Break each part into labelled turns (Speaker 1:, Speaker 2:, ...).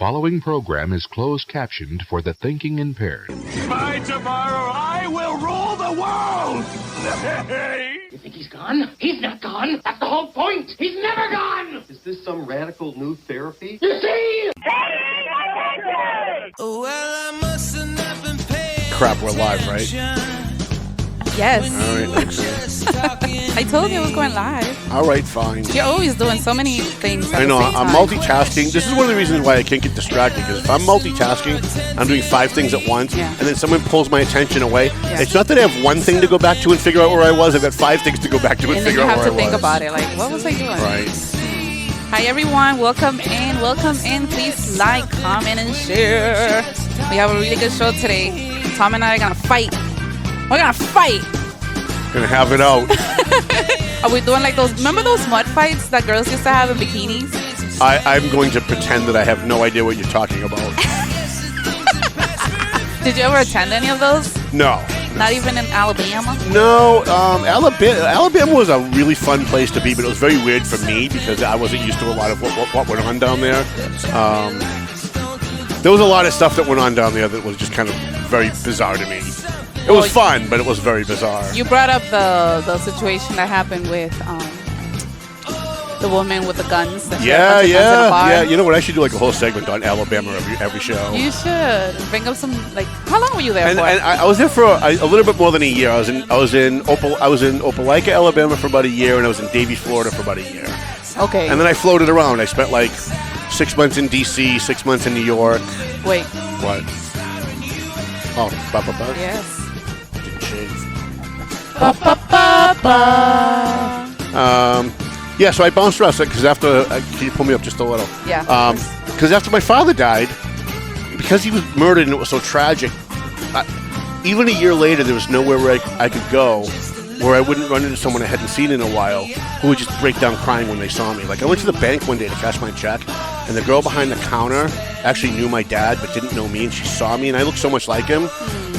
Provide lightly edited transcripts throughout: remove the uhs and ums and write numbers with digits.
Speaker 1: following program is closed captioned for the thinking impaired.
Speaker 2: By tomorrow, I will rule the world!
Speaker 3: You think he's gone? He's not gone. That's the whole point. He's never gone.
Speaker 4: Is this some radical new therapy?
Speaker 3: You see?
Speaker 5: Crap, we're live, right?
Speaker 6: Yes.
Speaker 5: All right, excellent.
Speaker 6: I told you I was going live.
Speaker 5: All right, fine.
Speaker 6: You're always doing so many things at
Speaker 5: I know,
Speaker 6: the same
Speaker 5: I'm
Speaker 6: time.
Speaker 5: multitasking. This is one of the reasons why I can't get distracted, because if I'm multitasking, I'm doing 5 things at once,
Speaker 6: Yeah.
Speaker 5: and then someone pulls my attention away.
Speaker 6: Yeah.
Speaker 5: It's not that I have one thing to go back to and figure out where I was. I've got 5 things to go back to and
Speaker 6: And then
Speaker 5: figure
Speaker 6: you
Speaker 5: out
Speaker 6: have
Speaker 5: where
Speaker 6: to
Speaker 5: I
Speaker 6: think
Speaker 5: was.
Speaker 6: about it. Like, what was I doing?
Speaker 5: Right.
Speaker 6: Hi, everyone. Welcome in. Welcome in. Please like, comment, and share. We have a really good show today. Tom and I are going to fight. We're going to fight.
Speaker 5: Gonna have it out.
Speaker 6: Are we doing like those? Remember those mud fights that girls used to have in bikinis?
Speaker 5: I'm going to pretend that I have no idea what you're talking about.
Speaker 6: Did you ever attend any of those?
Speaker 5: No.
Speaker 6: Not even in Alabama?
Speaker 5: No, Alabama was a really fun place to be, but it was very weird for me because I wasn't used to a lot of what went on down there. There was a lot of stuff that went on down there that was just kind of very bizarre to me. It was fun, but it was very bizarre.
Speaker 6: You brought up the situation that happened with the woman with the guns. That had a bunch of guns in a bar.
Speaker 5: Yeah. You know what? I should do like a whole segment on Alabama every show.
Speaker 6: You should bring up some How long were you there
Speaker 5: And
Speaker 6: for?
Speaker 5: I was there for a little bit more than a year. I was in Opelika, Alabama for about a year, and I was in Davie, Florida for about a year.
Speaker 6: Okay.
Speaker 5: And then I floated around. I spent like 6 months in D.C., 6 months in New York.
Speaker 6: Wait.
Speaker 5: What? Oh, ba.
Speaker 6: Yes.
Speaker 5: Didn't shave.
Speaker 6: Ba.
Speaker 5: Yeah, so I bounced around because after can you pull me up just a little?
Speaker 6: Yeah.
Speaker 5: Because after my father died, because he was murdered and it was so tragic, even a year later there was nowhere where I could go where I wouldn't run into someone I hadn't seen in a while who would just break down crying when they saw me. Like I went to the bank one day to cash my check, and the girl behind the counter actually knew my dad but didn't know me, and she saw me, and I looked so much like him.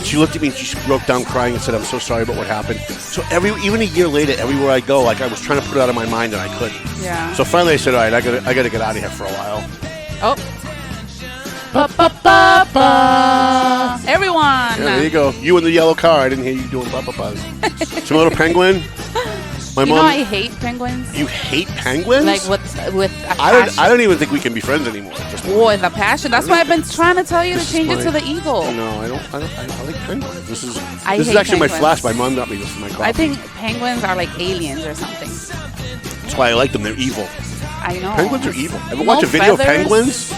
Speaker 5: She looked at me and she broke down crying and said, "I'm so sorry about what happened." So even a year later, everywhere I go, like I was trying to put it out of my mind and I couldn't.
Speaker 6: Yeah.
Speaker 5: So finally I said, "All right, I gotta get out of here for a while."
Speaker 6: Oh. Everyone.
Speaker 5: Yeah, there you go. You in the yellow car. I didn't hear you doing ba-ba-bas. Some little penguin. My
Speaker 6: You
Speaker 5: mom.
Speaker 6: know I hate penguins.
Speaker 5: You hate penguins?
Speaker 6: Like with a passion.
Speaker 5: I don't even think we can be friends anymore.
Speaker 6: With a passion. That's why I've been trying to tell you to change it to the eagle.
Speaker 5: No, I don't. I like penguins. This is
Speaker 6: I
Speaker 5: this is
Speaker 6: hate
Speaker 5: actually my
Speaker 6: penguins.
Speaker 5: flash. My mom got me this for my coffee.
Speaker 6: I think penguins are like aliens or something.
Speaker 5: That's why I like them. They're evil.
Speaker 6: I know.
Speaker 5: Penguins are evil. Ever
Speaker 6: No
Speaker 5: watch a video
Speaker 6: feathers.
Speaker 5: of penguins?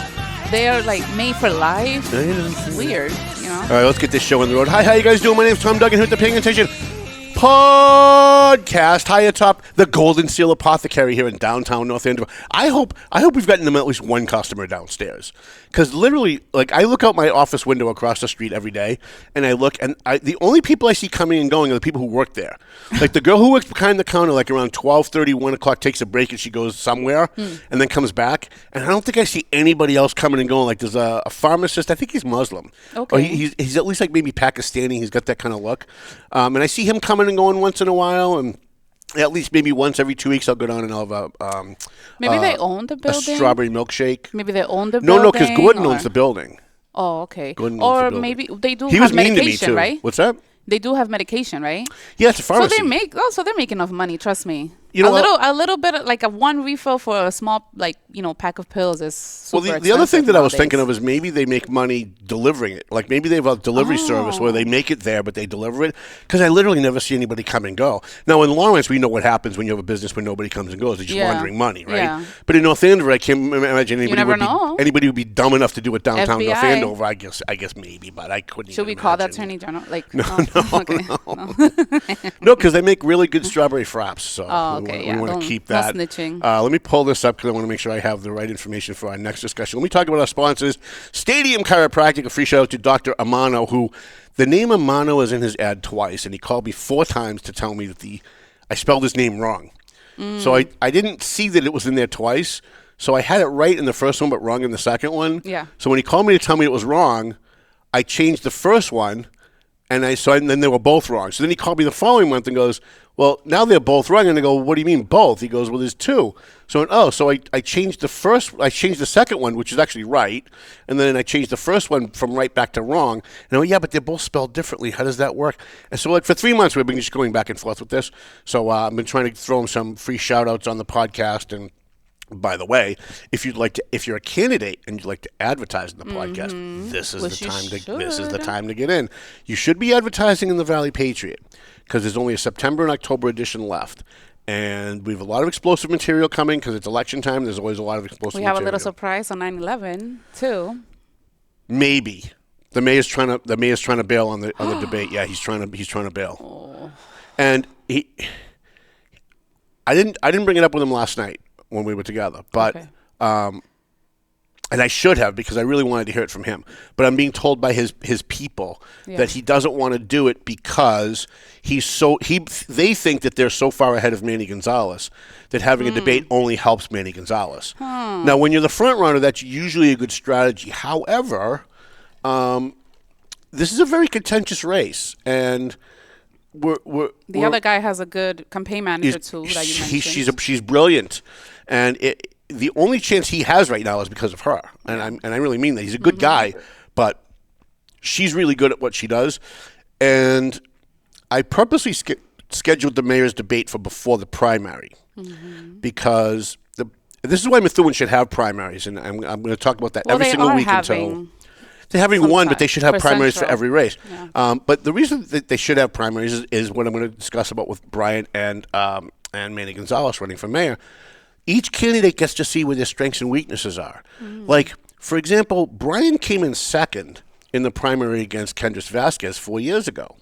Speaker 6: They are like made for life.
Speaker 5: It's
Speaker 6: Weird, you know.
Speaker 5: All right, let's get this show on the road. Hi, how you guys doing? My name's Tom Duggan here at the Paying Attention Podcast. High atop the Golden Seal Apothecary here in downtown North Andover. I hope we've gotten them at least one customer downstairs. Because literally, like, I look out my office window across the street every day, and I look, and the only people I see coming and going are the people who work there. Like, the girl who works behind the counter, like, around 12:30, 1 o'clock, takes a break, and she goes somewhere, and then comes back. And I don't think I see anybody else coming and going. Like, there's a pharmacist. I think he's Muslim.
Speaker 6: Okay.
Speaker 5: Or he's at least, like, maybe Pakistani. He's got that kind of look. And I see him coming and going once in a while, and at least maybe once every 2 weeks I'll go down and I'll have
Speaker 6: Maybe they own the
Speaker 5: a
Speaker 6: building.
Speaker 5: strawberry milkshake.
Speaker 6: Maybe they own the building.
Speaker 5: No, because Gordon owns the building.
Speaker 6: Oh, okay.
Speaker 5: Gordon owns the
Speaker 6: Or
Speaker 5: building.
Speaker 6: maybe they do
Speaker 5: He
Speaker 6: have
Speaker 5: was mean to me,
Speaker 6: medication,
Speaker 5: too.
Speaker 6: right?
Speaker 5: What's that?
Speaker 6: They do have medication, right?
Speaker 5: Yeah, it's a pharmacy.
Speaker 6: So they're making enough money. Trust me.
Speaker 5: You know
Speaker 6: a little bit, like a one refill for a small, pack of pills is super
Speaker 5: Well, the other thing that I was
Speaker 6: nowadays.
Speaker 5: thinking of is maybe they make money delivering it. Like maybe they have a delivery service where they make it there, but they deliver it. Because I literally never see anybody come and go. Now, in Lawrence, we know what happens when you have a business where nobody comes and goes. They're just laundering money, right?
Speaker 6: Yeah.
Speaker 5: But in North Andover, I can't imagine anybody would be dumb enough to do it downtown
Speaker 6: FBI.
Speaker 5: North Andover. I guess maybe, but I couldn't.
Speaker 6: Should we
Speaker 5: even
Speaker 6: call the
Speaker 5: imagine.
Speaker 6: attorney general? Like,
Speaker 5: No,
Speaker 6: okay.
Speaker 5: No, because they make really good strawberry fraps. So we want to keep
Speaker 6: no
Speaker 5: that.
Speaker 6: snitching.
Speaker 5: Let me pull this up because I want to make sure I have the right information for our next discussion. Let me talk about our sponsors. Stadium Chiropractic. A free shout out to Dr. Amano, who the name Amano is in his ad twice, and he called me 4 times to tell me that I spelled his name wrong. So I didn't see that it was in there twice. So I had it right in the first one, but wrong in the second one.
Speaker 6: Yeah.
Speaker 5: So when he called me to tell me it was wrong, I changed the first one And then they were both wrong. So then he called me the following month and goes, well, now they're both wrong. And I go, what do you mean both? He goes, well, there's two. So I changed the second one, which is actually right. And then I changed the first one from right back to wrong. And I go, yeah, but they're both spelled differently. How does that work? And so for 3 months, we've been just going back and forth with this. So I've been trying to throw him some free shout outs on the podcast. And by the way, if you're a candidate and you'd like to advertise in the podcast, this is the time to get in. You should be advertising in the Valley Patriot because there's only a September and October edition left. And we have a lot of explosive material coming because it's election time. There's always a lot of explosive material.
Speaker 6: We have a little surprise on 9/11 too.
Speaker 5: Maybe the mayor's trying to bail on the debate. Yeah, he's trying to bail.
Speaker 6: Oh.
Speaker 5: And I didn't bring it up with him last night when we were together, but
Speaker 6: Okay.
Speaker 5: And I should have because I really wanted to hear it from him. But I'm being told by his people that he doesn't want to do it because they think that they're so far ahead of Manny Gonzalez that having a debate only helps Manny Gonzalez. Now, when you're the front runner, that's usually a good strategy. However, this is a very contentious race, and
Speaker 6: the other guy has a good campaign manager too that you mentioned.
Speaker 5: She's brilliant, and the only chance he has right now is because of her, and I really mean that. He's a good guy, but she's really good at what she does, and I purposely scheduled the mayor's debate for before the primary because this is why Methuen should have primaries, and I'm going to talk about that every single week until. They're having one, but they should have primaries for every race. Yeah. But the reason that they should have primaries is what I'm going to discuss about with Brian and Manny Gonzalez running for mayor. Each candidate gets to see where their strengths and weaknesses are. Like, for example, Brian came in second in the primary against Kendris Vasquez 4 years ago.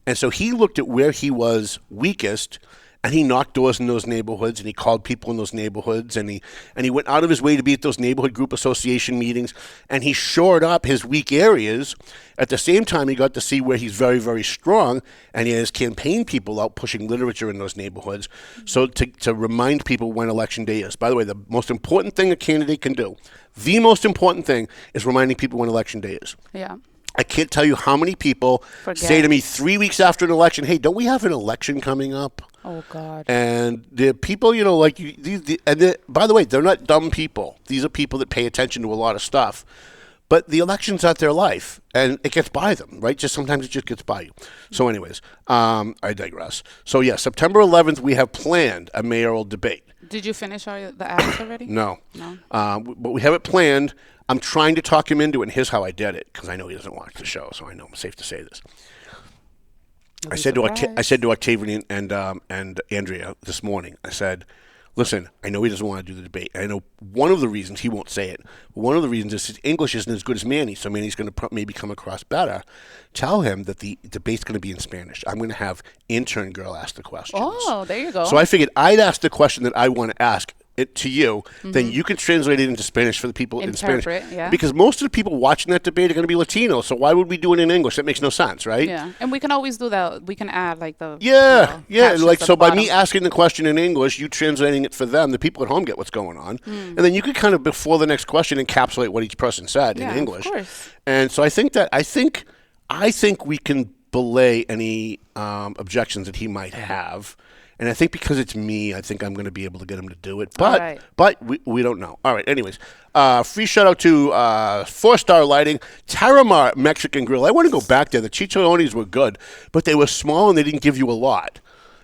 Speaker 5: And so he looked at where he was weakest, and he knocked doors in those neighborhoods, and he called people in those neighborhoods, and he went out of his way to be at those neighborhood group association meetings, and he shored up his weak areas. At the same time, he got to see where he's very, very strong, and he has campaign people out pushing literature in those neighborhoods, so to remind people when election day is. By the way, the most important thing a candidate can do, the most important thing is reminding people when election day is.
Speaker 6: Yeah.
Speaker 5: I can't tell you how many people say to me 3 weeks after an election, hey, don't we have an election coming up?
Speaker 6: Oh, God.
Speaker 5: And the people, by the way, they're not dumb people. These are people that pay attention to a lot of stuff. But the election's not their life, and it gets by them, right? Sometimes it just gets by you. So anyways, I digress. So, yeah, September 11th, we have planned a mayoral debate.
Speaker 6: Did you finish the ads already?
Speaker 5: No. But we have it planned. I'm trying to talk him into it, and here's how I did it, because I know he doesn't watch the show, so I know I'm safe to say this. I said to Octavian and Andrea this morning, I said, listen, I know he doesn't want to do the debate. I know one of the reasons, he won't say it, but one of the reasons is his English isn't as good as Manny, so Manny's going to maybe come across better. Tell him that the debate's going to be in Spanish. I'm going to have intern girl ask the questions.
Speaker 6: Oh, there you go.
Speaker 5: So I figured I'd ask the question that I want to ask it to you, then you can translate it into Spanish for the people in Spanish.
Speaker 6: Yeah.
Speaker 5: Because most of the people watching that debate are going to be Latino, so why would we do it in English? That makes no sense, right?
Speaker 6: Yeah, and we can always do that. We can add like the
Speaker 5: like so by me asking the question in English, you translating it for them, the people at home get what's going on, and then you could kind of before the next question encapsulate what each person said in English.
Speaker 6: Of course.
Speaker 5: And so I think we can belay any objections that he might have. And I think because it's me, I think I'm going to be able to get him to do it. But we don't know. All right, anyways. Free shout-out to 4-Star Lighting, Taramar Mexican Grill. I want to go back there. The chicharrones were good, but they were small and they didn't give you a lot.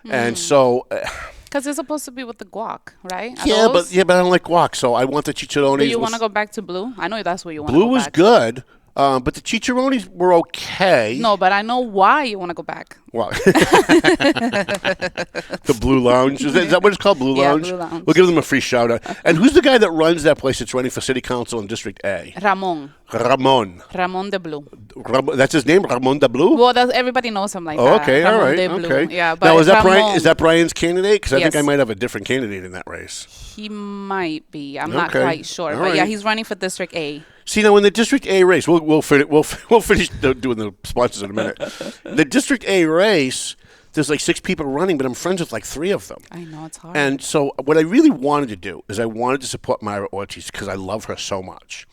Speaker 5: And so...
Speaker 6: Because it's supposed to be with the guac, right?
Speaker 5: But I don't like guac, so I want the chicharrones.
Speaker 6: Do you want to go back to Blue? I know that's where you want to go
Speaker 5: back. Blue was good. But the chicharrones were okay.
Speaker 6: No, but I know why you want to go back.
Speaker 5: Well, the Blue Lounge. Is that what it's called? Blue Lounge?
Speaker 6: Yeah, Blue Lounge.
Speaker 5: We'll give them a free shout out. And who's the guy that runs that place that's running for city council in District A?
Speaker 6: Ramon de Blue.
Speaker 5: That's his name, Ramon de Blue?
Speaker 6: Well, everybody knows him like that.
Speaker 5: Okay,
Speaker 6: Ramon
Speaker 5: all right.
Speaker 6: de Blue.
Speaker 5: Okay.
Speaker 6: Yeah, but
Speaker 5: now, is that Brian's candidate? Because I think I might have a different candidate in that race.
Speaker 6: He might be. I'm not quite sure.
Speaker 5: All
Speaker 6: but
Speaker 5: right.
Speaker 6: yeah, he's running for District A.
Speaker 5: See, now in the District A race, we'll finish doing the sponsors in a minute. The District A race, there's like 6 people running, but I'm friends with like 3 of them.
Speaker 6: I know, it's hard.
Speaker 5: And so what I really wanted to do is I wanted to support Myra Ortiz because I love her so much.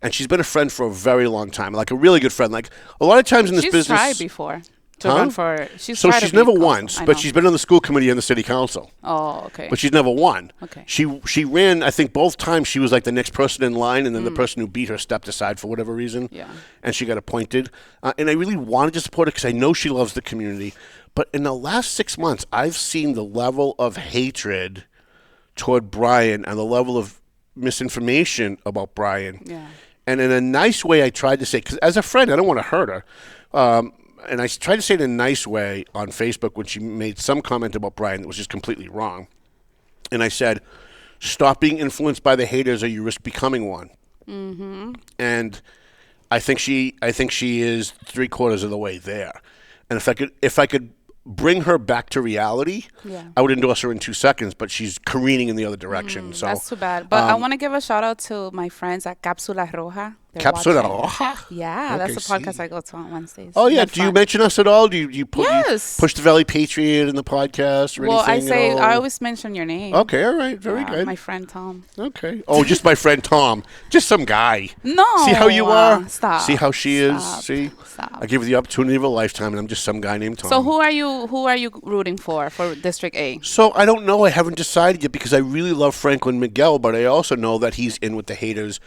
Speaker 5: And she's been a friend for a very long time, like a really good friend. Like a lot of times in this business.
Speaker 6: She's tried before to run for. She's
Speaker 5: never won, but she's been on the school committee and the city council.
Speaker 6: Oh, okay.
Speaker 5: But she's never won.
Speaker 6: Okay.
Speaker 5: She ran. I think both times she was like the next person in line, and then the person who beat her stepped aside for whatever reason.
Speaker 6: Yeah.
Speaker 5: And she got appointed. And I really wanted to support her because I know she loves the community. But in the last 6 months, I've seen the level of hatred toward Brian and the level of misinformation about Brian.
Speaker 6: Yeah.
Speaker 5: And in a nice way, I tried to say, because as a friend, I don't want to hurt her. And I tried to say it in a nice way on Facebook when she made some comment about Brian that was just completely wrong. And I said, stop being influenced by the haters or you risk becoming one. Mm-hmm. And I think she is 3/4 of the way there. And if I could bring her back to reality, I would endorse her in 2 seconds, but she's careening in the other direction. So
Speaker 6: that's too bad. But I want to give a shout out to my friends at Cápsula Roja.
Speaker 5: Cápsula Roja?
Speaker 6: Yeah, that's the podcast I go to on Wednesdays.
Speaker 5: Oh, yeah. Do you mention us at all? Do you push the Valley Patriot in the podcast or anything?
Speaker 6: I always mention your name.
Speaker 5: Okay, all right. Very good.
Speaker 6: My friend Tom.
Speaker 5: Okay. Oh, just my friend Tom. Just some guy.
Speaker 6: No.
Speaker 5: See how you are?
Speaker 6: Stop.
Speaker 5: See how she is? See?
Speaker 6: Stop.
Speaker 5: I give you the opportunity of a lifetime, and I'm just some guy named Tom.
Speaker 6: So who are you rooting for District A?
Speaker 5: So I don't know. I haven't decided yet because I really love Franklin Miguel, but I also know that he's in with the haters.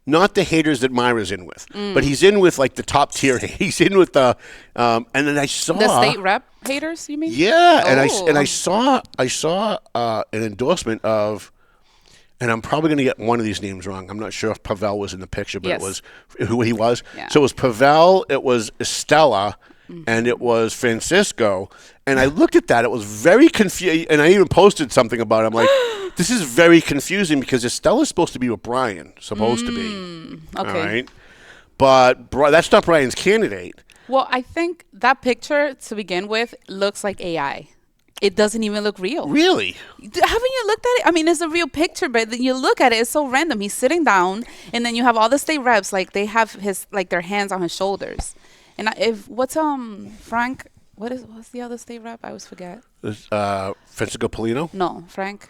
Speaker 5: Not the haters that Myra's in with, but he's in with like the top tier. He's in with the, and then I saw
Speaker 6: the state rep haters. You mean?
Speaker 5: Yeah, and I saw an endorsement of, and I'm probably going to get one of these names wrong. I'm not sure if Pavel was in the picture, but it was who he was.
Speaker 6: Yeah.
Speaker 5: So it was Pavel, it was Estella, and it was Francisco. And I looked at that. It was very confusing. And I even posted something about it. I'm like, this is very confusing because Estella's supposed to be with Brian, supposed to be.
Speaker 6: Okay.
Speaker 5: All right. But that's not Brian's candidate.
Speaker 6: Well, I think that picture to begin with looks like AI. It doesn't even look real.
Speaker 5: Really?
Speaker 6: Haven't you looked at it? I mean, it's a real picture, but then you look at it, it's so random. He's sitting down, and then you have all the state reps, like they have their hands on his shoulders. And Frank? What's the other state rep? I always forget.
Speaker 5: Francisco Polino?
Speaker 6: No, Frank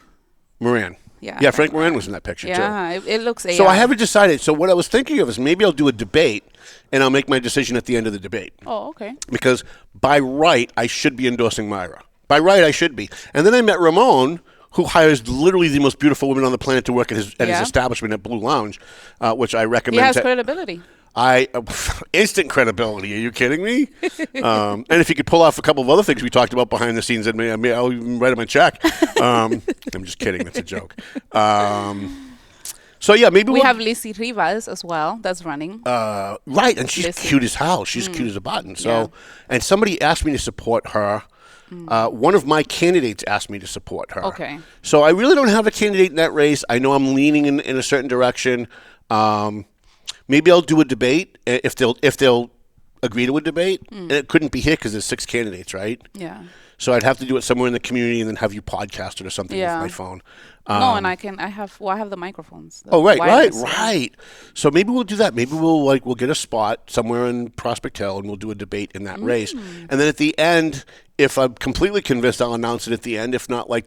Speaker 5: Moran.
Speaker 6: Yeah,
Speaker 5: Frank Moran was in that picture too.
Speaker 6: Yeah, it looks AI.
Speaker 5: So I haven't decided. So what I was thinking of is maybe I'll do a debate, and I'll make my decision at the end of the debate.
Speaker 6: Oh, okay.
Speaker 5: Because by right, I should be endorsing Myra. By right, I should be. And then I met Ramon, who hires literally the most beautiful women on the planet to work at his establishment at Blue Lounge, which I recommend.
Speaker 6: He has credibility.
Speaker 5: Instant credibility. Are you kidding me? And if you could pull off a couple of other things we talked about behind the scenes, I'll even write him a check. I'm just kidding. That's a joke. So yeah, maybe
Speaker 6: we have Lizzie Rivas as well. That's running.
Speaker 5: Right, and she's cute as hell. She's cute as a button. So, and somebody asked me to support her. One of my candidates asked me to support her.
Speaker 6: Okay.
Speaker 5: So I really don't have a candidate in that race. I know I'm leaning in a certain direction. Maybe I'll do a debate if they'll agree to a debate. And it couldn't be here because there's 6 candidates, right?
Speaker 6: Yeah.
Speaker 5: So I'd have to do it somewhere in the community and then have you podcast it or something with my phone.
Speaker 6: No, and I have the microphones.
Speaker 5: Right. So maybe we'll do that. Maybe we'll get a spot somewhere in Prospect Hill and we'll do a debate in that race. And then at the end, if I'm completely convinced, I'll announce it at the end. If not, like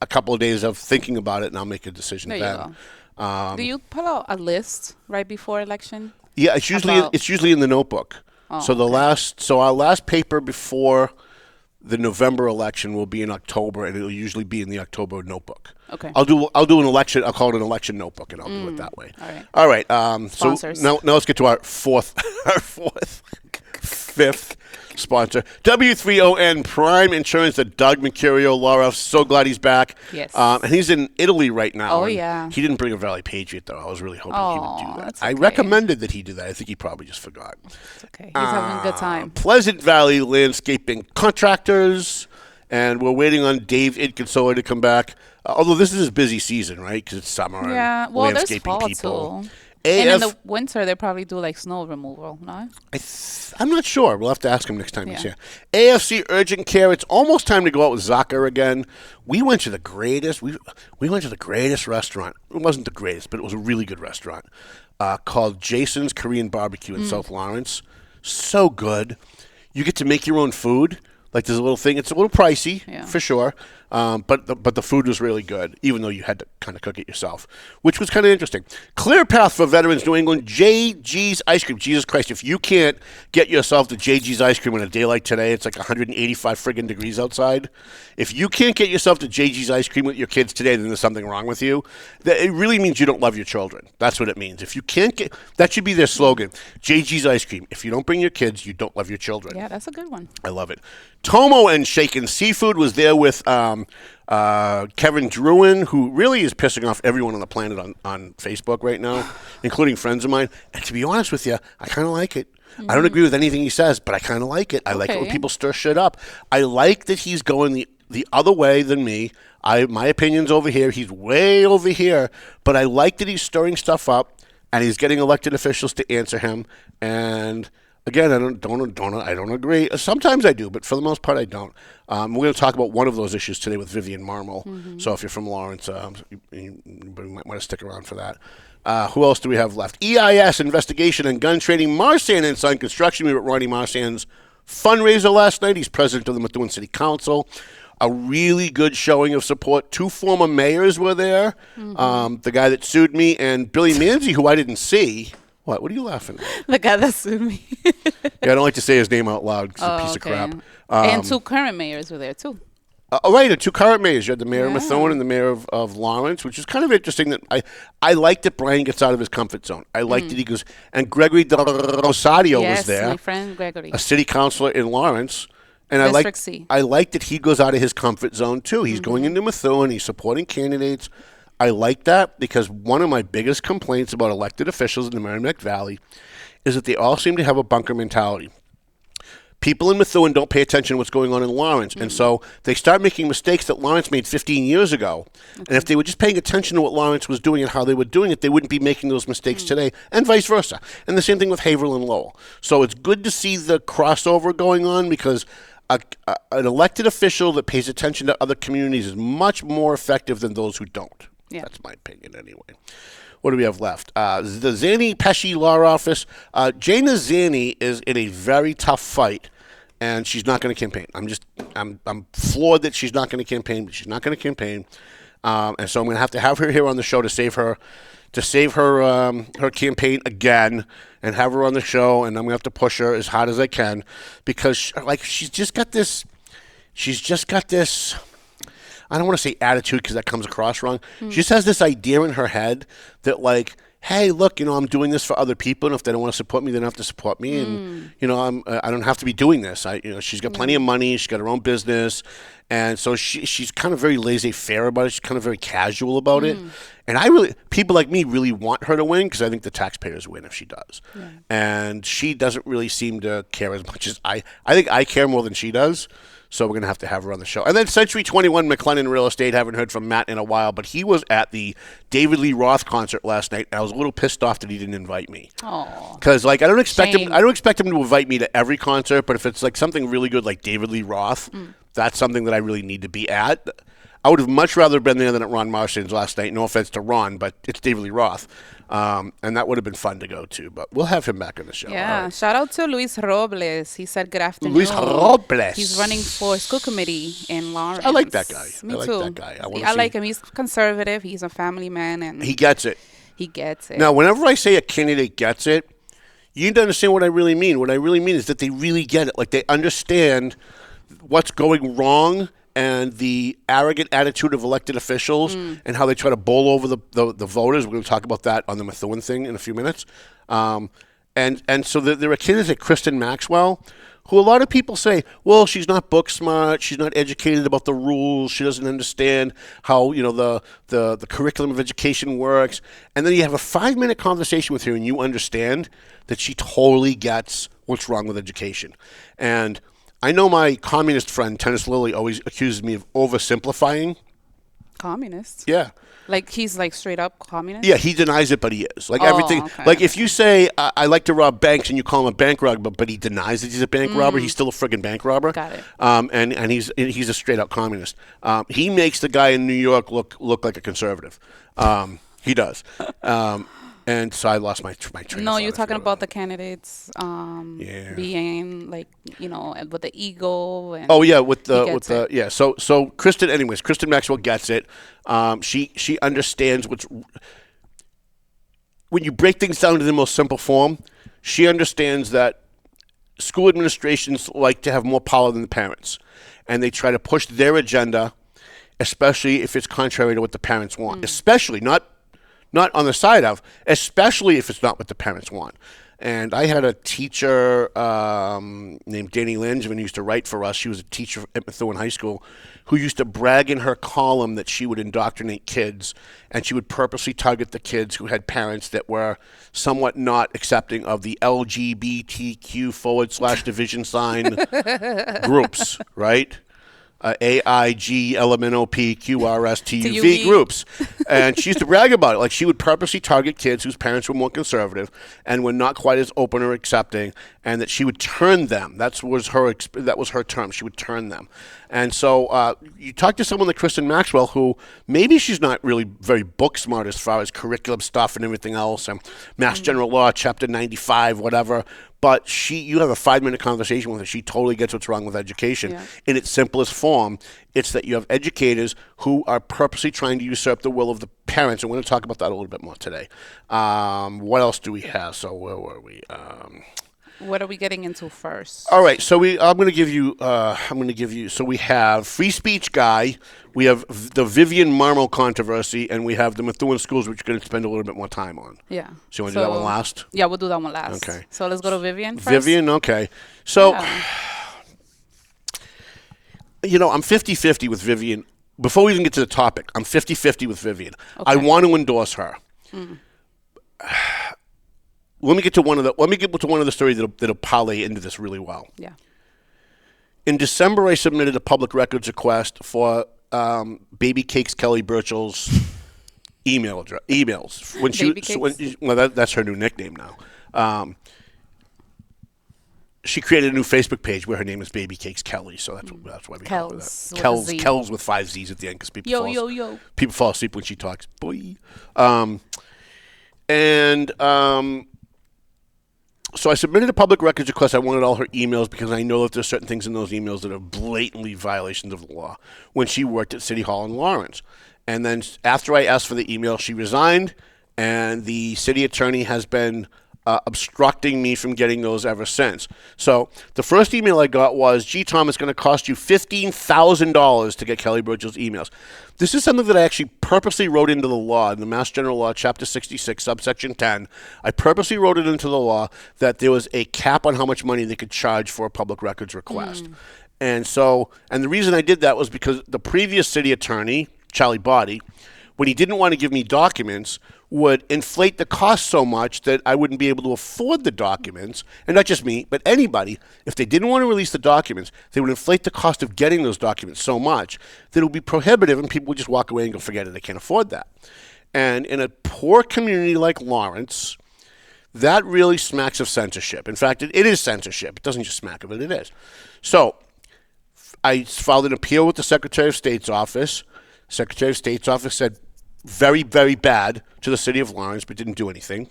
Speaker 5: a couple of days of thinking about it, and I'll make a decision then.
Speaker 6: You go. Do you put out a list right before election?
Speaker 5: Yeah, it's usually in the notebook.
Speaker 6: Oh,
Speaker 5: so our last paper before the November election will be in October, and it'll usually be in the October notebook.
Speaker 6: Okay.
Speaker 5: I'll do an election. I'll call it an election notebook, and I'll do it that way. All right.
Speaker 6: Sponsors.
Speaker 5: So now let's get to our fifth sponsor, W3ON Prime Insurance, the Doug Mercurio. Laura, so glad he's back.
Speaker 6: Yes.
Speaker 5: And he's in Italy right now.
Speaker 6: Oh, yeah.
Speaker 5: He didn't bring a Valley Patriot, though. I was really hoping he would do that.
Speaker 6: That's
Speaker 5: I
Speaker 6: okay.
Speaker 5: recommended that he do that. I think he probably just forgot.
Speaker 6: It's okay. He's having a good time.
Speaker 5: Pleasant Valley Landscaping Contractors. And we're waiting on Dave Idkinsola to come back. Although this is his busy season, right? Because it's summer and landscaping
Speaker 6: there's
Speaker 5: people.
Speaker 6: Too. And in the winter, they probably do like snow removal, no?
Speaker 5: I'm not sure. We'll have to ask him next time he's here. AFC Urgent Care. It's almost time to go out with Zucker again. We went to the greatest. We went to the greatest restaurant. It wasn't the greatest, but it was a really good restaurant called Jason's Korean Barbecue in South Lawrence. So good. You get to make your own food. Like there's a little thing. It's a little pricey
Speaker 6: Yeah.
Speaker 5: for sure, but the food was really good, even though you had to kind of cook it yourself, which was kind of interesting. Clear Path for Veterans New England, JG's Ice Cream. Jesus Christ, if you can't get yourself the JG's Ice Cream on a day like today, it's like 185 friggin' degrees outside. If you can't get yourself to JG's Ice Cream with your kids today, then there's something wrong with you. It really means you don't love your children. That's what it means. If you can't get, that should be their slogan, JG's Ice Cream. If you don't bring your kids, you don't love your children.
Speaker 6: Yeah, that's a good one.
Speaker 5: I love it. Tomo and Shaken Seafood was there with Kevin Druin, who really is pissing off everyone on the planet on Facebook right now, including friends of mine. And to be honest with you, I kind of like it. I don't agree with anything he says, but I kind of like it. I like it when people stir shit up. I like that he's going the other way than me. My opinion's over here. He's way over here. But I like that he's stirring stuff up, and he's getting elected officials to answer him. And again, I don't agree. Sometimes I do, but for the most part, I don't. We're going to talk about one of those issues today with Vivian Marmol. So if you're from Lawrence, you might want to stick around for that. Who else do we have left? EIS investigation and gun trading. Marsan and Son Construction. We were at Ronnie Marsan's fundraiser last night. He's president of the Methuen City Council. A really good showing of support. 2 former mayors were there. The guy that sued me and Billy Manzi, who I didn't see. What are you laughing at?
Speaker 6: The guy that sued me.
Speaker 5: Yeah, I don't like to say his name out loud because it's a piece of crap.
Speaker 6: And 2 current mayors were there, too.
Speaker 5: Right, the 2 current mayors. You had the mayor of Methuen and the mayor of Lawrence, which is kind of interesting. That I like that Brian gets out of his comfort zone. I like that he goes. And Gregory Del Rosario was there.
Speaker 6: Yes, my friend Gregory.
Speaker 5: A city councilor in Lawrence. And
Speaker 6: District C.
Speaker 5: I like that he goes out of his comfort zone, too. He's going into Methuen. He's supporting candidates. I like that because one of my biggest complaints about elected officials in the Merrimack Valley is that they all seem to have a bunker mentality. People in Methuen don't pay attention to what's going on in Lawrence, and so they start making mistakes that Lawrence made 15 years ago. And if they were just paying attention to what Lawrence was doing and how they were doing it, they wouldn't be making those mistakes today, and vice versa. And the same thing with Haverhill and Lowell. So it's good to see the crossover going on because an elected official that pays attention to other communities is much more effective than those who don't. Yeah. That's my opinion anyway. What do we have left? The Zanny Pesci Law Office. Jana Zanny is in a very tough fight, and she's not going to campaign. I'm floored that she's not going to campaign, but she's not going to campaign. And so I'm going to have her here on the show to save her campaign again, and have her on the show. And I'm going to have to push her as hard as I can because she's just got this. I don't want to say attitude because that comes across wrong. She just has this idea in her head that hey, look, I'm doing this for other people, and if they don't want to support me, they don't have to support me, and I don't have to be doing this. She's got plenty of money, she's got her own business, and so she's kind of very laissez-faire about it. She's kind of very casual about it, and people like me really want her to win because I think the taxpayers win if she does, and she doesn't really seem to care as much as I think I care more than she does. So we're going to have her on the show. And then Century 21 McLennan Real Estate. Haven't heard from Matt in a while, but he was at the David Lee Roth concert last night, and I was a little pissed off that he didn't invite me. Because I don't expect him to invite me to every concert, but if it's something really good like David Lee Roth, that's something that I really need to be at. I would have much rather been there than at Ron Marston's last night. No offense to Ron, but it's David Lee Roth. And that would have been fun to go to, but we'll have him back on the show.
Speaker 6: Yeah, right. Shout out to Luis Robles. He said good afternoon.
Speaker 5: Luis Robles.
Speaker 6: He's running for school committee in Lawrence.
Speaker 5: I like that guy.
Speaker 6: Me too. I like him. He's conservative. He's a family man. And
Speaker 5: he gets it.
Speaker 6: He gets it.
Speaker 5: Now, whenever I say a candidate gets it, you need to understand what I really mean. What I really mean is that they really get it. They understand what's going wrong and the arrogant attitude of elected officials and how they try to bowl over the voters. We're going to talk about that on the Methuen thing in a few minutes. And so there are candidates like Kristen Maxwell, who a lot of people say, well, she's not book smart, she's not educated about the rules, she doesn't understand how the curriculum of education works. And then you have a 5-minute conversation with her and you understand that she totally gets what's wrong with education. And I know my communist friend, Tennis Lilly, always accuses me of oversimplifying.
Speaker 6: Communist?
Speaker 5: Yeah.
Speaker 6: He's straight up communist?
Speaker 5: Yeah, he denies it, but he is. Everything. Okay. If you say, I like to rob banks, and you call him a bank robber, but he denies that he's a bank robber, he's still a friggin' bank robber.
Speaker 6: Got it.
Speaker 5: And he's a straight up communist. He makes the guy in New York look like a conservative. He does. And so I lost my train of
Speaker 6: No,
Speaker 5: thought.
Speaker 6: you're
Speaker 5: I
Speaker 6: talking
Speaker 5: forgot
Speaker 6: about the candidates
Speaker 5: Yeah.
Speaker 6: being like, with the ego and
Speaker 5: Oh yeah, with
Speaker 6: he gets
Speaker 5: the
Speaker 6: it.
Speaker 5: yeah. So Kristen Maxwell gets it. She understands what's when you break things down to the most simple form. She understands that school administrations like to have more power than the parents, and they try to push their agenda, especially if it's contrary to what the parents want. Especially not on the side of, especially if it's not what the parents want. And I had a teacher named Danny Langevin who used to write for us. She was a teacher at Methuen High School who used to brag in her column that she would indoctrinate kids, and she would purposely target the kids who had parents that were somewhat not accepting of the LGBTQ / division sign groups, right? AIGLMNOPQRSTUV groups. And she used to brag about it. Like, she would purposely target kids whose parents were more conservative and were not quite as open or accepting, and that she would turn them. That was her term. She would turn them. And so you talk to someone like Kristen Maxwell, who maybe she's not really very book smart as far as curriculum stuff and everything else, and Mass General Law, Chapter 95, whatever. But you have a 5-minute conversation with her. She totally gets what's wrong with education. In its simplest form, it's that you have educators who are purposely trying to usurp the will of the parents. And we're going to talk about that a little bit more today. What else do we have? So where were we?
Speaker 6: What are we getting into first?
Speaker 5: All right, so I'm going to give you. So we have free speech guy, we have the Vivian Marmol controversy, and we have the Methuen schools, which we're going to spend a little bit more time on.
Speaker 6: Yeah.
Speaker 5: So you want to do that one last?
Speaker 6: Yeah, we'll do that one last.
Speaker 5: Okay.
Speaker 6: So let's go to Vivian first.
Speaker 5: Vivian, okay. So,
Speaker 6: Yeah.
Speaker 5: I'm 50-50 with Vivian. Before we even get to the topic, I'm 50-50 with Vivian.
Speaker 6: Okay.
Speaker 5: I want to endorse her. Let me get to one of the stories that'll parlay into this really well.
Speaker 6: Yeah.
Speaker 5: In December, I submitted a public records request for Baby Cakes Kelly Burchell's emails. That's her new nickname now. She created a new Facebook page where her name is Baby Cakes Kelly, so that's why we call her that. Kells with 5 Z's at the end because people fall asleep when she talks. Boy. So I submitted a public records request. I wanted all her emails because I know that there's certain things in those emails that are blatantly violations of the law when she worked at City Hall in Lawrence. And then after I asked for the email, she resigned, and the city attorney has been obstructing me from getting those ever since. So the first email I got was, gee, Tom, it's going to cost you $15,000 to get Kelly Burchell's emails. This is something that I actually purposely wrote into the law, in the Mass General Law, Chapter 66, subsection 10. I purposely wrote it into the law that there was a cap on how much money they could charge for a public records request. And the reason I did that was because the previous city attorney, Charlie Body, when he didn't want to give me documents, would inflate the cost so much that I wouldn't be able to afford the documents. And not just me, but anybody. If they didn't want to release the documents, they would inflate the cost of getting those documents so much that it would be prohibitive, and people would just walk away and go, forget it, they can't afford that. And in a poor community like Lawrence, that really smacks of censorship. In fact, it is censorship. It doesn't just smack of it, it is. So I filed an appeal with the Secretary of State's office. Secretary of State's office said, very, very bad to the city of Lawrence, but didn't do anything,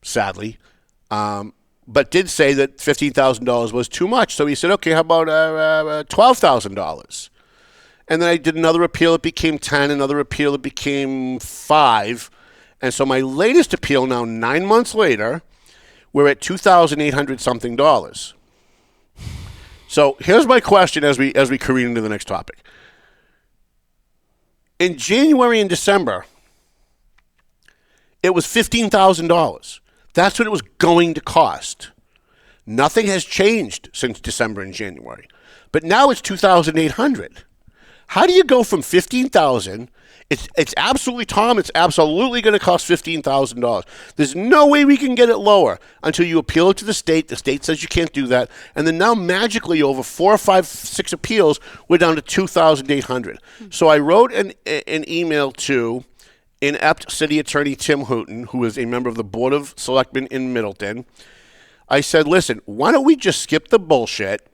Speaker 5: sadly. But did say that $15,000 was too much. So he said, okay, how about $12,000? And then I did another appeal. It became 10. Another appeal. It became 5. And so my latest appeal now, 9 months later, we're at $2,800 something. So here's my question as we careen into the next topic. In January and December, it was $15,000. That's what it was going to cost. Nothing has changed since December and January. But now it's $2,800. How do you go from $15,000? It's absolutely, Tom, it's absolutely going to cost $15,000. There's no way we can get it lower until you appeal it to the state. The state says you can't do that. And then now magically over 4 or 5, 6 appeals, we're down to $2,800. So I wrote an email to inept City Attorney Tim Hooten, who is a member of the Board of Selectmen in Middleton. I said, listen, why don't we just skip the bullshit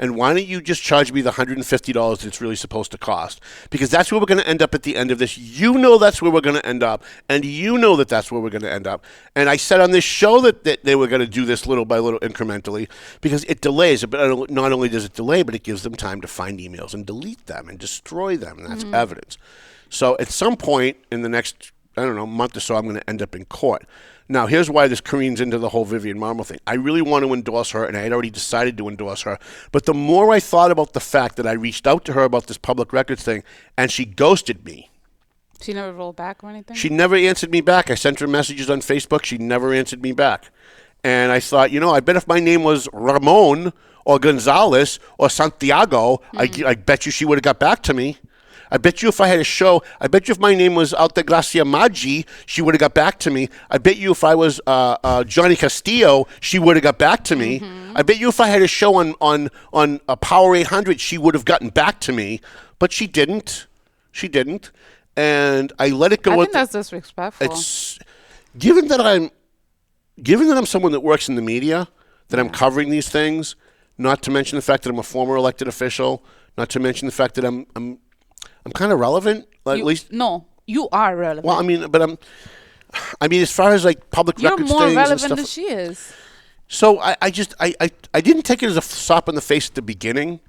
Speaker 5: and why don't you just charge me the $150 that it's really supposed to cost? Because that's where we're going to end up at the end of this. You know that's where we're going to end up, and you know that that's where we're going to end up. And I said on this show that they were going to do this little by little incrementally because it delays. But not only does it delay, but it gives them time to find emails and delete them and destroy them, and that's evidence. So at some point in the next, I don't know, month or so, I'm going to end up in court. Now, here's why this careens into the whole Vivian Marmol thing. I really want to endorse her, and I had already decided to endorse her. But the more I thought about the fact that I reached out to her about this public records thing, and she ghosted me.
Speaker 6: She never rolled back or anything?
Speaker 5: She never answered me back. I sent her messages on Facebook. She never answered me back. And I thought, I bet if my name was Ramon or Gonzalez or Santiago, I bet you she would have got back to me. I bet you if I had a show, I bet you if my name was Altagracia Maggi, she would have got back to me. I bet you if I was Johnny Castillo, she would have got back to me. I bet you if I had a show on Power 800, she would have gotten back to me. But she didn't. She didn't. And I let it go.
Speaker 6: I think that's disrespectful.
Speaker 5: It's given that I'm someone that works in the media, that I'm covering these things, not to mention the fact that I'm a former elected official, not to mention the fact that I'm kind of relevant, at least.
Speaker 6: No, you are relevant.
Speaker 5: Well, I mean, as far as like public
Speaker 6: You're
Speaker 5: records
Speaker 6: more
Speaker 5: things
Speaker 6: relevant
Speaker 5: and stuff,
Speaker 6: than she is.
Speaker 5: So I didn't take it as a slap in the face at the beginning,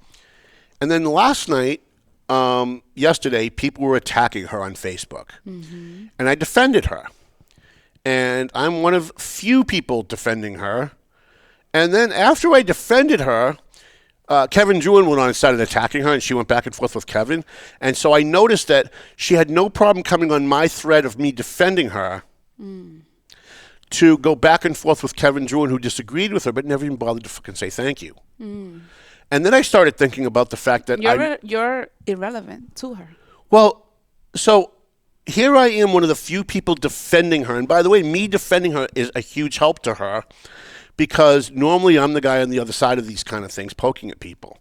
Speaker 5: and then last night, yesterday, people were attacking her on Facebook, and I defended her, and I'm one of few people defending her, and then after I defended her. Kevin Druin went on and started attacking her, and she went back and forth with Kevin. And so I noticed that she had no problem coming on my thread of me defending her to go back and forth with Kevin Druin, who disagreed with her, but never even bothered to fucking say thank you. And then I started thinking about the fact that
Speaker 6: you're irrelevant to her.
Speaker 5: Well, so here I am, one of the few people defending her. And by the way, me defending her is a huge help to her. Because normally I'm the guy on the other side of these kind of things poking at people.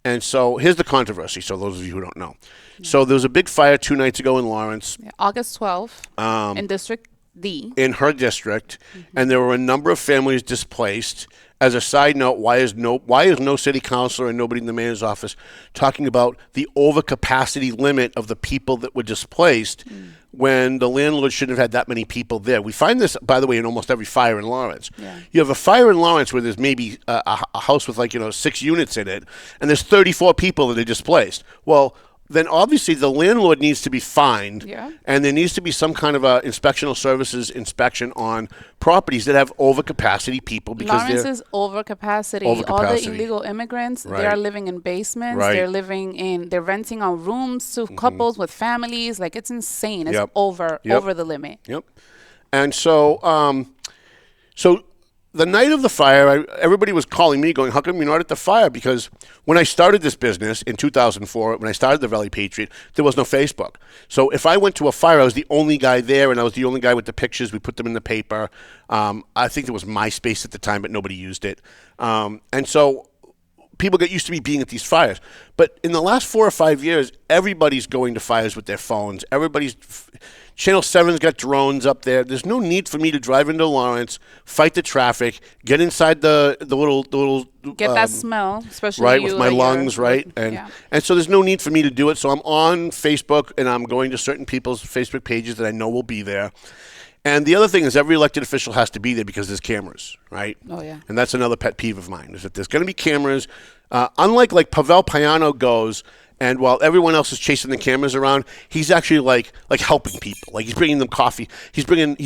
Speaker 5: And so here's the controversy, so those of you who don't know. So there was a big fire 2 nights ago in Lawrence.
Speaker 6: August 12th in District D.
Speaker 5: In her district. And there were a number of families displaced. As a side note, why is no city councilor and nobody in the mayor's office talking about the overcapacity limit of the people that were displaced when the landlord shouldn't have had that many people there? We find this, by the way, in almost every fire in Lawrence. Yeah. You have a fire in Lawrence where there's maybe a house with 6 units in it, and there's 34 people that are displaced. Well, then obviously the landlord needs to be fined, and there needs to be some kind of a inspectional services inspection on properties that have overcapacity people. Because
Speaker 6: Lawrence is overcapacity. All the illegal immigrants, they are living in basements. They're renting out rooms to couples with families. Like, it's insane. It's over the limit.
Speaker 5: And so, the night of the fire, everybody was calling me going, how come you're not at the fire? Because when I started this business in 2004, when I started the Valley Patriot, there was no Facebook. So if I went to a fire, I was the only guy there, and I was the only guy with the pictures. We put them in the paper. I think there was MySpace at the time, but nobody used it. And so people get used to me being at these fires. But in the last 4 or 5 years, everybody's going to fires with their phones. Channel 7's got drones up there. There's no need for me to drive into Lawrence, fight the traffic, get inside the little
Speaker 6: get that smell, especially
Speaker 5: with my lungs, and so there's no need for me to do it. So I'm on Facebook, and I'm going to certain people's Facebook pages that I know will be there. And the other thing is every elected official has to be there because there's cameras, right?
Speaker 6: Oh, yeah.
Speaker 5: And that's another pet peeve of mine, is that there's going to be cameras. Unlike Pavel Payano goes, and while everyone else is chasing the cameras around, he's actually like helping people. Like, he's bringing them coffee. He's bringing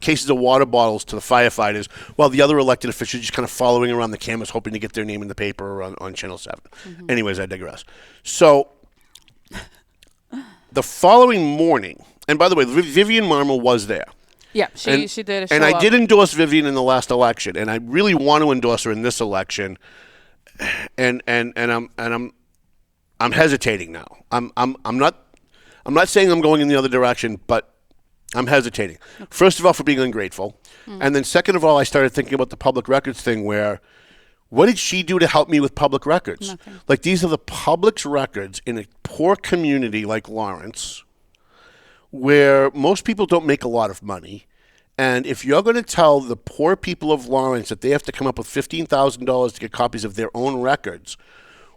Speaker 5: cases of water bottles to the firefighters, while the other elected officials are just kind of following around the cameras, hoping to get their name in the paper or on Channel 7. Anyways, I digress. So the following morning, and by the way, Vivian Marmol was there.
Speaker 6: Yeah, she did a show
Speaker 5: and I
Speaker 6: up.
Speaker 5: did endorse Vivian in the last election, and I really want to endorse her in this election. And I'm hesitating now. I'm not saying I'm going in the other direction, but I'm hesitating. Okay. First of all, for being ungrateful, and then second of all, I started thinking about the public records thing. Where, what did she do to help me with public records?
Speaker 6: Nothing.
Speaker 5: Like, these are the public's records in a poor community like Lawrence, where most people don't make a lot of money, And if you're going to tell the poor people of Lawrence that they have to come up with $15,000 to get copies of their own records,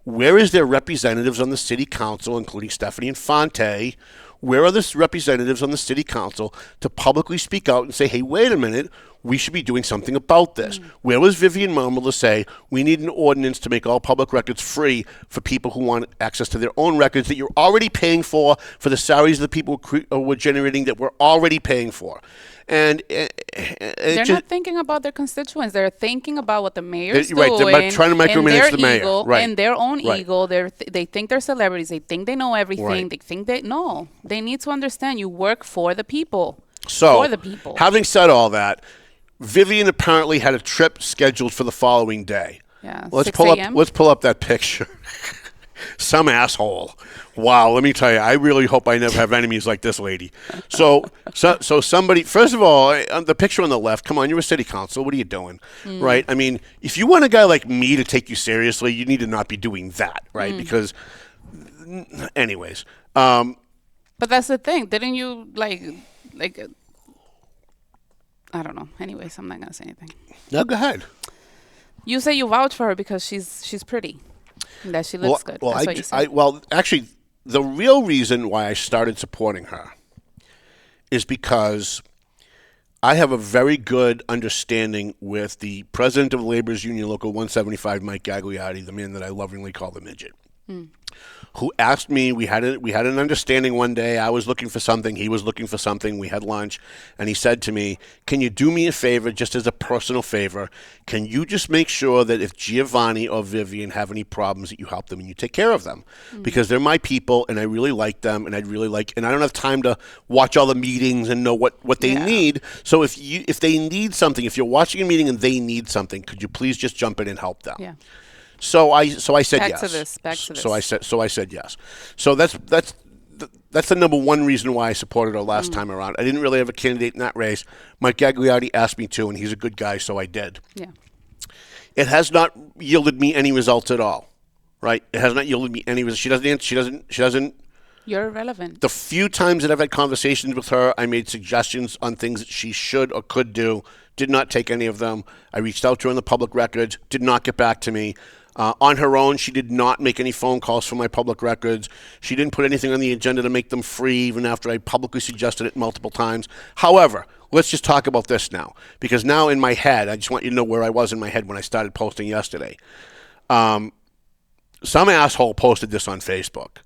Speaker 5: where is their representatives on the city council, including Stephanie Infante? Where are the representatives on the city council to publicly speak out and say, hey, wait a minute, we should be doing something about this? Where was Vivian Marmol to say, we need an ordinance to make all public records free for people who want access to their own records that you're already paying for the salaries of the people who were generating that we're already paying for? And
Speaker 6: they're not thinking about their constituents. They're thinking about what the mayor's
Speaker 5: right,
Speaker 6: doing.
Speaker 5: They're trying to micromanage the mayor.
Speaker 6: Ego,
Speaker 5: right.
Speaker 6: And their own
Speaker 5: right.
Speaker 6: ego. They think they're celebrities. They think they know everything.
Speaker 5: Right.
Speaker 6: They think no. They need to understand you work for the people.
Speaker 5: So,
Speaker 6: for the people.
Speaker 5: Having said all that, Vivian apparently had a trip scheduled for the following day.
Speaker 6: Yeah,
Speaker 5: let's
Speaker 6: 6
Speaker 5: pull
Speaker 6: a.m.?
Speaker 5: Let's pull up that picture. Some asshole. Wow, let me tell you, I really hope I never have enemies like this lady. So somebody, first of all, the picture on the left, come on, you're a city council. What are you doing? Right? I mean, if you want a guy like me to take you seriously, you need to not be doing that, right? Because, anyways.
Speaker 6: But that's the thing. Didn't you, like, I don't know. Anyways, I'm not going to say anything.
Speaker 5: No, go ahead.
Speaker 6: You say you vouch for her because she's pretty. That she looks good.
Speaker 5: Well,
Speaker 6: That's what you say.
Speaker 5: Actually, the real reason why I started supporting her is because I have a very good understanding with the president of Labor's Union Local 175, Mike Gagliardi, the man that I lovingly call the midget, who asked me, we had an understanding one day. I was looking for something. He was looking for something. We had lunch. And he said to me, can you do me a favor, just as a personal favor? Can you just make sure that if Giovanni or Vivian have any problems, that you help them and you take care of them? Because they're my people, and I really like them, and and I don't have time to watch all the meetings and know what they need. So if they need something, if you're watching a meeting and they need something, could you please just jump in and help them?
Speaker 6: Yeah.
Speaker 5: So I said
Speaker 6: Back
Speaker 5: yes.
Speaker 6: to this.
Speaker 5: So I said yes. So that's the number one reason why I supported her last time around. I didn't really have a candidate in that race. Mike Gagliardi asked me to, and he's a good guy, so I did.
Speaker 6: Yeah.
Speaker 5: It has not yielded me any results at all, right? It has not yielded me any results. She doesn't.
Speaker 6: You're irrelevant.
Speaker 5: The few times that I've had conversations with her, I made suggestions on things that she should or could do. Did not take any of them. I reached out to her on the public records. Did not get back to me. On her own, she did not make any phone calls for my public records. She didn't put anything on the agenda to make them free, even after I publicly suggested it multiple times. However, let's just talk about this now. Because now in my head, I just want you to know where I was in my head when I started posting yesterday. Some asshole posted this on Facebook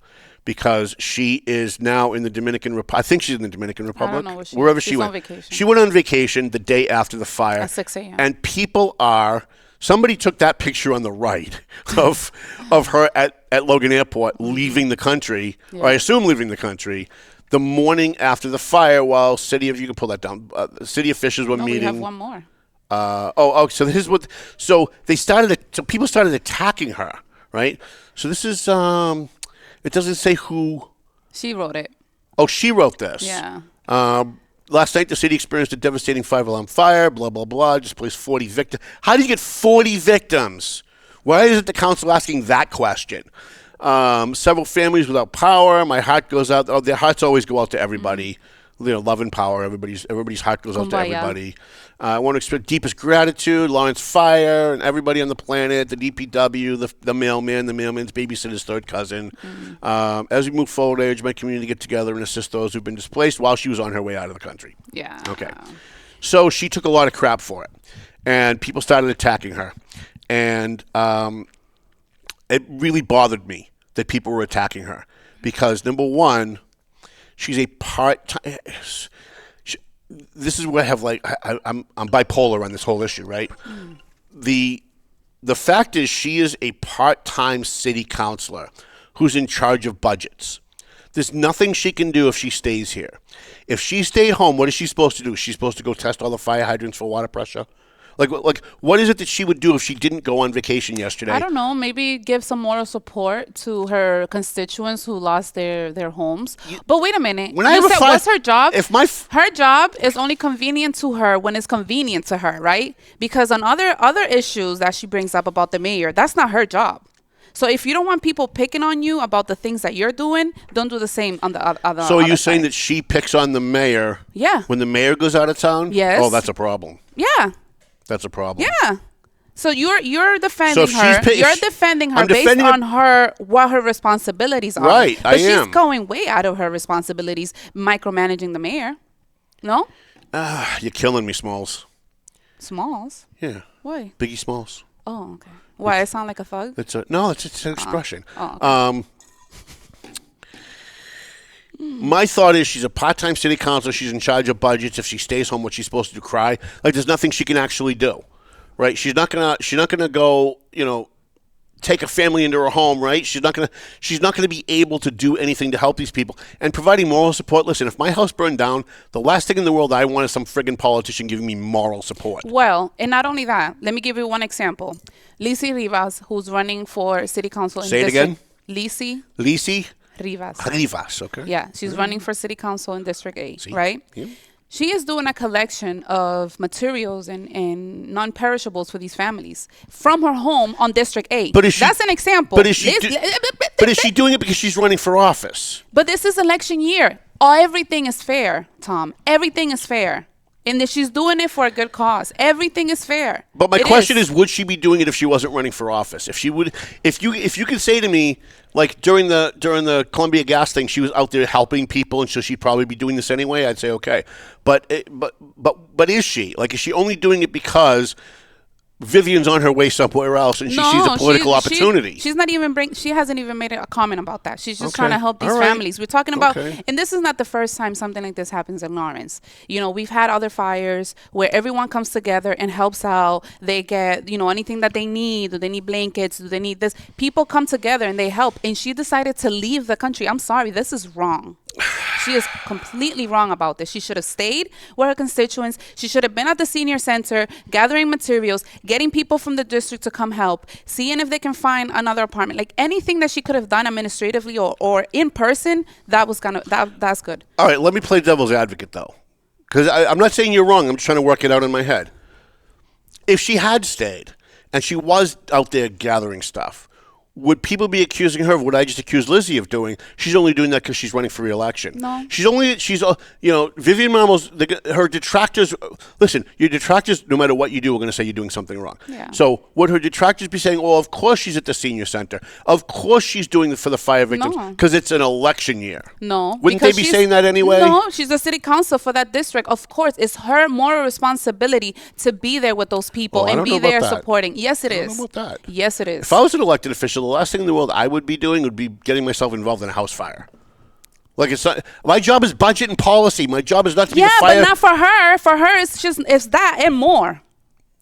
Speaker 5: because she is now in the Dominican Republic. I think she's in the Dominican Republic.
Speaker 6: I don't know where
Speaker 5: wherever
Speaker 6: she's
Speaker 5: she went.
Speaker 6: on vacation.
Speaker 5: She went on vacation the day after the fire.
Speaker 6: At 6 a.m.
Speaker 5: And people are... Somebody took that picture on the right of her at Logan Airport leaving the country, or I assume leaving the country, the morning after the fire while you can pull that down, city officials were meeting.
Speaker 6: We have one more.
Speaker 5: So this is what, so people started attacking her, right? So this is, it doesn't say who.
Speaker 6: She wrote it.
Speaker 5: Oh, she wrote this.
Speaker 6: Yeah.
Speaker 5: Last night, the city experienced a devastating 5-alarm fire, blah, blah, blah, displaced 40 victims. How do you get 40 victims? Why isn't the council asking that question? Several families without power. My heart goes out. Oh, their hearts always go out to everybody. Love and power. Everybody's heart goes out to everybody. I want to express deepest gratitude, Lawrence Fire, and everybody on the planet, the DPW, the mailman, the mailman's babysitter's third cousin. As we move forward, I urge my community to get together and assist those who've been displaced while she was on her way out of the country.
Speaker 6: Yeah.
Speaker 5: Okay. So she took a lot of crap for it, and people started attacking her. And it really bothered me that people were attacking her because, number one, she's a part-time. This is where I have I'm bipolar on this whole issue, right? The fact is she is a part-time city councilor who's in charge of budgets. There's nothing she can do if she stays here. If she stayed home, what is she supposed to do? She's supposed to go test all the fire hydrants for water pressure? Like, what is it that she would do if she didn't go on vacation yesterday?
Speaker 6: I don't know. Maybe give some moral support to her constituents who lost their homes. But wait a minute. What's her job? Her job is only convenient to her when it's convenient to her, right? Because on other issues that she brings up about the mayor, that's not her job. So if you don't want people picking on you about the things that you're doing, don't do the same on the other.
Speaker 5: So are you saying
Speaker 6: side.
Speaker 5: that she picks on the mayor?
Speaker 6: Yeah.
Speaker 5: When the mayor goes out of town?
Speaker 6: Yes.
Speaker 5: Oh, that's a problem.
Speaker 6: Yeah.
Speaker 5: That's a problem.
Speaker 6: Yeah. So you're defending
Speaker 5: So if
Speaker 6: her.
Speaker 5: she's
Speaker 6: You're defending her
Speaker 5: I'm
Speaker 6: based
Speaker 5: defending
Speaker 6: on her what her responsibilities are.
Speaker 5: Right,
Speaker 6: But
Speaker 5: I
Speaker 6: she's
Speaker 5: am.
Speaker 6: going way out of her responsibilities, micromanaging the mayor. No?
Speaker 5: You're killing me, Smalls.
Speaker 6: Smalls.
Speaker 5: Yeah.
Speaker 6: Why?
Speaker 5: Biggie Smalls.
Speaker 6: Oh, okay. Why? I sound like a thug?
Speaker 5: It's an expression.
Speaker 6: Okay.
Speaker 5: My thought is she's a part-time city councilor. She's in charge of budgets. If she stays home, what she's supposed to do, cry? Like there's nothing she can actually do, right? She's not gonna go, take a family into her home, right? She's not gonna be able to do anything to help these people. And providing moral support. Listen, if my house burned down, the last thing in the world I want is some friggin' politician giving me moral support.
Speaker 6: Well, and not only that, let me give you one example. Lizy Rivas, who's running for city council in
Speaker 5: Say it again.
Speaker 6: Lizy
Speaker 5: Rivas, okay.
Speaker 6: Yeah, she's running for city council in District 8,
Speaker 5: See?
Speaker 6: right?
Speaker 5: Yeah.
Speaker 6: She is doing a collection of materials and non-perishables for these families from her home on District 8.
Speaker 5: But is she,
Speaker 6: that's an example.
Speaker 5: But is she doing it because she's running for office?
Speaker 6: But this is election year. Everything is fair, Tom. Everything is fair. And that she's doing it for a good cause. Everything is fair.
Speaker 5: But my question is, would she be doing it if she wasn't running for office? If you could say to me, like during the Columbia gas thing, she was out there helping people, and so she'd probably be doing this anyway. I'd say okay. But is she? Like, is she only doing it because Vivian's on her way somewhere else, and she sees a political opportunity?
Speaker 6: She's not even she hasn't even made a comment about that. She's just
Speaker 5: Okay.
Speaker 6: trying to help these
Speaker 5: All right.
Speaker 6: families. We're talking about,
Speaker 5: Okay.
Speaker 6: and this is not the first time something like this happens in Lawrence. We've had other fires where everyone comes together and helps out. They get, anything that they need. Do they need blankets? Do they need this? People come together and they help. And she decided to leave the country. I'm sorry, this is wrong. She is completely wrong about this. She should have stayed with her constituents. She should have been at the senior center, gathering materials, getting people from the district to come help, seeing if they can find another apartment. Like anything that she could have done administratively or in person, that's good.
Speaker 5: All right, let me play devil's advocate though, because I'm not saying you're wrong. I'm just trying to work it out in my head. If she had stayed and she was out there gathering stuff, would people be accusing her of what I just accused Lizzie of doing? She's only doing that because she's running for re-election.
Speaker 6: No.
Speaker 5: Vivian Marmol's, her detractors, listen, your detractors, no matter what you do, are going to say you're doing something wrong.
Speaker 6: Yeah.
Speaker 5: So would her detractors be saying, of course she's at the senior center. Of course she's doing it for the fire victims
Speaker 6: No.
Speaker 5: because it's an election year.
Speaker 6: No.
Speaker 5: Wouldn't they
Speaker 6: because
Speaker 5: be
Speaker 6: she's-
Speaker 5: saying that anyway?
Speaker 6: No, she's the city council for that district. Of course, it's her moral responsibility to be there with those people
Speaker 5: I
Speaker 6: and
Speaker 5: don't
Speaker 6: be
Speaker 5: know about
Speaker 6: there
Speaker 5: that.
Speaker 6: supporting. Yes, it
Speaker 5: I
Speaker 6: is.
Speaker 5: don't know about that.
Speaker 6: Yes, it is.
Speaker 5: If I was an elected official, the last thing in the world I would be doing would be getting myself involved in a house fire. Like it's not, my job is budget and policy. My job is not to be the fire.
Speaker 6: But not for her. For her, it's that and more.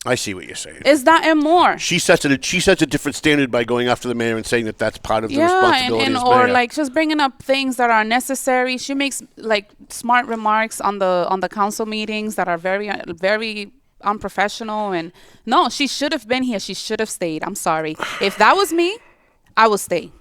Speaker 5: I see what you're saying.
Speaker 6: It's that and more.
Speaker 5: She sets a different standard by going after the mayor and saying that that's part of the responsibility
Speaker 6: and
Speaker 5: as
Speaker 6: or
Speaker 5: mayor.
Speaker 6: like just bringing up things that are necessary. She makes like smart remarks on the council meetings that are very very unprofessional. And no, she should have been here. She should have stayed. I'm sorry. If that was me, I would stay.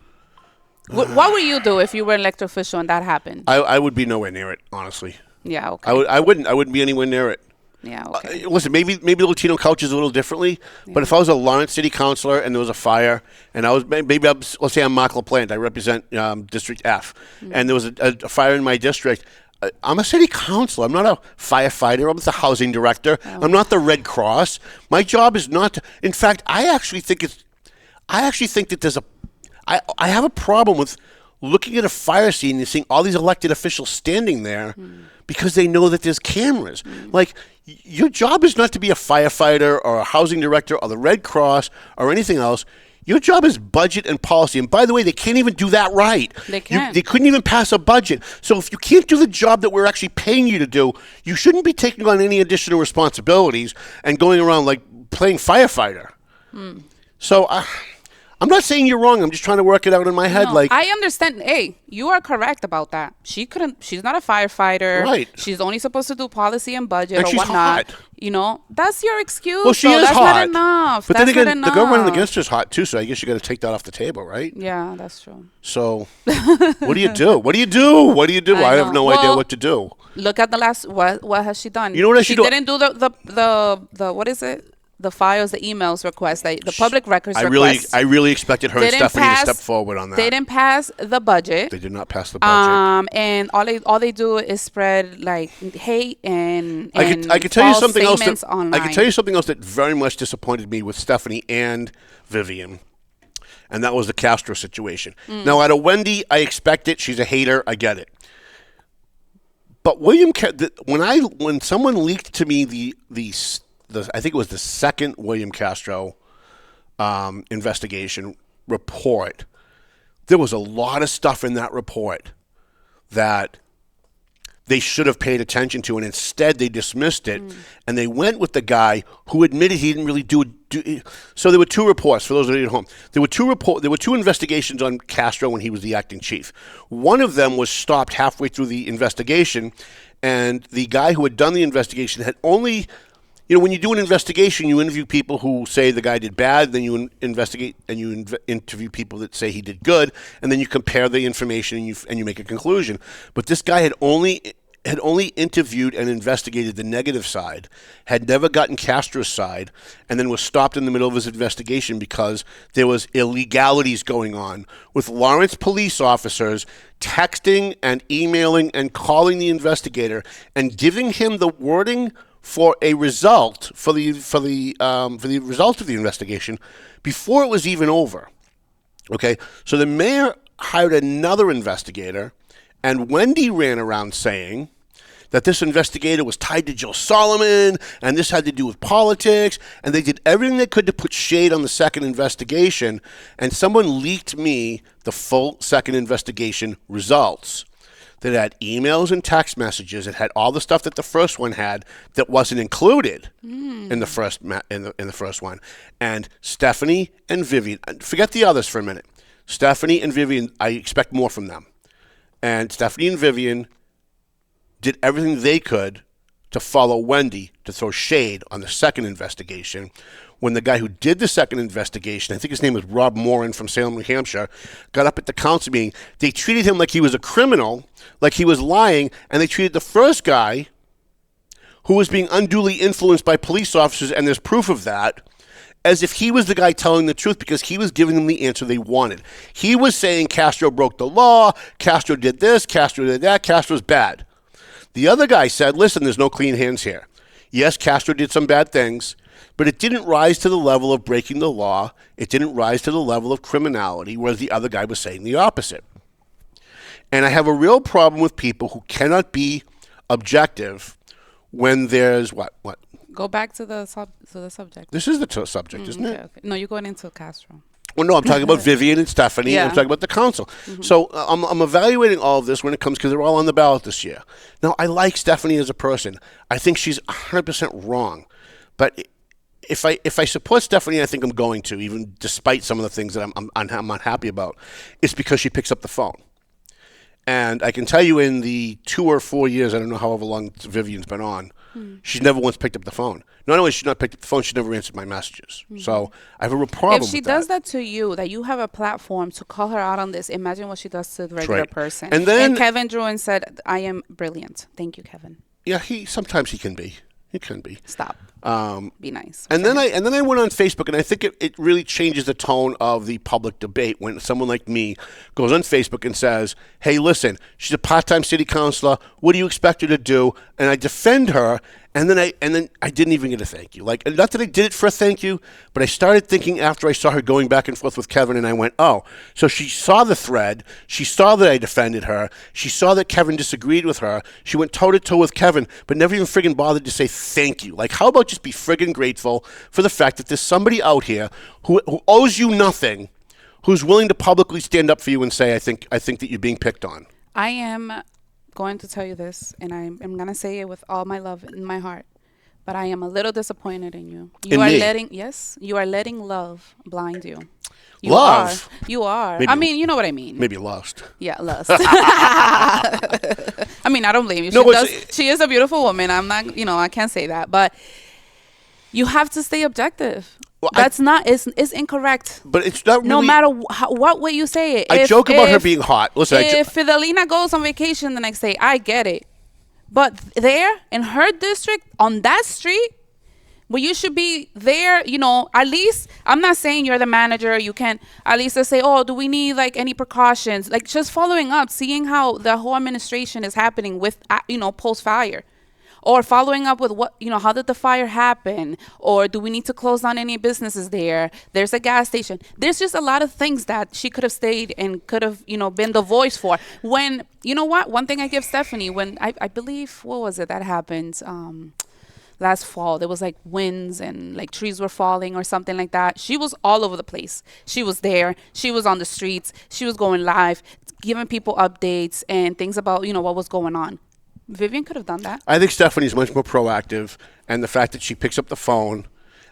Speaker 6: What would you do if you were an elected official and that happened?
Speaker 5: I would be nowhere near it, honestly.
Speaker 6: Yeah, okay.
Speaker 5: I wouldn't be anywhere near it.
Speaker 6: Yeah, okay.
Speaker 5: Listen, maybe the Latino culture is a little differently, but if I was a Lawrence City Councilor and there was a fire, and I was let's say I'm Mark LaPlante, I represent District F, and there was a fire in my district. I'm a city councilor. I'm not a firefighter. I'm not the housing director. I'm not the Red Cross. My job is not to, in fact, I actually think that there's I have a problem with looking at a fire scene and seeing all these elected officials standing there because they know that there's cameras. Like, your job is not to be a firefighter or a housing director or the Red Cross or anything else. Your job is budget and policy. And by the way, they can't even do that right.
Speaker 6: They can't.
Speaker 5: They couldn't even pass a budget. So if you can't do the job that we're actually paying you to do, you shouldn't be taking on any additional responsibilities and going around like playing firefighter. So I'm not saying you're wrong. I'm just trying to work it out in my head.
Speaker 6: No, I understand. Hey, you are correct about that. She's not a firefighter.
Speaker 5: Right.
Speaker 6: She's only supposed to do policy and budget
Speaker 5: And
Speaker 6: or
Speaker 5: she's
Speaker 6: whatnot.
Speaker 5: hot.
Speaker 6: That's your excuse.
Speaker 5: Well, she
Speaker 6: though.
Speaker 5: is
Speaker 6: That's
Speaker 5: hot.
Speaker 6: not enough.
Speaker 5: But
Speaker 6: that's
Speaker 5: then again,
Speaker 6: not enough.
Speaker 5: the girl running against her is hot too, so I guess you got to take that off the table, right?
Speaker 6: Yeah, that's true.
Speaker 5: So what do you do? What do you do? What do you do? I have no idea what to do.
Speaker 6: Look at the last. What has she done?
Speaker 5: You know what she do?
Speaker 6: didn't do the what is it? the files, the emails request, the public records
Speaker 5: I
Speaker 6: request.
Speaker 5: really, I really expected her and
Speaker 6: Didn't
Speaker 5: Stephanie
Speaker 6: pass-
Speaker 5: to step forward on that.
Speaker 6: They didn't pass the budget.
Speaker 5: They did not pass the budget.
Speaker 6: And all they do is spread like hate and
Speaker 5: I could tell you
Speaker 6: false
Speaker 5: something else.
Speaker 6: statements
Speaker 5: That,
Speaker 6: online.
Speaker 5: I could tell you something else that very much disappointed me with Stephanie and Vivian, and that was the Castro situation. Now, out of Wendy, I expect it. She's a hater. I get it. But when someone leaked to me the I think it was the second William Castro investigation report, there was a lot of stuff in that report that they should have paid attention to, and instead they dismissed it, and they went with the guy who admitted he didn't really do. So there were two reports, for those of you at home. There were two investigations on Castro when he was the acting chief. One of them was stopped halfway through the investigation, and the guy who had done the investigation had only... when you do an investigation, you interview people who say the guy did bad, then you investigate and you interview people that say he did good, and then you compare the information and you make a conclusion. But this guy had only interviewed and investigated the negative side, had never gotten Castro's side, and then was stopped in the middle of his investigation because there was illegalities going on with Lawrence police officers texting and emailing and calling the investigator and giving him the wording for a result for the result of the investigation before it was even over. Okay, so the mayor hired another investigator, and Wendy ran around saying that this investigator was tied to Joe Solomon, and this had to do with politics, and they did everything they could to put shade on the second investigation, and someone leaked me the full second investigation results. That had emails and text messages. It had all the stuff that the first one had that wasn't included in the first in the first one. And Stephanie and Vivian, forget the others for a minute. Stephanie and Vivian, I expect more from them. And Stephanie and Vivian did everything they could to follow Wendy to throw shade on the second investigation. When the guy who did the second investigation, I think his name was Rob Morin from Salem, New Hampshire, got up at the council meeting, they treated him like he was a criminal, like he was lying, and they treated the first guy, who was being unduly influenced by police officers, and there's proof of that, as if he was the guy telling the truth because he was giving them the answer they wanted. He was saying Castro broke the law, Castro did this, Castro did that, Castro's bad. The other guy said, listen, there's no clean hands here. Yes, Castro did some bad things, but it didn't rise to the level of breaking the law. It didn't rise to the level of criminality, whereas the other guy was saying the opposite. And I have a real problem with people who cannot be objective when there's what?
Speaker 6: Go back to the subject.
Speaker 5: This is the subject, isn't it?
Speaker 6: Okay. No, you're going into Castro.
Speaker 5: Well, no, I'm talking about Vivian and Stephanie.
Speaker 6: Yeah.
Speaker 5: I'm talking about the council. So I'm evaluating all of this when it comes, because they're all on the ballot this year. Now, I like Stephanie as a person. I think she's 100% wrong. But if I support Stephanie, I think I'm going to, even despite some of the things that I'm unhappy about, it's because she picks up the phone. And I can tell you in the 2 or 4 years, I don't know however long Vivian's been on, she's never once picked up the phone. Not only has she not picked up the phone, she never answered my messages. So I have a real problem with that.
Speaker 6: If she does that to you, that you have a platform to call her out on this, imagine what she does to the regular
Speaker 5: right.
Speaker 6: person.
Speaker 5: And
Speaker 6: Kevin drew and said, I am brilliant. Thank you, Kevin.
Speaker 5: Yeah, sometimes he can be. He can be.
Speaker 6: Stop. Be nice.
Speaker 5: And then I went on Facebook, and I think it really changes the tone of the public debate when someone like me goes on Facebook and says, hey, listen, she's a part-time city councilor. What do you expect her to do? And I defend her, and then I didn't even get a thank you. Like, not that I did it for a thank you, but I started thinking after I saw her going back and forth with Kevin, and I went, oh, so she saw the thread. She saw that I defended her. She saw that Kevin disagreed with her. She went toe-to-toe with Kevin, but never even friggin' bothered to say thank you. Like, how about just be friggin' grateful for the fact that there's somebody out here who owes you nothing, who's willing to publicly stand up for you and say, I think that you're being picked on.
Speaker 6: I am going to tell you this, and I'm going to say it with all my love in my heart, but I am a little disappointed in you. You are letting love blind you.
Speaker 5: Love?
Speaker 6: You are.
Speaker 5: Maybe,
Speaker 6: I mean, you know what I mean.
Speaker 5: Maybe lust.
Speaker 6: Yeah, lust. I mean, I don't blame you. She is a beautiful woman. I'm not, I can't say that, but you have to stay objective. Well, it's incorrect.
Speaker 5: But it's not really.
Speaker 6: No matter what way you say it.
Speaker 5: I joke about her being hot. Listen,
Speaker 6: if Fidelina goes on vacation the next day, I get it. But there, in her district, on that street, Well, you should be there, you know, at least, I'm not saying you're the manager, you can, at least let's say, oh, do we need like any precautions? Like just following up, seeing how the whole administration is happening with, you know, post-fire. Or following up with what, you know, how did the fire happen? Or do we need to close down any businesses there? There's a gas station. There's just a lot of things that she could have stayed and could have, you know, been the voice for. When, you know what, one thing I give Stephanie, when I believe, what was it that happened? Last fall, there was like winds and like trees were falling or something like that. She was all over the place. She was there. She was on the streets. She was going live, giving people updates and things about, you know, what was going on. Vivian could have done that.
Speaker 5: I think Stephanie's much more proactive, and the fact that she picks up the phone.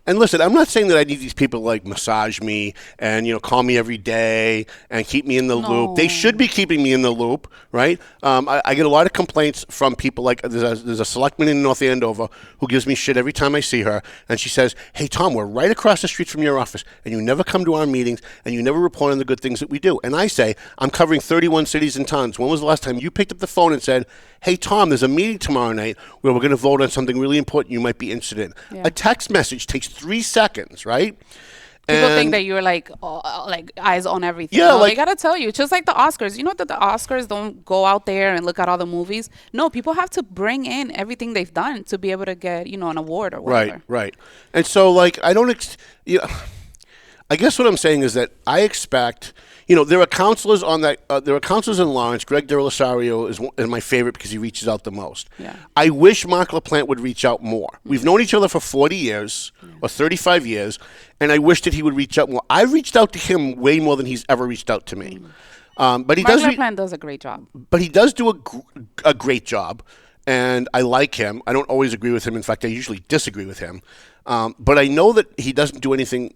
Speaker 5: And listen, I'm not saying that I need these people to like massage me and, you know, call me every day and keep me in the loop. They should be keeping me in the loop, right? I get a lot of complaints from people like there's a selectman in North Andover who gives me shit every time I see her. And she says, hey, Tom, we're right across the street from your office and you never come to our meetings and you never report on the good things that we do. And I say, I'm covering 31 cities and towns. When was the last time you picked up the phone and said, hey, Tom, there's a meeting tomorrow night where we're going to vote on something really important you might be interested in. Yeah. A text message takes 3 seconds, right?
Speaker 6: People think that you're like eyes on everything.
Speaker 5: Yeah,
Speaker 6: no,
Speaker 5: like,
Speaker 6: they gotta tell you. It's just like the Oscars. You know that the Oscars don't go out there and look at all the movies. No, people have to bring in everything they've done to be able to get, you know, an award or whatever.
Speaker 5: Right. And so, like, I guess what I'm saying is that I expect, you know, there are counselors on that. There are counselors in Lawrence. Greg De Rosario is my favorite because he reaches out the most.
Speaker 6: Yeah.
Speaker 5: I wish Mark LaPlante would reach out more. Mm-hmm. We've known each other for 40 years or 35 years, and I wish that he would reach out more. I reached out to him way more than he's ever reached out to me. But he
Speaker 6: Mark LaPlante does a great job.
Speaker 5: But he does do a great job, and I like him. I don't always agree with him. In fact, I usually disagree with him. But I know that he doesn't do anything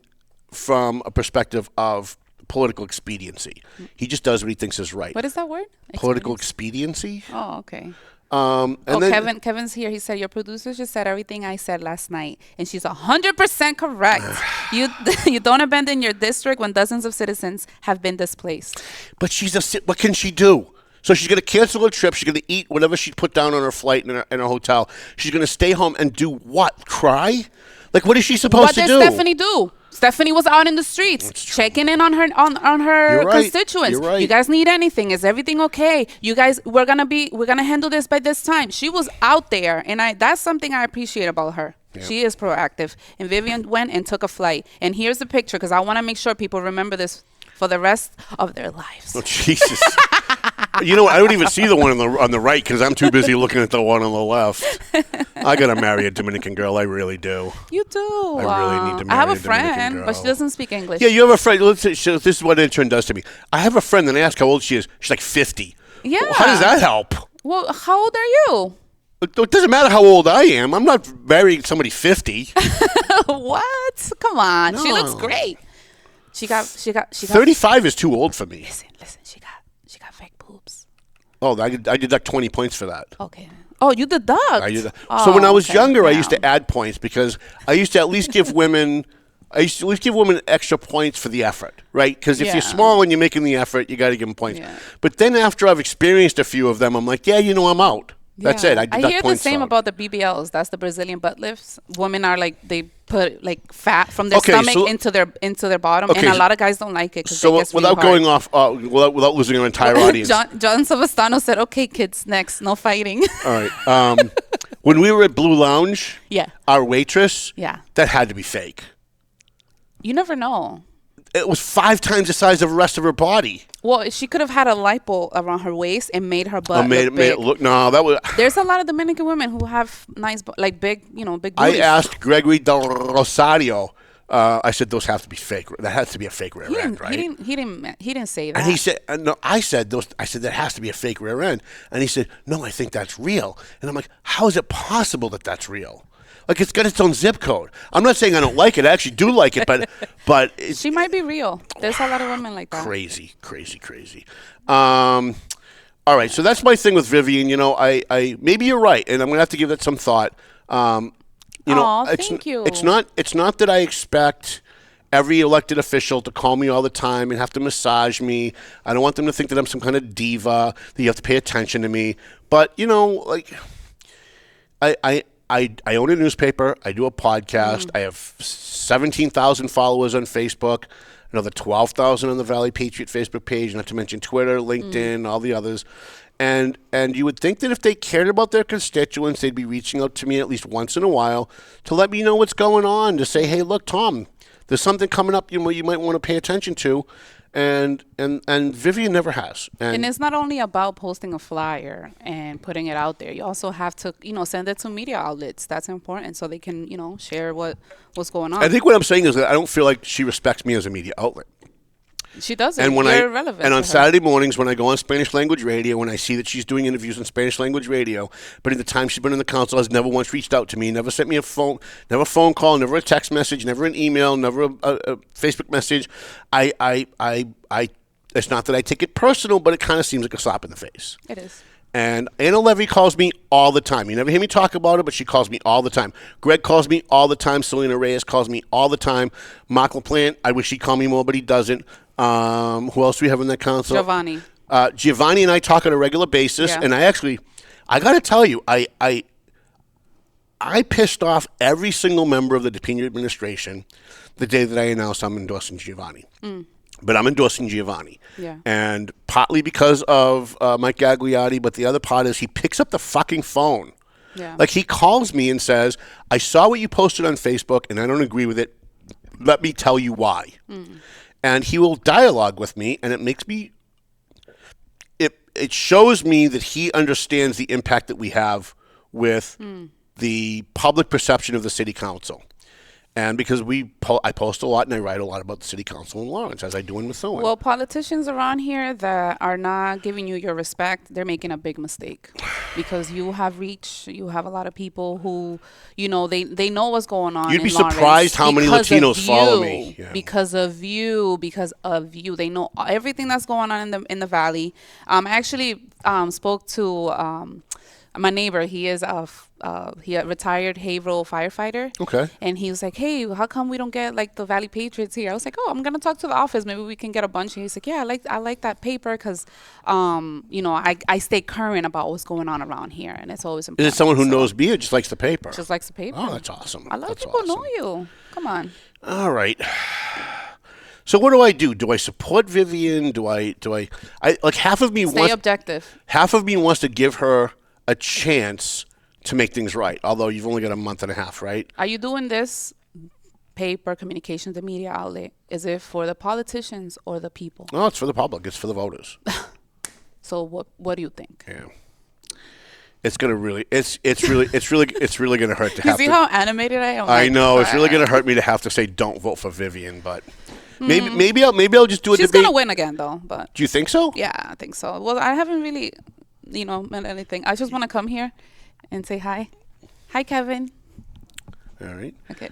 Speaker 5: from a perspective of political expediency. He just does what he thinks is right.
Speaker 6: What is that word?
Speaker 5: Political expediency.
Speaker 6: Oh, okay. Kevin's here. He said, your producer just said everything I said last night, and she's 100% correct. You don't abandon your district when dozens of citizens have been displaced.
Speaker 5: But what can she do? So she's going to cancel her trip. She's going to eat whatever she put down on her flight in her hotel. She's going to stay home and do what? Cry? Like, what is she supposed to do?
Speaker 6: What did Stephanie do? Stephanie was out in the streets checking in on her constituents.
Speaker 5: You're right.
Speaker 6: You guys need anything? Is everything okay? You guys, we're gonna handle this by this time. She was out there, and that's something I appreciate about her. Yep. She is proactive. And Vivian went and took a flight. And here's the picture because I want to make sure people remember this for the rest of their lives.
Speaker 5: Oh, Jesus. You know what? I don't even see the one on the right because I'm too busy looking at the one on the left. I got to marry a Dominican girl. I really do.
Speaker 6: You do.
Speaker 5: I really need to marry a Dominican girl.
Speaker 6: I have a friend, but she doesn't speak English.
Speaker 5: Yeah, you have a friend. This is what an intern does to me. I have a friend, and I ask how old she is. She's like 50.
Speaker 6: Yeah.
Speaker 5: Well, how does that help?
Speaker 6: Well, how old are you?
Speaker 5: It doesn't matter how old I am. I'm not marrying somebody 50.
Speaker 6: What? Come on. No. She looks great. She got
Speaker 5: 35 is too old for me.
Speaker 6: Listen. She got fake boobs.
Speaker 5: Oh, I deduct 20 points for that.
Speaker 6: Okay. Oh, you deduct.
Speaker 5: So when I was younger, I used to add points because I used to at least give women. Extra points for the effort, right? Because if you're small and you're making the effort, you got to give them points. Yeah. But then after I've experienced a few of them, I'm like, yeah, I'm out. That's it. I
Speaker 6: hear the same about the BBLs. That's the Brazilian butt lifts. Women are like, they put like fat from their stomach into their bottom, and a lot of guys don't like it.
Speaker 5: So without going off, without losing our entire audience,
Speaker 6: John Savastano said, "Okay, kids, next, no fighting."
Speaker 5: All right. When we were at Blue Lounge, our waitress, that had to be fake.
Speaker 6: You never know.
Speaker 5: It was 5 times the size of the rest of her body.
Speaker 6: Well, she could have had a lipo around her waist and made her butt look big.
Speaker 5: Made it look. No, that was.
Speaker 6: There's a lot of Dominican women who have nice, big, big booties.
Speaker 5: I asked Gregory De Rosario. I said those have to be fake. That has to be a fake rear end, right?
Speaker 6: He didn't say that.
Speaker 5: And he said, no. I said those. I said that has to be a fake rear end. And he said, no, I think that's real. And I'm like, how is it possible that that's real? Like, it's got its own zip code. I'm not saying I don't like it. I actually do like it, but
Speaker 6: she might be real. There's a lot of women like that. Crazy.
Speaker 5: All right, so that's my thing with Vivian. I maybe you're right, and I'm gonna have to give it some thought.
Speaker 6: Thank you.
Speaker 5: It's not that I expect every elected official to call me all the time and have to massage me. I don't want them to think that I'm some kind of diva, that you have to pay attention to me. But I own a newspaper. I do a podcast. I have 17,000 followers on Facebook. Another 12,000 on the Valley Patriot Facebook page. Not to mention Twitter, LinkedIn, all the others. And you would think that if they cared about their constituents, they'd be reaching out to me at least once in a while to let me know what's going on. To say, hey, look, Tom, there's something coming up you might want to pay attention to. And Vivian never has.
Speaker 6: And it's not only about posting a flyer and putting it out there. You also have to, send it to media outlets. That's important so they can, share what's going on.
Speaker 5: I think what I'm saying is that I don't feel like she respects me as a media outlet.
Speaker 6: She doesn't.
Speaker 5: And when
Speaker 6: You're irrelevant
Speaker 5: and
Speaker 6: to
Speaker 5: on
Speaker 6: her.
Speaker 5: Saturday mornings when I go on Spanish language radio and I see that she's doing interviews on Spanish language radio, but in the time she's been in the council has never once reached out to me, never sent me never a phone call, never a text message, never an email, never a Facebook message. It's not that I take it personal, but it kind of seems like a slap in the face.
Speaker 6: It is.
Speaker 5: And Anna Levy calls me all the time. You never hear me talk about it, but she calls me all the time. Greg calls me all the time. Selena Reyes calls me all the time. Mark LaPlante, I wish he'd call me more, but he doesn't. Who else do we have in that council?
Speaker 6: Giovanni.
Speaker 5: Giovanni and I talk on a regular basis.
Speaker 6: Yeah.
Speaker 5: And I got to tell you, I pissed off every single member of the DePina administration the day that I announced I'm endorsing Giovanni. But I'm endorsing Giovanni.
Speaker 6: Yeah.
Speaker 5: And partly because of Mike Gagliardi, but the other part is he picks up the fucking phone.
Speaker 6: Yeah.
Speaker 5: Like he calls me and says, I saw what you posted on Facebook and I don't agree with it. Let me tell you why. And he will dialogue with me and it makes me, it shows me that he understands the impact that we have with the public perception of the city council. And because I post a lot and I write a lot about the city council in Lawrence, as I do in Methuen.
Speaker 6: Well, politicians around here that are not giving you your respect, they're making a big mistake. Because you have reach, you have a lot of people who, they know what's going on.
Speaker 5: You'd be
Speaker 6: in Lawrence
Speaker 5: surprised how many
Speaker 6: because of
Speaker 5: Latinos follow
Speaker 6: you,
Speaker 5: me. Yeah.
Speaker 6: Because of you. They know everything that's going on in the valley. I actually spoke to my neighbor. He is a retired Haverhill firefighter.
Speaker 5: Okay.
Speaker 6: And he was like, hey, how come we don't get like the Valley Patriots here? I was like, oh, I'm gonna talk to the office. Maybe we can get a bunch. And he's like, yeah, I like that paper because, I stay current about what's going on around here, and it's always important.
Speaker 5: Is it someone who knows me or just likes the paper?
Speaker 6: Just likes the paper.
Speaker 5: Oh, that's awesome.
Speaker 6: A lot of
Speaker 5: That's
Speaker 6: people
Speaker 5: awesome.
Speaker 6: know you. Come on.
Speaker 5: All right. So what do I do? Do I support Vivian? Do I like half of me
Speaker 6: Stay objective.
Speaker 5: Half of me wants to give her a chance to make things right. Although you've only got a month and a half, right?
Speaker 6: Are you doing this paper, communications, the media outlet? Is it for the politicians or the people?
Speaker 5: No, it's for the public. It's for the voters.
Speaker 6: So what do you think?
Speaker 5: Yeah. It's gonna really, it's really gonna hurt to
Speaker 6: You
Speaker 5: have
Speaker 6: see
Speaker 5: to.
Speaker 6: how animated I am?
Speaker 5: I know it's really gonna hurt me to have to say don't vote for Vivian, but maybe I'll just do a
Speaker 6: She's
Speaker 5: debate.
Speaker 6: gonna win again, though. But
Speaker 5: Do you think so?
Speaker 6: yeah, I think so. Well, I haven't really, meant anything. I just want to come here and say hi. Hi, Kevin.
Speaker 5: All right.
Speaker 6: Okay.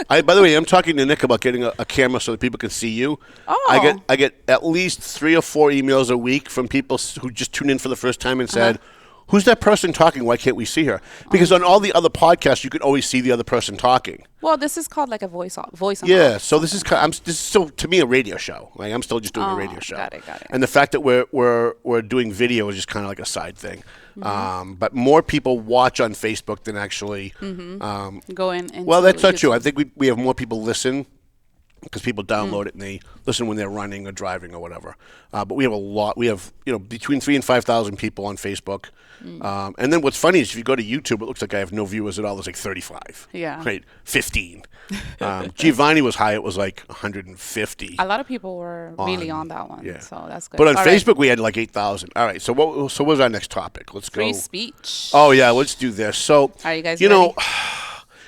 Speaker 5: By the way, I'm talking to Nick about getting a camera so that people can see you.
Speaker 6: Oh.
Speaker 5: I get at least 3 or 4 emails a week from people who just tune in for the first time and said, who's that person talking? Why can't we see her? Because on all the other podcasts, you can always see the other person talking.
Speaker 6: Well, this is called like a voice on.
Speaker 5: Yeah, so this is still to me a radio show. Like I'm still just doing a radio show.
Speaker 6: Got it.
Speaker 5: And the fact that we're doing video is just kind of like a side thing. But more people watch on Facebook than actually
Speaker 6: Go in. And
Speaker 5: well, that's not true. I think we have more people listen because people download it and they listen when they're running or driving or whatever. But we have a lot. We have between 3,000 and 5,000 people on Facebook. And then what's funny is if you go to YouTube, it looks like I have no viewers at all. There's like 35.
Speaker 6: Yeah.
Speaker 5: Right. 15. Giovanni was high. It was like 150.
Speaker 6: A lot of people were really on that one.
Speaker 5: Yeah.
Speaker 6: So that's good.
Speaker 5: But on
Speaker 6: All
Speaker 5: Facebook,
Speaker 6: right.
Speaker 5: we had like 8,000. All right. So what's our next topic? Let's go.
Speaker 6: Free speech.
Speaker 5: Oh yeah, let's do this. So
Speaker 6: Are you guys
Speaker 5: ready?
Speaker 6: ready?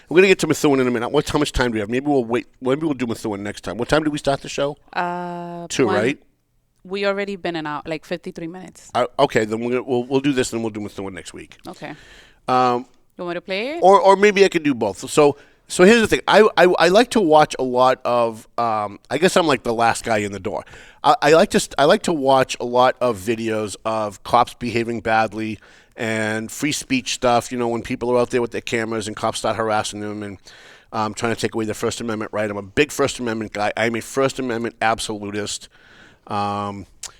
Speaker 5: We're gonna get to Methuen in a minute. How much time do we have? Maybe we'll wait. Maybe we'll do Methuen next time. What time did we start the show? 2, right?
Speaker 6: We already been in out like 53 minutes.
Speaker 5: Okay, then we'll do this, and we'll do Methuen next week.
Speaker 6: Okay. You want me to play it?
Speaker 5: Or maybe I could do both. So here's the thing. I like to watch a lot of. I guess I'm like the last guy in the door. I like to watch a lot of videos of cops behaving badly and free speech stuff. When people are out there with their cameras and cops start harassing them and trying to take away their First Amendment right. I'm a big First Amendment guy. I'm a First Amendment absolutist.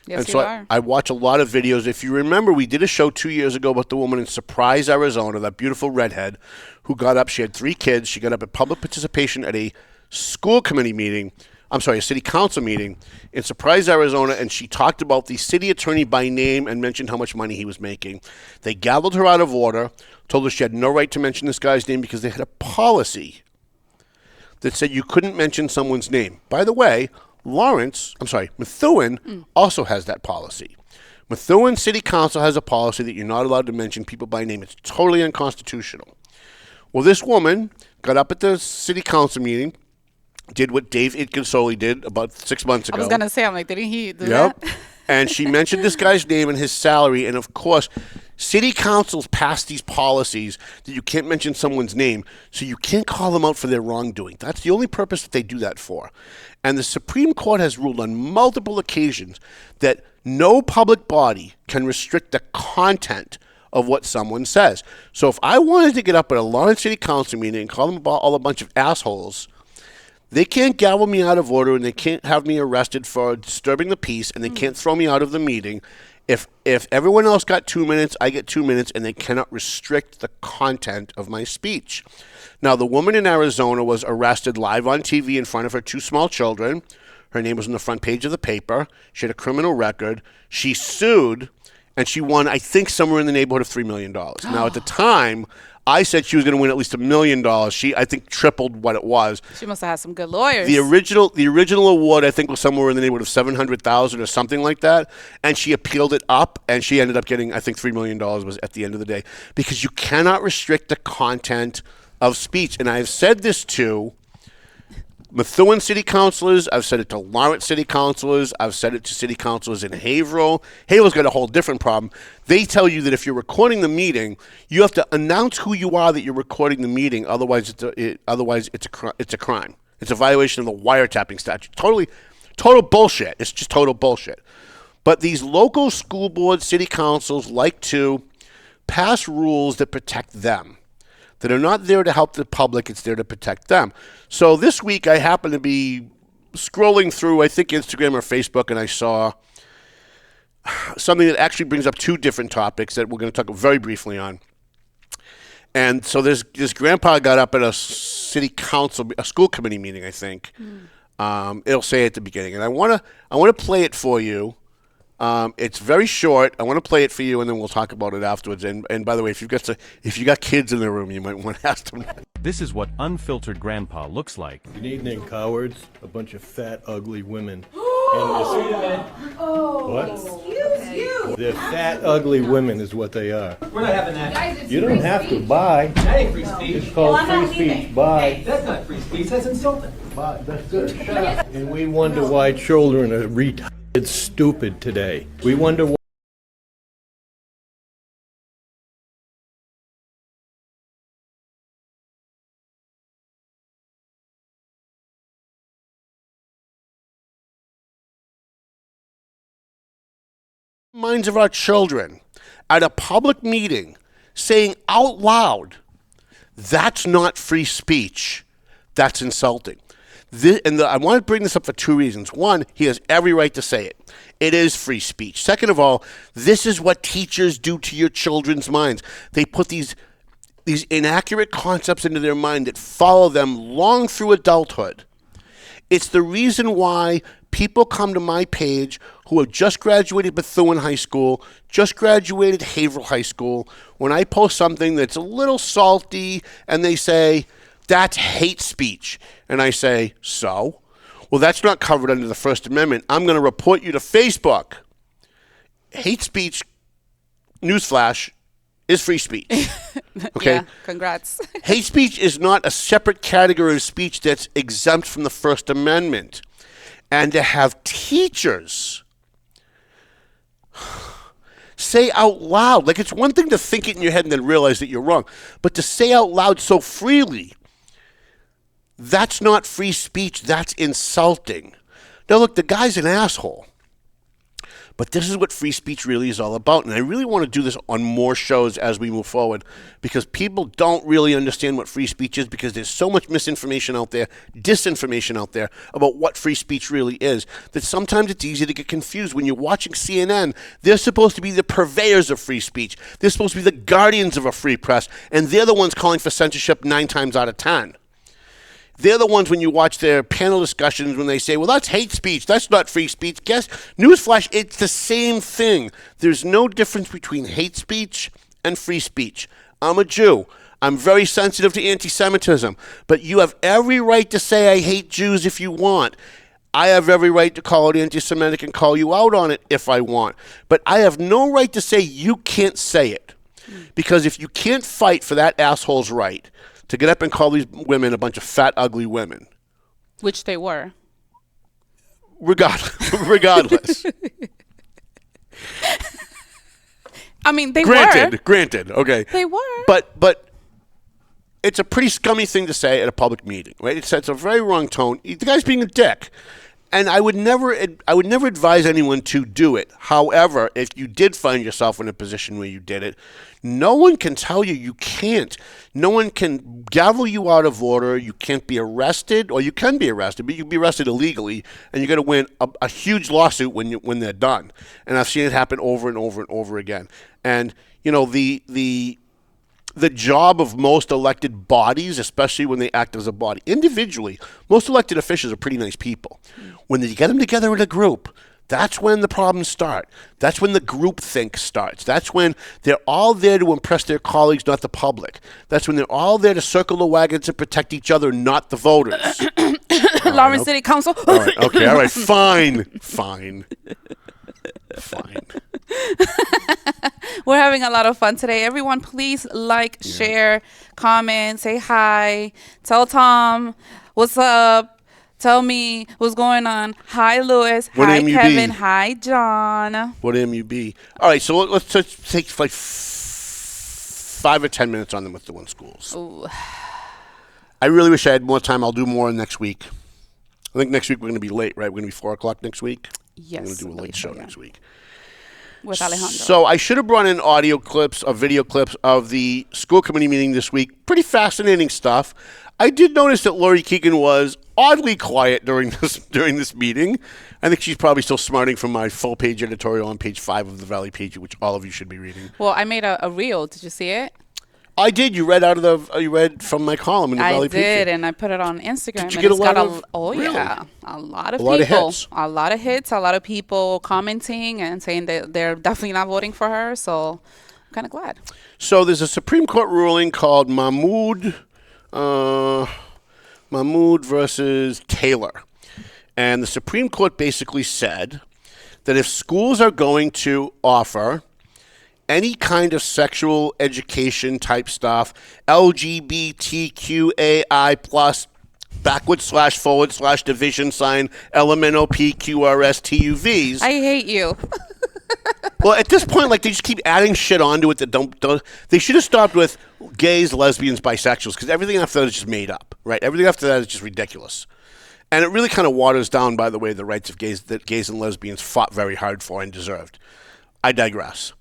Speaker 6: Yes,
Speaker 5: And
Speaker 6: you
Speaker 5: so
Speaker 6: are.
Speaker 5: I watch a lot of videos. If you remember, we did a show 2 years ago about the woman in Surprise, Arizona, that beautiful redhead who got up. She had 3 kids. She got up at public participation at a school committee meeting. I'm sorry, a city council meeting in Surprise, Arizona, and she talked about the city attorney by name and mentioned how much money he was making. They gavelled her out of order, told her she had no right to mention this guy's name because they had a policy that said you couldn't mention someone's name. By the way, Methuen also has that policy. Methuen City Council has a policy that you're not allowed to mention people by name. It's totally unconstitutional. Well, this woman got up at the city council meeting, did what Dave Idconsoli did about 6 months ago.
Speaker 6: I was going to say, I'm like, didn't he do that?
Speaker 5: And she mentioned this guy's name and his salary. And, of course, city councils pass these policies that you can't mention someone's name, so you can't call them out for their wrongdoing. That's the only purpose that they do that for. And the Supreme Court has ruled on multiple occasions that no public body can restrict the content of what someone says. So if I wanted to get up at a Lawrence City Council meeting and call them all a bunch of assholes, they can't gavel me out of order, and they can't have me arrested for disturbing the peace, and they can't throw me out of the meeting. If everyone else got 2 minutes, I get 2 minutes, and they cannot restrict the content of my speech. Now, the woman in Arizona was arrested live on TV in front of her 2 small children. Her name was on the front page of the paper. She had a criminal record. She sued, and she won, I think, somewhere in the neighborhood of $3 million. Now, at the time, I said she was going to win at least $1 million. She, I think, tripled what it was.
Speaker 6: She must have had some good lawyers.
Speaker 5: The original award, I think, was somewhere in the neighborhood of $700,000 or something like that. And she appealed it up, and she ended up getting, I think, $3 million was at the end of the day, because you cannot restrict the content of speech. And I have said this to Methuen city councilors. I've said it to Lawrence city councilors. I've said it to city councilors in Haverhill. Haverhill's got a whole different problem. They tell you that if you're recording the meeting, you have to announce who you are that you're recording the meeting. Otherwise, it's a crime. It's a violation of the wiretapping statute. Total bullshit. It's just total bullshit. But these local school boards, city councils like to pass rules that protect them, that are not there to help the public. It's there to protect them. So this week I happened to be scrolling through, I think, Instagram or Facebook, and I saw something that actually brings up 2 different topics that we're going to talk very briefly on. And so this grandpa got up at a city council, a school committee meeting, I think. It'll say at the beginning. And I want to play it for you. It's very short. I want to play it for you, and then we'll talk about it afterwards. And by the way, if you got kids in the room, you might want to ask them that.
Speaker 7: This is what unfiltered grandpa looks like.
Speaker 8: Good evening, cowards. A bunch of fat, ugly women.
Speaker 9: Oh, excuse you.
Speaker 8: They're fat, ugly women is what they are.
Speaker 3: We're not having that.
Speaker 8: You don't have to. Bye.
Speaker 3: That ain't free speech.
Speaker 8: It's called free speech. Bye.
Speaker 3: That's not free speech. That's insulting.
Speaker 8: Bye. That's good. Shut up. And we wonder why children are retarded stupid today. We wonder why.
Speaker 5: Minds of our children at a public meeting saying out loud, that's not free speech, that's insulting. I want to bring this up for 2 reasons. One, he has every right to say it. It is free speech. Second of all, this is what teachers do to your children's minds. They put these inaccurate concepts into their mind that follow them long through adulthood. It's the reason why people come to my page who have just graduated Methuen High School, just graduated Haverhill High School, when I post something that's a little salty and they say, that's hate speech. And I say, so? Well, that's not covered under the First Amendment. I'm going to report you to Facebook. Hate speech, newsflash, is free speech. Okay?
Speaker 6: Yeah, congrats.
Speaker 5: Hate speech is not a separate category of speech that's exempt from the First Amendment. And to have teachers say out loud, like it's one thing to think it in your head and then realize that you're wrong, but to say out loud so freely, that's not free speech, that's insulting. Now look, the guy's an asshole. But this is what free speech really is all about. And I really want to do this on more shows as we move forward, because people don't really understand what free speech is, because there's so much misinformation out there, disinformation out there about what free speech really is, that sometimes it's easy to get confused. When you're watching CNN, they're supposed to be the purveyors of free speech. They're supposed to be the guardians of a free press, and they're the ones calling for censorship 9 times out of 10. They're the ones, when you watch their panel discussions, when they say, well, that's hate speech, that's not free speech. Guess, newsflash, it's the same thing. There's no difference between hate speech and free speech. I'm a Jew. I'm very sensitive to anti-Semitism. But you have every right to say I hate Jews if you want. I have every right to call it anti-Semitic and call you out on it if I want. But I have no right to say you can't say it. Because if you can't fight for that asshole's right to get up and call these women a bunch of fat, ugly women.
Speaker 6: Which they were.
Speaker 5: Regardless.
Speaker 6: I mean, they were.
Speaker 5: Granted, okay.
Speaker 6: They were.
Speaker 5: But it's a pretty scummy thing to say at a public meeting, right? It sets a very wrong tone. The guy's being a dick. And I would never advise anyone to do it. However, if you did find yourself in a position where you did it, no one can tell you you can't. No one can gavel you out of order. You can't be arrested, or you can be arrested, but you can be arrested illegally, and you're going to win a huge lawsuit when they're done. And I've seen it happen over and over and over again. And you know the job of most elected bodies, especially when they act as a body individually, most elected officials are pretty nice people. When you get them together in a group, that's when the problems start. That's when the groupthink starts. That's when they're all there to impress their colleagues, not the public. That's when they're all there to circle the wagons and protect each other, not the voters.
Speaker 6: Lawrence City Council.
Speaker 5: All right, fine.
Speaker 6: We're having a lot of fun today. Everyone, please like, share, comment, say hi, tell Tom what's up, tell me what's going on. Hi, Louis. Hi, Kevin. Hi, John.
Speaker 5: What MUB? All right, so let's take like 5 or 10 minutes on the Methuen schools.
Speaker 6: Ooh.
Speaker 5: I really wish I had more time. I'll do more next week. I think next week we're going to be late, right? We're going to be 4 o'clock next week.
Speaker 6: Yes.
Speaker 5: We're going to do a late show next week.
Speaker 6: With Alejandro.
Speaker 5: So I should have brought in audio clips or video clips of the school committee meeting this week. Pretty fascinating stuff. I did notice that Lori Keegan was oddly quiet during this meeting. I think she's probably still smarting from my full-page editorial on page 5 of the Valley Page, which all of you should be reading.
Speaker 6: Well, I made a reel. Did you see it?
Speaker 5: I did. You read from my column in the Valley Page.
Speaker 6: I did, and I put it on Instagram.
Speaker 5: Did you get a lot of?
Speaker 6: Really? Yeah, a lot of people.
Speaker 5: A lot of hits.
Speaker 6: A lot of people commenting and saying that they're definitely not voting for her. So I'm kind of glad.
Speaker 5: So there's a Supreme Court ruling called Mahmoud versus Taylor, and the Supreme Court basically said that if schools are going to offer any kind of sexual education type stuff, LGBTQAI plus, / division sign, LMNOPQRSTUVs.
Speaker 6: I hate you.
Speaker 5: Well, at this point, like, they just keep adding shit onto it that don't. They should have stopped with gays, lesbians, bisexuals, because everything after that is just made up, right? Everything after that is just ridiculous. And it really kind of waters down, by the way, the rights of gays that gays and lesbians fought very hard for and deserved. I digress.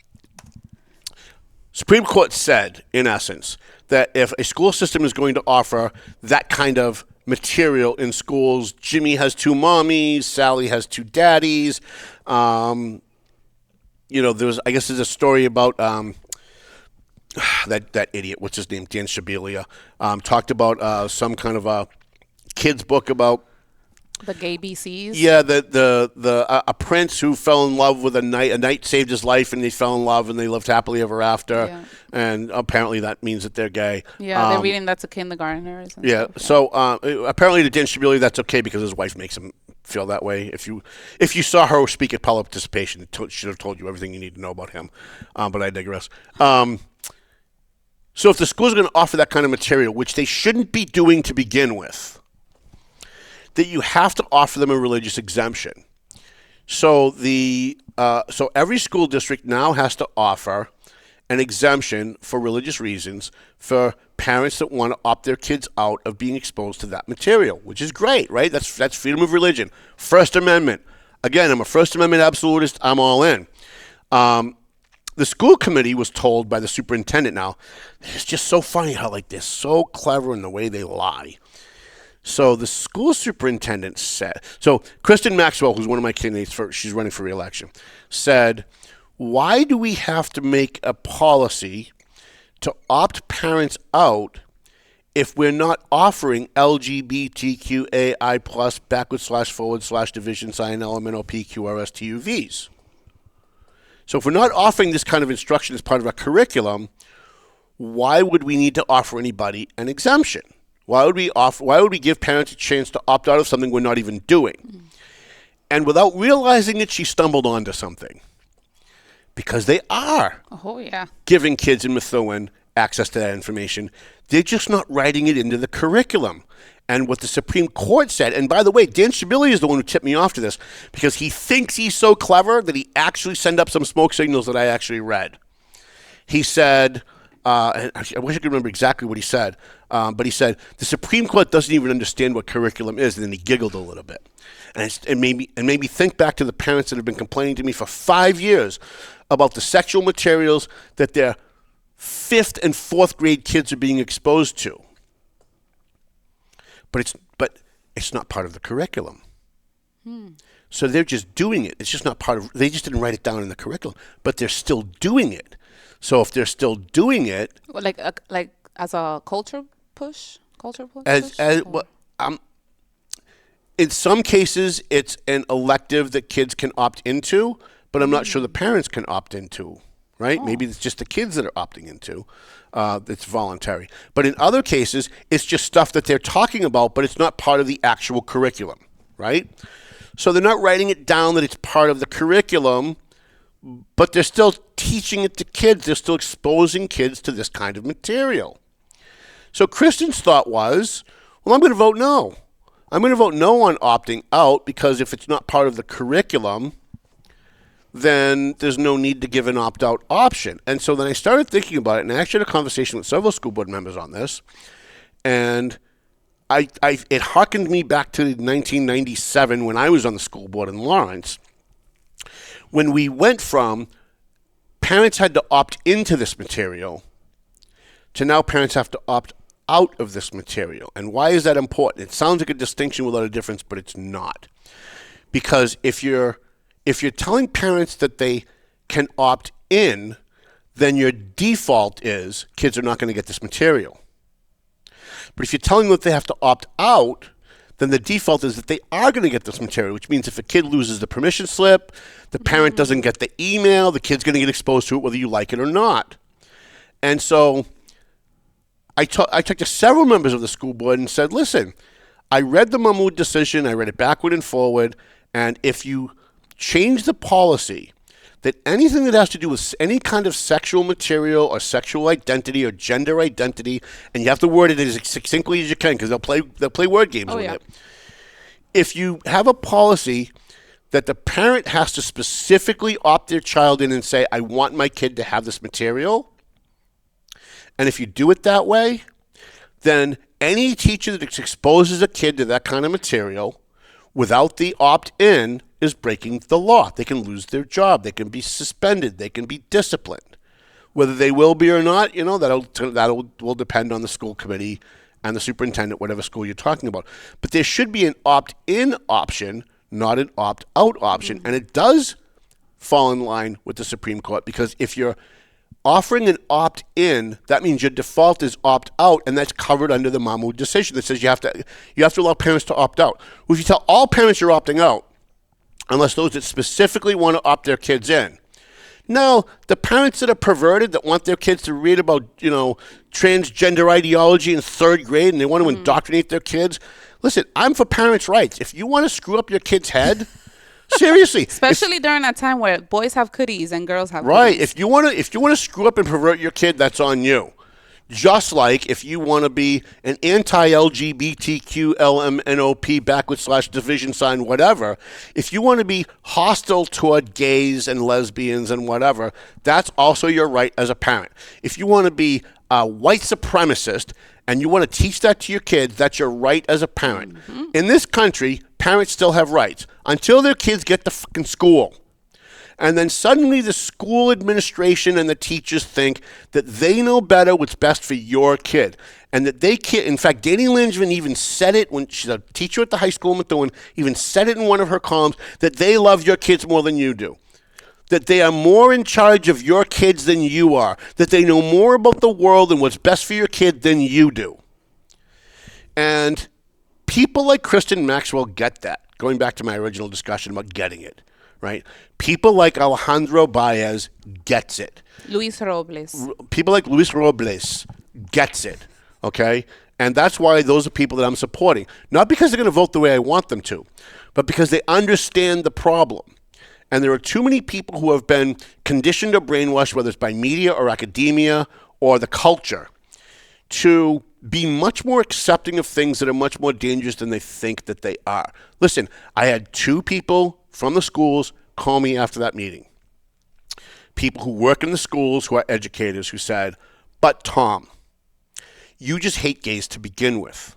Speaker 5: Supreme Court said, in essence, that if a school system is going to offer that kind of material in schools, Jimmy has 2 mommies, Sally has 2 daddies. You know, there's a story about that idiot, what's his name, Dan Shabilia, talked about some kind of a kid's book about
Speaker 6: the gay BCs.
Speaker 5: Yeah, a prince who fell in love with a knight. A knight saved his life, and they fell in love, and they lived happily ever after. Yeah. And apparently that means that they're gay.
Speaker 6: Yeah, they're reading that to kindergartners.
Speaker 5: Yeah. Stuff, yeah. So apparently to Dan Shabilia, that's okay because his wife makes him feel that way. If you saw her speak at public participation, it should have told you everything you need to know about him. But I digress. So if the schools are going to offer that kind of material, which they shouldn't be doing to begin with, that you have to offer them a religious exemption. So so every school district now has to offer an exemption for religious reasons for parents that want to opt their kids out of being exposed to that material, which is great, right? That's freedom of religion. First Amendment. Again, I'm a First Amendment absolutist. I'm all in. The school committee was told by the superintendent. Now, it's just so funny how they're so clever in the way they lie. So the school superintendent said, so Kristen Maxwell, who's one of my candidates she's running for re-election, said, why do we have to make a policy to opt parents out if we're not offering LGBTQAI plus / division sign LMNOP QRS So if we're not offering this kind of instruction as part of our curriculum, why would we need to offer anybody an exemption? Why would we give parents a chance to opt out of something we're not even doing? And without realizing it, she stumbled onto something. Because they are giving kids in Methuen access to that information. They're just not writing it into the curriculum. And what the Supreme Court said, and by the way, Dan Shabili is the one who tipped me off to this, because he thinks he's so clever that he actually sent up some smoke signals that I actually read. He said, I wish I could remember exactly what he said, but he said, the Supreme Court doesn't even understand what curriculum is, and then he giggled a little bit. And it made me think back to the parents that have been complaining to me for 5 years about the sexual materials that their 5th and 4th grade kids are being exposed to. But it's not part of the curriculum. So they're just doing it. It's just not part of. They just didn't write it down in the curriculum, but they're still doing it. So if they're still doing it,
Speaker 6: like as a culture push.
Speaker 5: In some cases, it's an elective that kids can opt into, but I'm not sure the parents can opt into. Right? Maybe it's just the kids that are opting into. It's voluntary. But in other cases, it's just stuff that they're talking about, but it's not part of the actual curriculum. Right? So they're not writing it down that it's part of the curriculum, but they're still teaching it to kids. They're still exposing kids to this kind of material. So Kristen's thought was, well, I'm going to vote no. I'm going to vote no on opting out because if it's not part of the curriculum, then there's no need to give an opt-out option. And so then I started thinking about it, and I actually had a conversation with several school board members on this, and it harkened me back to 1997 when I was on the school board in Lawrence, when we went from parents had to opt into this material to now parents have to opt out of this material. And why is that important? It sounds like a distinction without a difference, but it's not. Because if you're telling parents that they can opt in, then your default is kids are not going to get this material. But if you're telling them that they have to opt out, then the default is that they are going to get this material, which means if a kid loses the permission slip, the parent doesn't get the email, the kid's going to get exposed to it whether you like it or not. And so I talked to several members of the school board and said, listen, I read the Mahmoud decision, I read it backward and forward, and if you change the policy that anything that has to do with any kind of sexual material or sexual identity or gender identity, and you have to word it as succinctly as you can because they'll play word games with it. If you have a policy that the parent has to specifically opt their child in and say, I want my kid to have this material, and if you do it that way, then any teacher that exposes a kid to that kind of material without the opt-in is breaking the law. They can lose their job. They can be suspended. They can be disciplined. Whether they will be or not, that will depend on the school committee and the superintendent, whatever school you're talking about. But there should be an opt-in option, not an opt-out option. And it does fall in line with the Supreme Court because if you're offering an opt-in, that means your default is opt-out, and that's covered under the Mahmoud decision that says you have to allow parents to opt out. Well, if you tell all parents you're opting out, unless those that specifically want to opt their kids in. Now, the parents that are perverted, that want their kids to read about, transgender ideology in 3rd grade and they want to indoctrinate their kids, listen, I'm for parents' rights. If you want to screw up your kid's head, seriously.
Speaker 6: Especially during that time where boys have cooties and girls have
Speaker 5: right.
Speaker 6: cooties.
Speaker 5: If you want to screw up and pervert your kid, that's on you. Just like if you want to be an anti-LGBTQ LMNOP / division sign whatever, if you want to be hostile toward gays and lesbians and whatever, that's also your right as a parent. If you want to be a white supremacist, and you want to teach that to your kids, that's your right as a parent. In this country, parents still have rights until their kids get to fucking school. And then suddenly the school administration and the teachers think that they know better what's best for your kid. And that they can't. In fact, Danny Langevin even said it when she's a teacher at the high school in Methuen, even said it in one of her columns, that they love your kids more than you do. That they are more in charge of your kids than you are. That they know more about the world and what's best for your kid than you do. And people like Kristen Maxwell get that. Going back to my original discussion about getting it, right? People like Alejandro Baez gets it.
Speaker 6: Luis Robles.
Speaker 5: People like Luis Robles gets it, okay? And that's why those are people that I'm supporting. Not because they're going to vote the way I want them to, but because they understand the problem. And there are too many people who have been conditioned or brainwashed, whether it's by media or academia or the culture, to be much more accepting of things that are much more dangerous than they think that they are. Listen, I had 2 people from the schools call me after that meeting. People who work in the schools, who are educators, who said, but Tom, you just hate gays to begin with.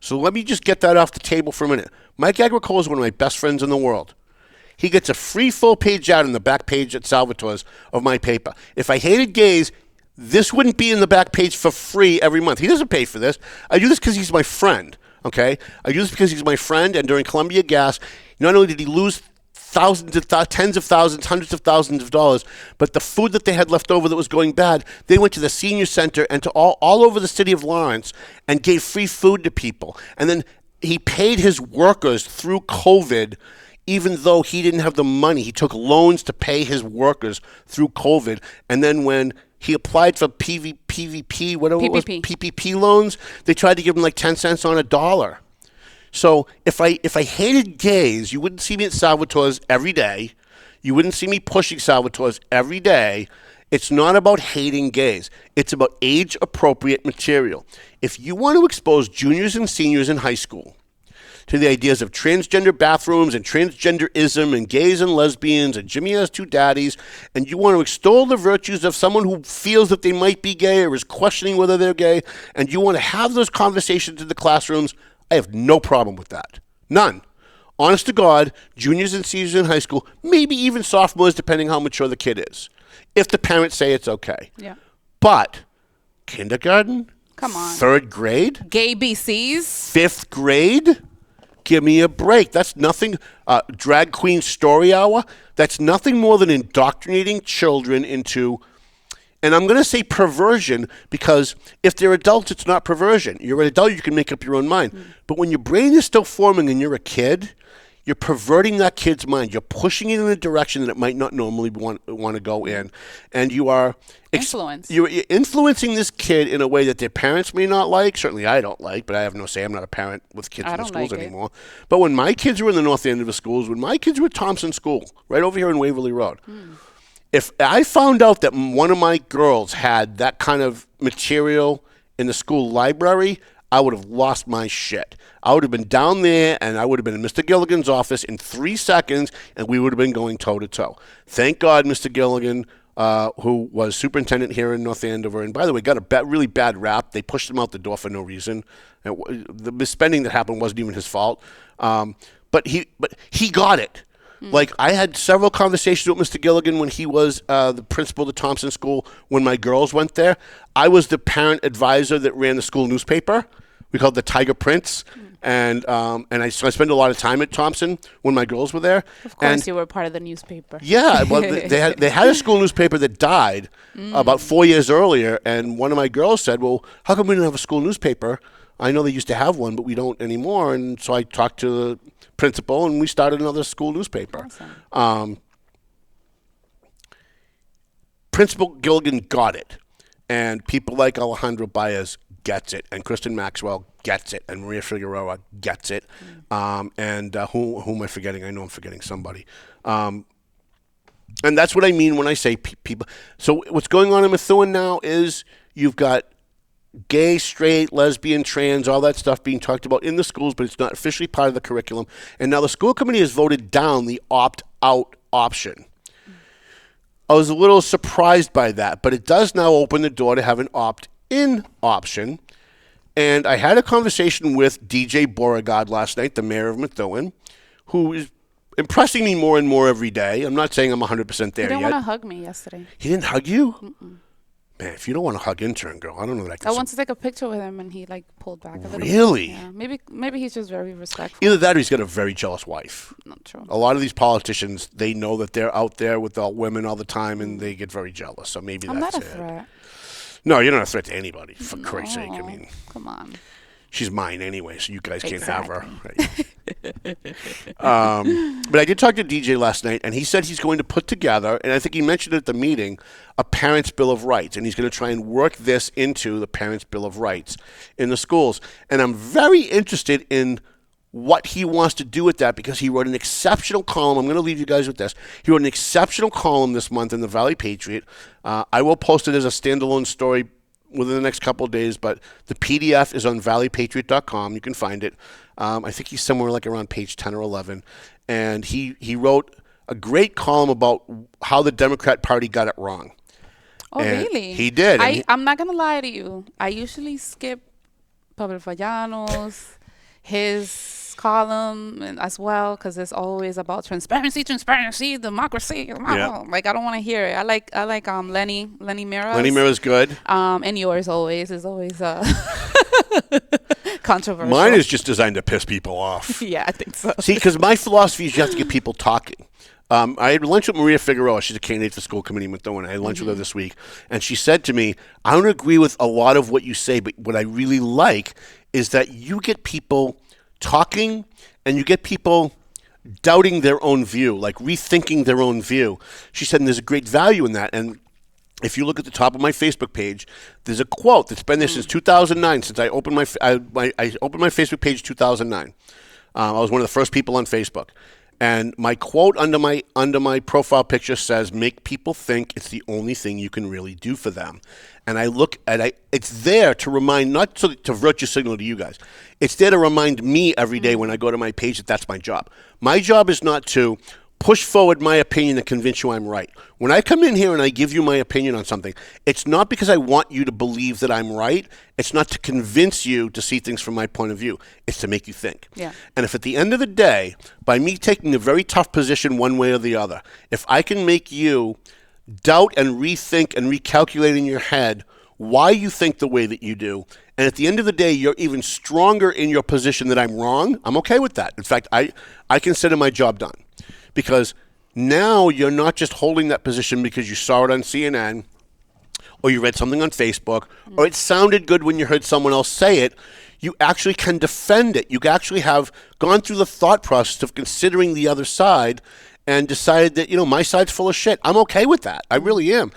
Speaker 5: So let me just get that off the table for a minute. Mike Agricola is one of my best friends in the world. He gets a free full-page ad in the back page at Salvatore's of my paper. If I hated gays, this wouldn't be in the back page for free every month. He doesn't pay for this. I do this because he's my friend, okay? I do this because he's my friend, and during Columbia Gas, not only did he lose tens of thousands, hundreds of thousands of dollars, but the food that they had left over that was going bad, they went to the senior center and to all over the city of Lawrence and gave free food to people. And then he paid his workers through COVID, even though he didn't have the money. He took loans to pay his workers through COVID. And then when he applied for PPP loans, they tried to give him like 10 cents on a dollar. So if I hated gays, you wouldn't see me at Salvatore's every day. You wouldn't see me pushing Salvatore's every day. It's not about hating gays. It's about age-appropriate material. If you want to expose juniors and seniors in high school to the ideas of transgender bathrooms and transgenderism and gays and lesbians and Jimmy has 2 daddies, and you want to extol the virtues of someone who feels that they might be gay or is questioning whether they're gay, and you want to have those conversations in the classrooms, I have no problem with that. None. Honest to God, juniors and seniors in high school, maybe even sophomores, depending how mature the kid is, if the parents say it's okay.
Speaker 6: Yeah.
Speaker 5: But kindergarten?
Speaker 6: Come on.
Speaker 5: 3rd grade?
Speaker 6: Gay BCs?
Speaker 5: 5th grade? Give me a break. That's nothing, drag queen story hour, that's nothing more than indoctrinating children into, and I'm going to say perversion, because if they're adults, it's not perversion. You're an adult, you can make up your own mind. But when your brain is still forming and you're a kid, you're perverting that kid's mind. You're pushing it in a direction that it might not normally want to go in. And you are you're influencing this kid in a way that their parents may not like. Certainly I don't like, but I have no say. I'm not a parent with kids in the schools anymore. But when my kids were in the north end of the schools, when my kids were at Thompson School, right over here in Waverly Road, if I found out that one of my girls had that kind of material in the school library, I would have lost my shit. I would have been down there, and I would have been in Mr. Gilligan's office in 3 seconds, and we would have been going toe-to-toe. Thank God Mr. Gilligan, who was superintendent here in North Andover, and by the way, got a really bad rap. They pushed him out the door for no reason. The misspending that happened wasn't even his fault. But he got it. Like, I had several conversations with Mr. Gilligan when he was the principal of the Thompson School when my girls went there. I was the parent advisor that ran the school newspaper. We called it the Tiger Prince. And I spent a lot of time at Thompson when my girls were there.
Speaker 6: Of course, you were part of the newspaper.
Speaker 5: Yeah, well, they had a school newspaper that died about 4 years earlier, and one of my girls said, well, how come we didn't have a school newspaper? I know they used to have one, but we don't anymore. And so I talked to the principal, and we started another school newspaper. Awesome. Principal Gilligan got it, and people like Alejandro Baez gets it, and Kristen Maxwell gets it, and Maria Figueroa gets it, and who am I forgetting? I know I'm forgetting somebody. And that's what I mean when I say people. So what's going on in Methuen now is you've got gay, straight, lesbian, trans, all that stuff being talked about in the schools, but it's not officially part of the curriculum. And now the school committee has voted down the opt-out option. I was a little surprised by that, but it does now open the door to have an opt-in option. And I had a conversation with DJ Beauregard last night, the mayor of Methuen, who is impressing me more and more every day. I'm not saying I'm 100% there yet.
Speaker 6: He didn't want to hug me yesterday.
Speaker 5: He didn't hug you?
Speaker 6: Mm-mm.
Speaker 5: Man, if you don't want to hug intern girl, I don't know that I can.
Speaker 6: I wanted to take a picture with him, and he like pulled back a little bit.
Speaker 5: Really?
Speaker 6: Yeah. Maybe he's just very respectful.
Speaker 5: Either that or he's got a very jealous wife.
Speaker 6: Not true.
Speaker 5: A lot of these politicians, they know that they're out there with all women all the time, and they get very jealous. So maybe
Speaker 6: I'm
Speaker 5: that's
Speaker 6: not a
Speaker 5: it.
Speaker 6: threat.
Speaker 5: No, you're not a threat to anybody, for Christ's sake. I mean,
Speaker 6: come on.
Speaker 5: She's mine anyway, so you guys can't have her. But I did talk to DJ last night, and he said he's going to put together, and I think he mentioned it at the meeting, a Parents' Bill of Rights, and he's going to try and work this into the Parents' Bill of Rights in the schools. And I'm very interested in what he wants to do with that, because he wrote an exceptional column. I'm going to leave you guys with this. He wrote an exceptional column this month in the Valley Patriot. I will post it as a standalone story within the next couple of days, but the PDF is on valleypatriot.com. You can find it. I think he's somewhere like around page 10 or 11. And he wrote a great column about how the Democrat Party got it wrong.
Speaker 6: Oh,
Speaker 5: and
Speaker 6: really?
Speaker 5: He did.
Speaker 6: I'm not going to lie to you. I usually skip Pablo Fallanos, his column as well, because it's always about transparency, democracy.
Speaker 5: Yeah.
Speaker 6: Like, I don't want to hear it. I like Lenny Mira's.
Speaker 5: Lenny Mira's good.
Speaker 6: And yours is always controversial.
Speaker 5: Mine is just designed to piss people off.
Speaker 6: Yeah, I think so.
Speaker 5: See, because my philosophy is you have to get people talking. I had lunch with Maria Figueroa. She's a candidate for school committee in Methuen. I had lunch with her this week. And she said to me, I don't agree with a lot of what you say, but what I really like is that you get people talking and you get people doubting their own view, like rethinking their own view. She said, and there's a great value in that. And if you look at the top of my Facebook page, there's a quote that's been there since 2009, since I opened I opened my Facebook page in 2009. I was one of the first people on Facebook. And my quote under my profile picture says, make people think it's the only thing you can really do for them. And I look at it, it's there to remind, not to virtue signal to you guys. It's there to remind me every day when I go to my page that that's my job. My job is not to push forward my opinion and convince you I'm right. When I come in here and I give you my opinion on something, it's not because I want you to believe that I'm right. It's not to convince you to see things from my point of view. It's to make you think.
Speaker 6: Yeah.
Speaker 5: And if at the end of the day, by me taking a very tough position one way or the other, if I can make you doubt and rethink and recalculate in your head why you think the way that you do, and at the end of the day, you're even stronger in your position that I'm wrong, I'm okay with that. In fact, I consider my job done. Because now you're not just holding that position because you saw it on CNN or you read something on Facebook or it sounded good when you heard someone else say it. You actually can defend it. You actually have gone through the thought process of considering the other side and decided that, my side's full of shit. I'm okay with that. I really am.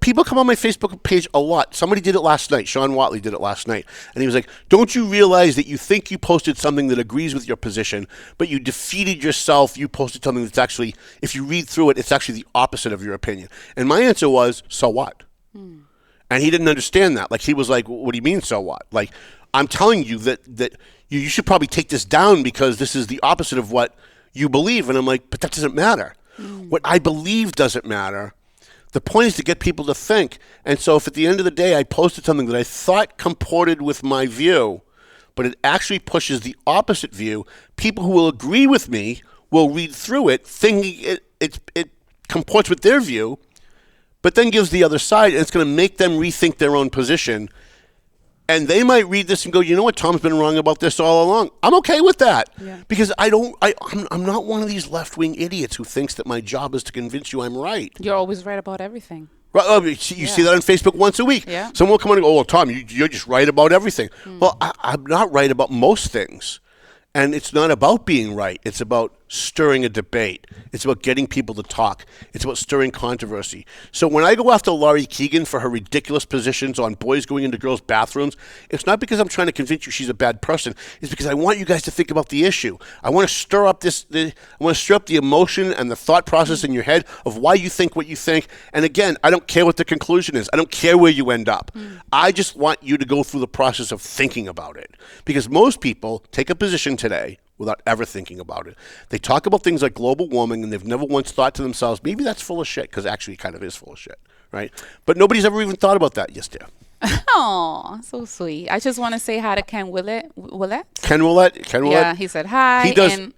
Speaker 5: People come on my Facebook page a lot. Somebody did it last night. Sean Watley did it last night. And he was like, don't you realize that you think you posted something that agrees with your position, but you defeated yourself. You posted something that's actually, if you read through it, it's actually the opposite of your opinion. And my answer was, so what? And he didn't understand that. Like, he was like, what do you mean, so what? Like, I'm telling you that you should probably take this down because this is the opposite of what you believe. And I'm like, but that doesn't matter. What I believe doesn't matter. The point is to get people to think. And so if at the end of the day I posted something that I thought comported with my view, but it actually pushes the opposite view, people who will agree with me will read through it thinking it comports with their view, but then gives the other side, and it's going to make them rethink their own position. And they might read this and go, you know what, Tom's been wrong about this all along. I'm okay with that. Yeah. Because I'm not one of these left-wing idiots who thinks that my job is to convince you I'm right.
Speaker 6: You're always right about everything.
Speaker 5: Right, you see that on Facebook once a week.
Speaker 6: Yeah.
Speaker 5: Someone will come on and go, well, Tom, you're just right about everything. Well, I'm not right about most things. And it's not about being right. It's about stirring a debate. It's about getting people to talk. It's about stirring controversy. So when I go after Laurie Keegan for her ridiculous positions on boys going into girls' bathrooms, it's not because I'm trying to convince you she's a bad person. It's because I want you guys to think about the issue. I want to stir up the emotion and the thought process in your head of why you think what you think. And again, I don't care what the conclusion is. I don't care where you end up. I just want you to go through the process of thinking about it. Because most people take a position today without ever thinking about it. They talk about things like global warming, and they've never once thought to themselves, maybe that's full of shit, because actually it kind of is full of shit, right? But nobody's ever even thought about that. Yes, dear.
Speaker 6: Oh, so sweet. I just want to say hi to Ken Willett.
Speaker 5: Ken Willett.
Speaker 6: Yeah, he said hi.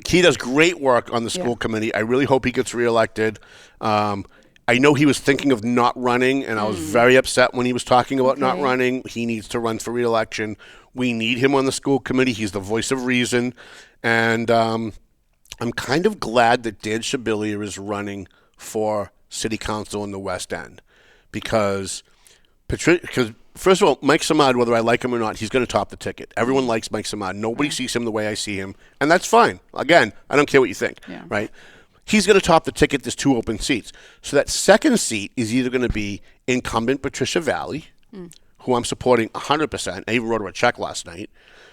Speaker 5: He does great work on the school committee. I really hope he gets reelected. I know he was thinking of not running, and I was very upset when he was talking about not running. He needs to run for reelection. We need him on the school committee. He's the voice of reason. And I'm kind of glad that Dan Shabilia is running for city council in the West End because first of all, Mike Samad, whether I like him or not, he's going to top the ticket. Everyone likes Mike Samad. Nobody sees him the way I see him, and that's fine. Again, I don't care what you think, right? He's going to top the ticket. There's 2 open seats. So that second seat is either going to be incumbent Patricia Valley, who I'm supporting 100%. I even wrote her a check last night,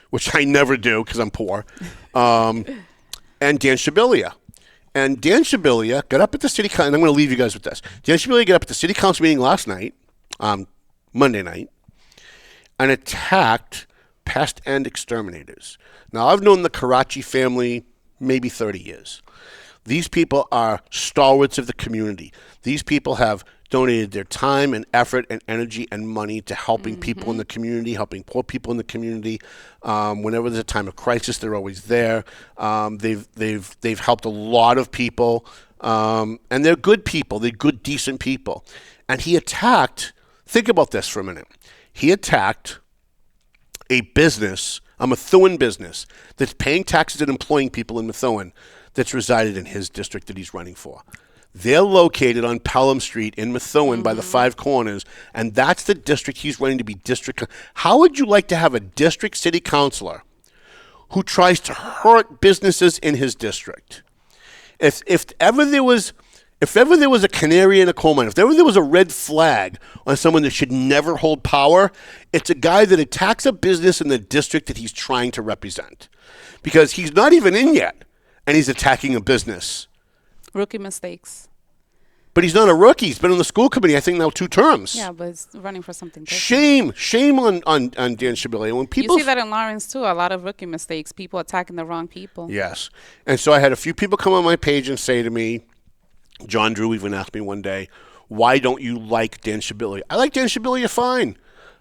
Speaker 5: which I never do because I'm poor, and Dan Shabilia. And Dan Shabilia got up at the city council, and I'm going to leave you guys with this. Dan Shabilia got up at the city council meeting last night, Monday night, and attacked pest end exterminators. Now, I've known the Karachi family maybe 30 years. These people are stalwarts of the community. These people have donated their time and effort and energy and money to helping people in the community, helping poor people in the community. Whenever there's a time of crisis, they're always there. They've helped a lot of people, and they're good people. They're good, decent people. And he attacked. Think about this for a minute. He attacked a business, a Methuen business, that's paying taxes and employing people in Methuen that's resided in his district that he's running for. They're located on Pelham Street in Methuen by the Five Corners, and that's the district he's running to be district. How would you like to have a district city councilor who tries to hurt businesses in his district? If ever there was a canary in a coal mine, if ever there was a red flag on someone that should never hold power, it's a guy that attacks a business in the district that he's trying to represent. Because he's not even in yet, and he's attacking a business.
Speaker 6: Rookie mistakes.
Speaker 5: But he's not a rookie. He's been on the school committee, I think, now 2 terms.
Speaker 6: Yeah, but he's running for something different.
Speaker 5: Shame on Dan Shabilia. When people
Speaker 6: you see that in Lawrence, too. A lot of rookie mistakes. People attacking the wrong people.
Speaker 5: Yes. And so I had a few people come on my page and say to me, John Drew even asked me one day, why don't you like Dan Shabilia? I like Dan Shabilia fine.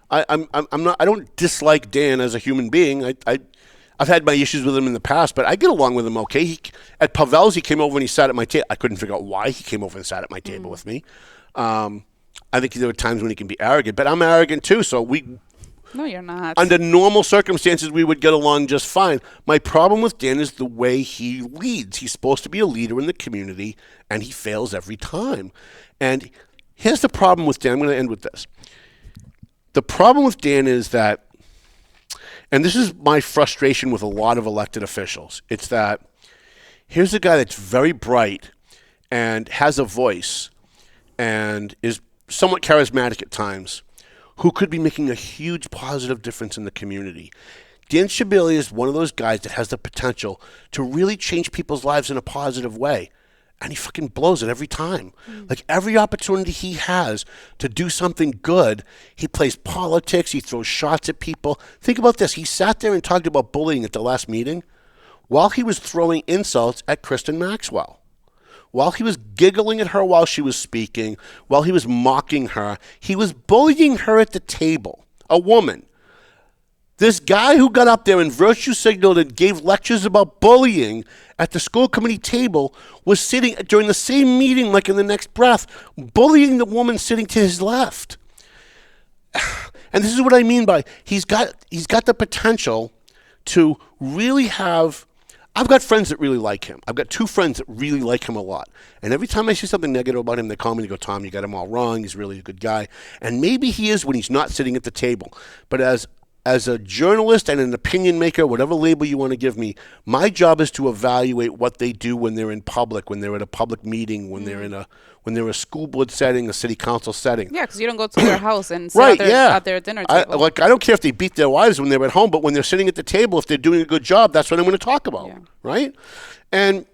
Speaker 5: I don't dislike Dan as a human being. I've had my issues with him in the past, but I get along with him okay. At Pavel's, he came over and he sat at my table. I couldn't figure out why he came over and sat at my table with me. I think there were times when he can be arrogant, but I'm arrogant too, so
Speaker 6: No, you're not.
Speaker 5: under normal circumstances, we would get along just fine. My problem with Dan is the way he leads. He's supposed to be a leader in the community, and he fails every time. And here's the problem with Dan. I'm going to end with this. The problem with Dan is that, and this is my frustration with a lot of elected officials, it's that here's a guy that's very bright and has a voice and is somewhat charismatic at times, who could be making a huge positive difference in the community. Dan Shabilia is one of those guys that has the potential to really change people's lives in a positive way. And he fucking blows it every time. Like every opportunity he has to do something good, he plays politics, he throws shots at people. Think about this. He sat there and talked about bullying at the last meeting while he was throwing insults at Kristen Maxwell. While he was giggling at her while she was speaking, while he was mocking her, he was bullying her at the table, a woman. This guy who got up there and virtue signaled and gave lectures about bullying at the school committee table was sitting during the same meeting, like in the next breath, bullying the woman sitting to his left. And this is what I mean by he's got the potential to really have. I've got friends that really like him. I've got 2 friends that really like him a lot. And every time I see something negative about him, they call me and go, Tom, you got him all wrong. He's really a good guy. And maybe he is when he's not sitting at the table. But as a journalist and an opinion maker, whatever label you want to give me, my job is to evaluate what they do when they're in public, when they're at a public meeting, when they're in a school board setting, a city council setting.
Speaker 6: Yeah, because you don't go to their house and sit at their dinner table.
Speaker 5: I don't care if they beat their wives when they're at home, but when they're sitting at the table, if they're doing a good job, that's what I'm going to talk about, right? And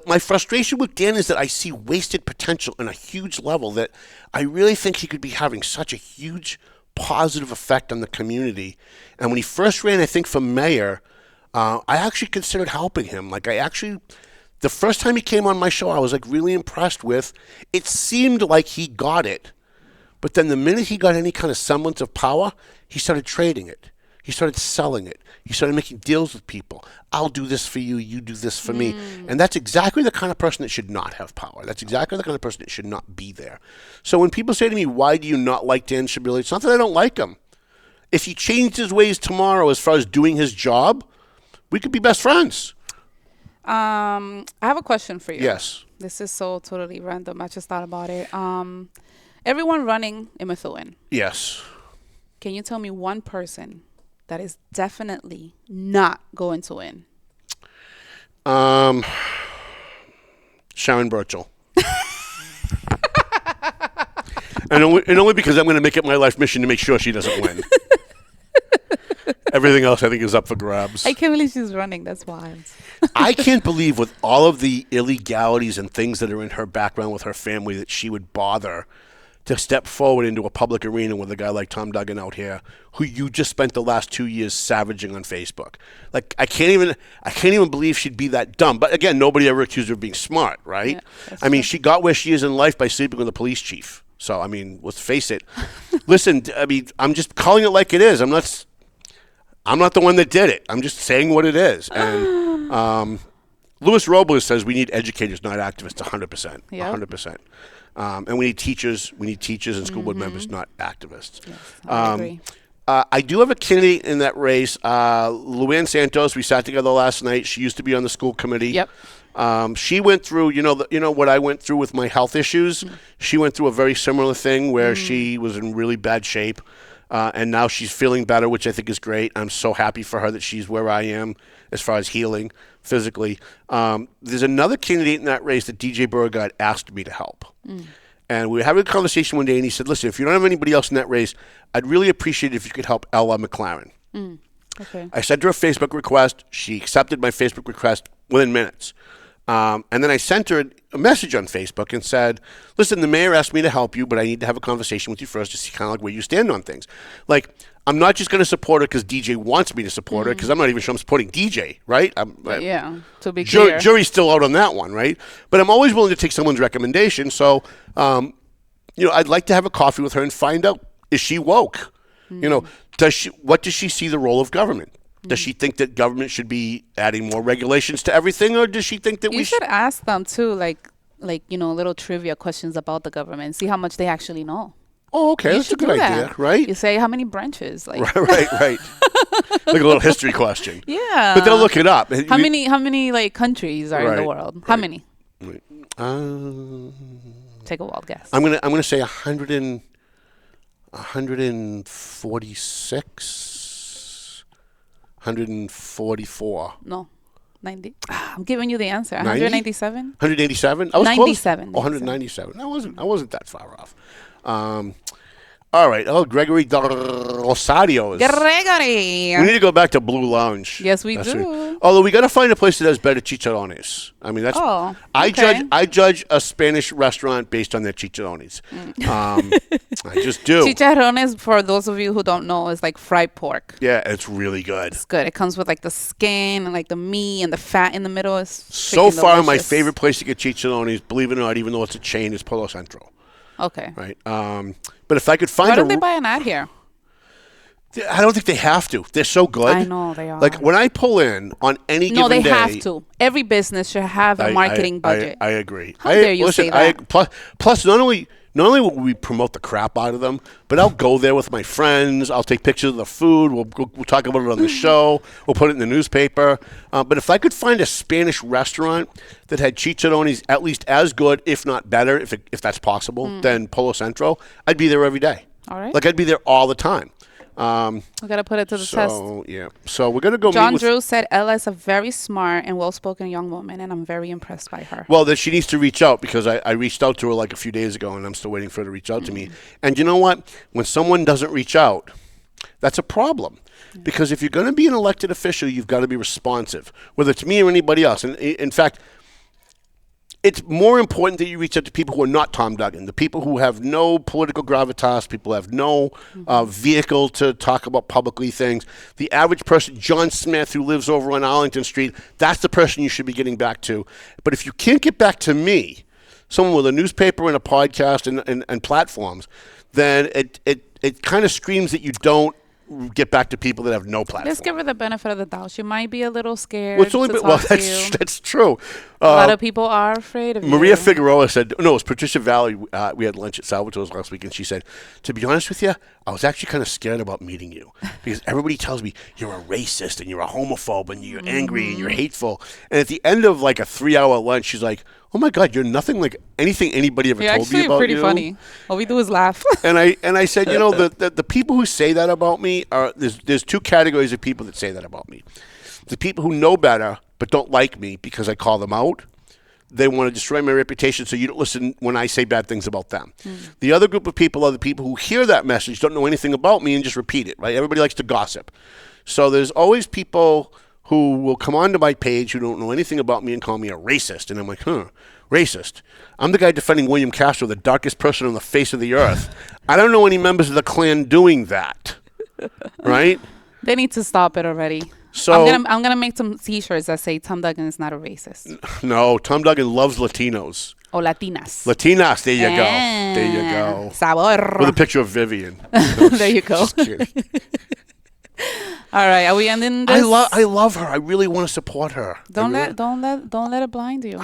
Speaker 5: my frustration with Dan is that I see wasted potential on a huge level that I really think he could be having such a huge positive effect on the community. And when he first ran, I think, for mayor, I actually considered helping him. The first time he came on my show, I was like really impressed with. It seemed like he got it, but then the minute he got any kind of semblance of power, he started trading it. He started selling it. He started making deals with people. I'll do this for you. You do this for me. And that's exactly the kind of person that should not have power. That's exactly the kind of person that should not be there. So when people say to me, why do you not like Dan Shibili? It's not that I don't like him. If he changed his ways tomorrow as far as doing his job, we could be best friends.
Speaker 6: I have a question for you.
Speaker 5: Yes.
Speaker 6: This is so totally random. I just thought about it. Everyone running in Methuen.
Speaker 5: Yes.
Speaker 6: Can you tell me one person that is definitely not going to win?
Speaker 5: Sharon Burchell. and only because I'm going to make it my life mission to make sure she doesn't win. Everything else, I think, is up for grabs.
Speaker 6: I can't believe she's running. That's wild.
Speaker 5: I can't believe with all of the illegalities and things that are in her background with her family that she would bother to step forward into a public arena with a guy like Tom Duggan out here, who you just spent the last 2 years savaging on Facebook. Like, I can't even believe she'd be that dumb. But again, nobody ever accused her of being smart, right? Yeah, I mean, she got where she is in life by sleeping with a police chief. So, I mean, let's face it. Listen, I mean, I'm just calling it like it is. I'm not the one that did it. I'm just saying what it is. And Luis Robles says we need educators, not activists, 100%. Yep. 100%. And we need teachers. We need teachers and school board members, not activists.
Speaker 6: Yes, I agree.
Speaker 5: I do have a candidate in that race. Luann Santos, we sat together last night. She used to be on the school committee.
Speaker 6: Yep.
Speaker 5: She went through, you know what I went through with my health issues? She went through a very similar thing where she was in really bad shape. And now she's feeling better, which I think is great. I'm so happy for her that she's where I am as far as healing physically. There's another candidate in that race that DJ Beauregard asked me to help. And we were having a conversation one day, and he said, listen, if you don't have anybody else in that race, I'd really appreciate it if you could help Ella McLaren.
Speaker 6: Okay.
Speaker 5: I sent her a Facebook request. She accepted my Facebook request within minutes. And then I sent her a message on Facebook and said, listen, the mayor asked me to help you, but I need to have a conversation with you first to see kind of like where you stand on things. Like, I'm not just going to support her because DJ wants me to support her, because I'm not even sure I'm supporting DJ, right?
Speaker 6: Yeah, to be clear.
Speaker 5: Jury's still out on that one, right? But I'm always willing to take someone's recommendation. So, I'd like to have a coffee with her and find out, is she woke? What does she see the role of government? Does she think that government should be adding more regulations to everything, or does she think that
Speaker 6: you should ask them too, like little trivia questions about the government, see how much they actually know.
Speaker 5: Oh, okay, that's a good idea, right?
Speaker 6: You say how many branches, like
Speaker 5: right. Like a little history question.
Speaker 6: Yeah,
Speaker 5: but they'll look it up.
Speaker 6: How many like countries are in the world? How many?
Speaker 5: Right.
Speaker 6: Take a wild guess.
Speaker 5: I'm gonna say 146. 144.
Speaker 6: No. 90. I'm giving you the answer. 197?
Speaker 5: 187? I was
Speaker 6: 97.
Speaker 5: Close. Oh, 197. I wasn't that far off. All right. Oh, Gregory Rosario.
Speaker 6: Gregory.
Speaker 5: We need to go back to Blue Lounge.
Speaker 6: Yes, we do.
Speaker 5: Although we got to find a place that has better chicharrones. I mean, that's.
Speaker 6: Oh,
Speaker 5: okay. I judge a Spanish restaurant based on their chicharrones. I just do.
Speaker 6: Chicharrones, for those of you who don't know, is like fried pork.
Speaker 5: Yeah, it's really good.
Speaker 6: It's good. It comes with like the skin and like the meat and the fat in the middle.
Speaker 5: So far, my favorite place to get chicharrones, believe it or not, even though it's a chain, is Polo Centro.
Speaker 6: Okay.
Speaker 5: Right. But if I could find
Speaker 6: Why don't they buy an ad here?
Speaker 5: I don't think they have to. They're so good.
Speaker 6: I know they are.
Speaker 5: Like when I pull in on any given day.
Speaker 6: No, they have to. Every business should have a marketing budget.
Speaker 5: I agree.
Speaker 6: How dare you say that?
Speaker 5: Plus, not only will we promote the crap out of them, but I'll go there with my friends. I'll take pictures of the food. We'll talk about it on the show. We'll put it in the newspaper. But if I could find a Spanish restaurant that had chicharrones at least as good, if not better, if that's possible, than Polo Centro, I'd be there every day.
Speaker 6: All right.
Speaker 5: Like I'd be there all the time.
Speaker 6: We got to put it to the test.
Speaker 5: Yeah. So we're going to go
Speaker 6: John
Speaker 5: meet with...
Speaker 6: Drew said Ella is a very smart and well-spoken young woman, and I'm very impressed by her.
Speaker 5: Well, that she needs to reach out, because I reached out to her like a few days ago, and I'm still waiting for her to reach out to me. And you know what? When someone doesn't reach out, that's a problem. Because if you're going to be an elected official, you've got to be responsive, whether it's me or anybody else. And in fact, it's more important that you reach out to people who are not Tom Duggan, the people who have no political gravitas, people who have no vehicle to talk about publicly things. The average person, John Smith, who lives over on Arlington Street, that's the person you should be getting back to. But if you can't get back to me, someone with a newspaper and a podcast and platforms, then it kind of screams that you don't get back to people that have no platform.
Speaker 6: Let's give her the benefit of the doubt. She might be a little scared.
Speaker 5: That's true.
Speaker 6: A lot of people are afraid of
Speaker 5: Maria
Speaker 6: you.
Speaker 5: Figueroa said, no, it was Patricia Valley. We had lunch at Salvatore's last week, and she said, to be honest with you, I was actually kind of scared about meeting you because everybody tells me you're a racist and you're a homophobe and you're angry and you're hateful. And at the end of like a 3-hour lunch, she's like, oh my God, you're nothing like anything anybody ever told me about
Speaker 6: pretty
Speaker 5: you.
Speaker 6: Funny. All we do is laugh.
Speaker 5: And I said, you know, the people who say that about me are there's two categories of people that say that about me. The people who know better but don't like me because I call them out. They want to destroy my reputation so you don't listen when I say bad things about them. The other group of people are the people who hear that message, don't know anything about me, and just repeat it, right? Everybody likes to gossip. So there's always people who will come onto my page who don't know anything about me and call me a racist. And I'm like, racist. I'm the guy defending William Castro, the darkest person on the face of the earth. I don't know any members of the Klan doing that, right?
Speaker 6: They need to stop it already.
Speaker 5: So
Speaker 6: I'm gonna make some T-shirts that say Tom Duggan is not a racist.
Speaker 5: No, Tom Duggan loves Latinos.
Speaker 6: Or Latinas.
Speaker 5: Latinas, there you go. There you go.
Speaker 6: Sabor.
Speaker 5: With a picture of Vivian.
Speaker 6: There you go.
Speaker 5: Just kidding.
Speaker 6: All right, are we ending this?
Speaker 5: I love her. I really want to support her.
Speaker 6: Don't let it blind you.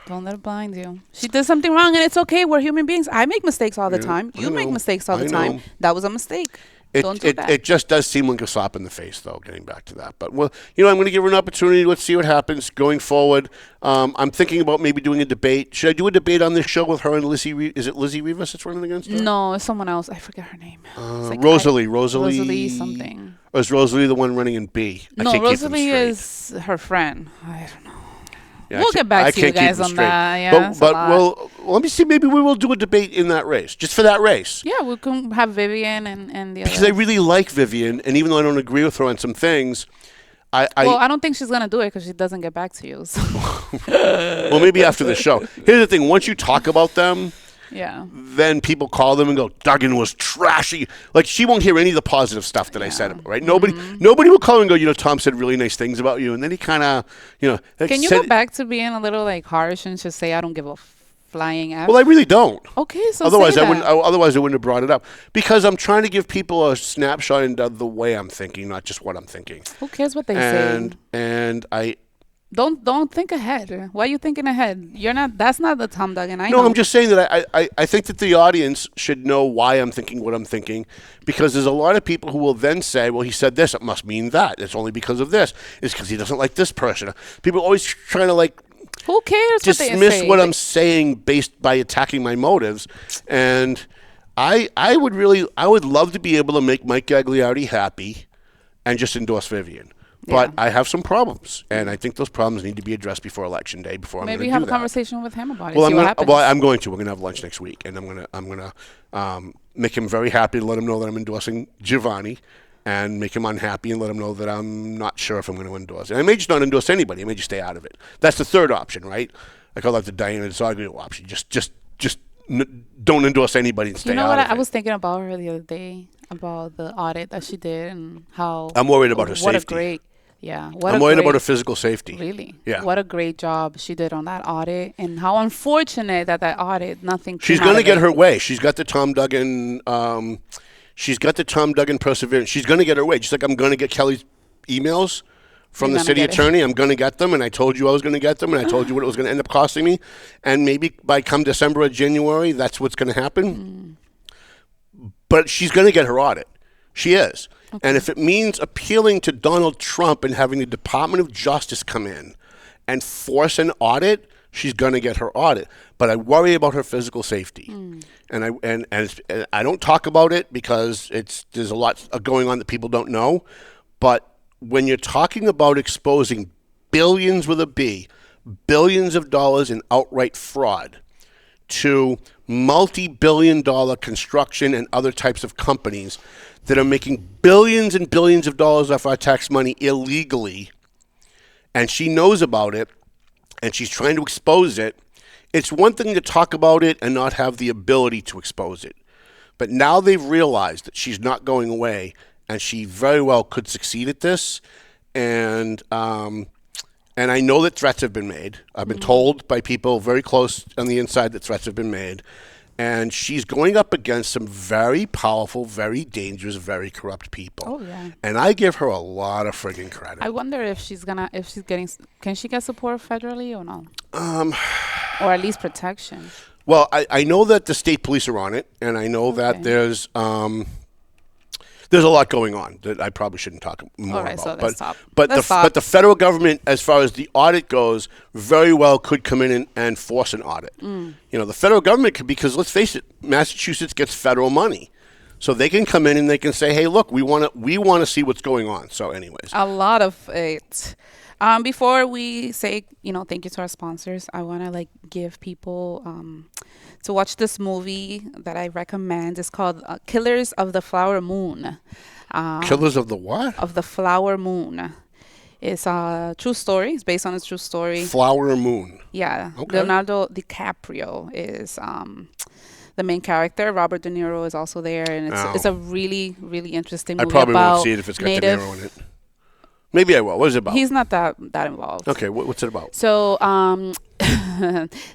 Speaker 6: Don't let it blind you. She did something wrong, and it's okay. We're human beings. I make mistakes all the time. You make mistakes all the time. That was a mistake. Don't do that.
Speaker 5: It just does seem like a slap in the face, though, getting back to that. But, well, you know, I'm going to give her an opportunity. Let's see what happens going forward. I'm thinking about maybe doing a debate. Should I do a debate on this show with her and Lizzie? Is it Lizzie Rivas that's running against her?
Speaker 6: No, it's someone else. I forget her name. Like
Speaker 5: Rosalie
Speaker 6: something.
Speaker 5: Or is Rosalie the one running in B?
Speaker 6: No, Rosalie is her friend. I don't know.
Speaker 5: Yeah,
Speaker 6: we'll get back to you guys on that. Yeah,
Speaker 5: but well, let me see. Maybe we will do a debate in that race, just for that race.
Speaker 6: Yeah, we can have Vivian and the other.
Speaker 5: Because I really like Vivian, and even though I don't agree with her on some things, I
Speaker 6: don't think she's gonna do it because she doesn't get back to you. So.
Speaker 5: Well, maybe after the show. Here's the thing: once you talk about them.
Speaker 6: Yeah.
Speaker 5: Then people call them and go, Duggan was trashy. Like, she won't hear any of the positive stuff that I said about, right? Nobody will call and go, you know, Tom said really nice things about you. And then he kind of, you know.
Speaker 6: Can you go back to being a little, like, harsh and just say, I don't give a flying F?
Speaker 5: Well, I really don't.
Speaker 6: Okay, so
Speaker 5: otherwise
Speaker 6: say
Speaker 5: I wouldn't have brought it up. Because I'm trying to give people a snapshot into the way I'm thinking, not just what I'm thinking.
Speaker 6: Who cares what they say?
Speaker 5: And I...
Speaker 6: Don't think ahead. Why are you thinking ahead? You're not. That's not the Tom Duggan I know.
Speaker 5: No, I'm just saying that I think that the audience should know why I'm thinking what I'm thinking, because there's a lot of people who will then say, well, he said this, it must mean that. It's only because of this. It's because he doesn't like this person. People are always trying to, like,
Speaker 6: who cares
Speaker 5: dismiss what I'm saying based by attacking my motives. And I would love to be able to make Mike Gagliardi happy and just endorse Vivian. But I have some problems, and I think those problems need to be addressed before Election Day. Maybe I'm going to do
Speaker 6: have a
Speaker 5: that.
Speaker 6: Conversation with him about it.
Speaker 5: Well,
Speaker 6: see what happens.
Speaker 5: I'm going to. We're going to have lunch next week, and I'm gonna make him very happy to let him know that I'm endorsing Giovanni, and make him unhappy and let him know that I'm not sure if I'm going to endorse it. I may just not endorse anybody. I may just stay out of it. That's the third option, right? I call that the Diana Zoglu option. Just don't endorse anybody and stay out of it.
Speaker 6: You know what? I was thinking about her the other day, about the audit that she did and how...
Speaker 5: I'm worried about her safety.
Speaker 6: What a great... Yeah.
Speaker 5: I'm worried about her physical safety.
Speaker 6: Really?
Speaker 5: Yeah.
Speaker 6: What a great job she did on that audit, and how unfortunate that audit, nothing...
Speaker 5: She's going to get her way. She's got the Tom Duggan... she's got the Tom Duggan perseverance. She's going to get her way. Just like I'm going to get Kelly's emails from the city attorney. I'm going to get them, and I told you I was going to get them, and I told you what it was going to end up costing me. And maybe by come December or January, that's what's going to happen. But she's going to get her audit. She is. Okay. And if it means appealing to Donald Trump and having the Department of Justice come in and force an audit, she's going to get her audit. But I worry about her physical safety. And I don't talk about it because there's a lot going on that people don't know. But when you're talking about exposing billions with a B, billions of dollars in outright fraud to multi-billion-dollar construction and other types of companies that are making billions and billions of dollars off our tax money illegally, and she knows about it, and she's trying to expose it, it's one thing to talk about it and not have the ability to expose it. But now they've realized that she's not going away, and she very well could succeed at this. And I know that threats have been made. I've been told by people very close on the inside that threats have been made. And she's going up against some very powerful, very dangerous, very corrupt people.
Speaker 6: Oh, yeah.
Speaker 5: And I give her a lot of friggin' credit.
Speaker 6: I wonder if she's getting, can she get support federally or no? Or at least protection.
Speaker 5: Well, I know that the state police are on it, and I know that there's a lot going on that I probably shouldn't talk more about.
Speaker 6: So let's stop.
Speaker 5: But the federal government, as far as the audit goes, very well could come in and force an audit. You know, the federal government could, because let's face it, Massachusetts gets federal money. So they can come in and they can say, hey, look, we want to see what's going on. So anyways.
Speaker 6: A lot of it. Before we say, thank you to our sponsors, I want to give people to watch this movie that I recommend. It's called Killers of the Flower Moon.
Speaker 5: Killers of the what?
Speaker 6: Of the Flower Moon. It's a true story. It's based on a true story.
Speaker 5: Flower Moon.
Speaker 6: Yeah.
Speaker 5: Okay.
Speaker 6: Leonardo DiCaprio is the main character. Robert De Niro is also there, and it's a really, really interesting movie.
Speaker 5: I probably
Speaker 6: about
Speaker 5: won't see it if it's got De Niro in it. Maybe I will. What is it about?
Speaker 6: He's not that involved.
Speaker 5: Okay, what's it about?
Speaker 6: So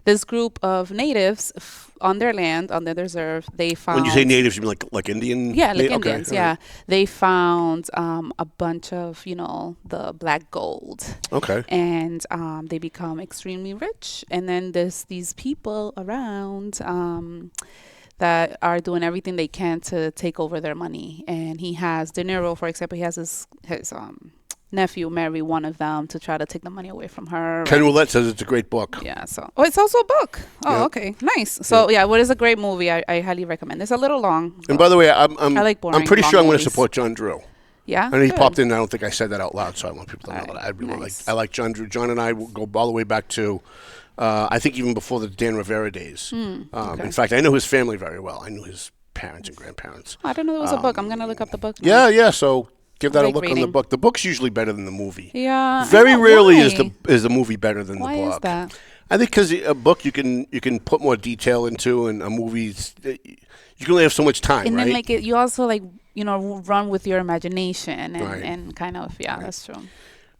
Speaker 6: this group of natives on their land, on their reserve, they found...
Speaker 5: When you say natives, you mean like Indian?
Speaker 6: Yeah, like Indians,
Speaker 5: okay,
Speaker 6: yeah.
Speaker 5: right.
Speaker 6: They found a bunch of, the black gold.
Speaker 5: Okay.
Speaker 6: And they become extremely rich. And then there's these people around... that are doing everything they can to take over their money. And he has De Niro, for example, he has his nephew marry one of them to try to take the money away from her.
Speaker 5: Ken Roulette says it's a great book.
Speaker 6: Yeah, so... Oh, it's also a book. Oh,
Speaker 5: yeah.
Speaker 6: Okay. Nice. So, yeah, what is a great movie. I highly recommend. It's a little long.
Speaker 5: And by the way, I
Speaker 6: like boring,
Speaker 5: I'm pretty sure I'm going to
Speaker 6: movies.
Speaker 5: support John Drew.
Speaker 6: Yeah?
Speaker 5: And he
Speaker 6: Good.
Speaker 5: popped in. I don't think I said that out loud, so I want people to know
Speaker 6: All
Speaker 5: that.
Speaker 6: right.
Speaker 5: I really
Speaker 6: Nice.
Speaker 5: I like John Drew. John and I will go all the way back to, I think even before the Dan Rivera days.
Speaker 6: Okay.
Speaker 5: In fact, I know his family very well. I knew his parents and grandparents.
Speaker 6: I don't know there was a book. I'm going to look up the book.
Speaker 5: Yeah, yeah. So give that a
Speaker 6: like
Speaker 5: look on the
Speaker 6: reading.
Speaker 5: book. The book's usually better than the movie.
Speaker 6: Yeah.
Speaker 5: Very
Speaker 6: I know.
Speaker 5: rarely
Speaker 6: Why?
Speaker 5: is the movie better than
Speaker 6: Why
Speaker 5: the book.
Speaker 6: is that?
Speaker 5: I think because a book you can put more detail into, and a movie you can only have so much time,
Speaker 6: And
Speaker 5: right?
Speaker 6: then you also run with your imagination and,
Speaker 5: Right.
Speaker 6: and kind of, yeah, that's true.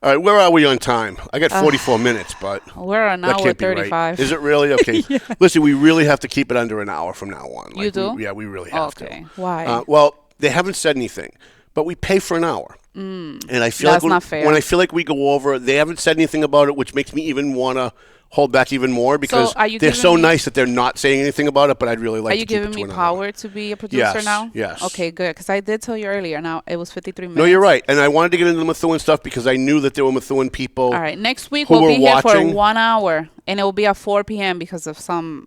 Speaker 5: All right, where are we on time? I got 44 minutes, but
Speaker 6: We're an
Speaker 5: that
Speaker 6: hour
Speaker 5: can't be
Speaker 6: 35.
Speaker 5: right. Is it really? Okay. Listen, we really have to keep it under an hour from now on.
Speaker 6: You do?
Speaker 5: We really have to.
Speaker 6: Okay. Why?
Speaker 5: Well, they haven't said anything, but we pay for an hour. And I feel
Speaker 6: That's
Speaker 5: like
Speaker 6: not fair.
Speaker 5: when I feel like we go over, they haven't said anything about it, which makes me even want to hold back even more because
Speaker 6: are you
Speaker 5: they're
Speaker 6: giving
Speaker 5: so
Speaker 6: me-
Speaker 5: nice that they're not saying anything about it, but I'd really like
Speaker 6: Are
Speaker 5: to
Speaker 6: you
Speaker 5: keep it
Speaker 6: giving
Speaker 5: to
Speaker 6: me
Speaker 5: an hour.
Speaker 6: power to be a producer
Speaker 5: Yes,
Speaker 6: now?
Speaker 5: yes.
Speaker 6: Okay, good. Because I did tell you earlier. Now it was 53 minutes.
Speaker 5: No, you're right. And I wanted to get into the Methuen stuff because I knew that there were Methuen people.
Speaker 6: All right. Next week
Speaker 5: who
Speaker 6: we'll
Speaker 5: were
Speaker 6: be here for
Speaker 5: watching.
Speaker 6: 1 hour, and it will be at 4 p.m. because of some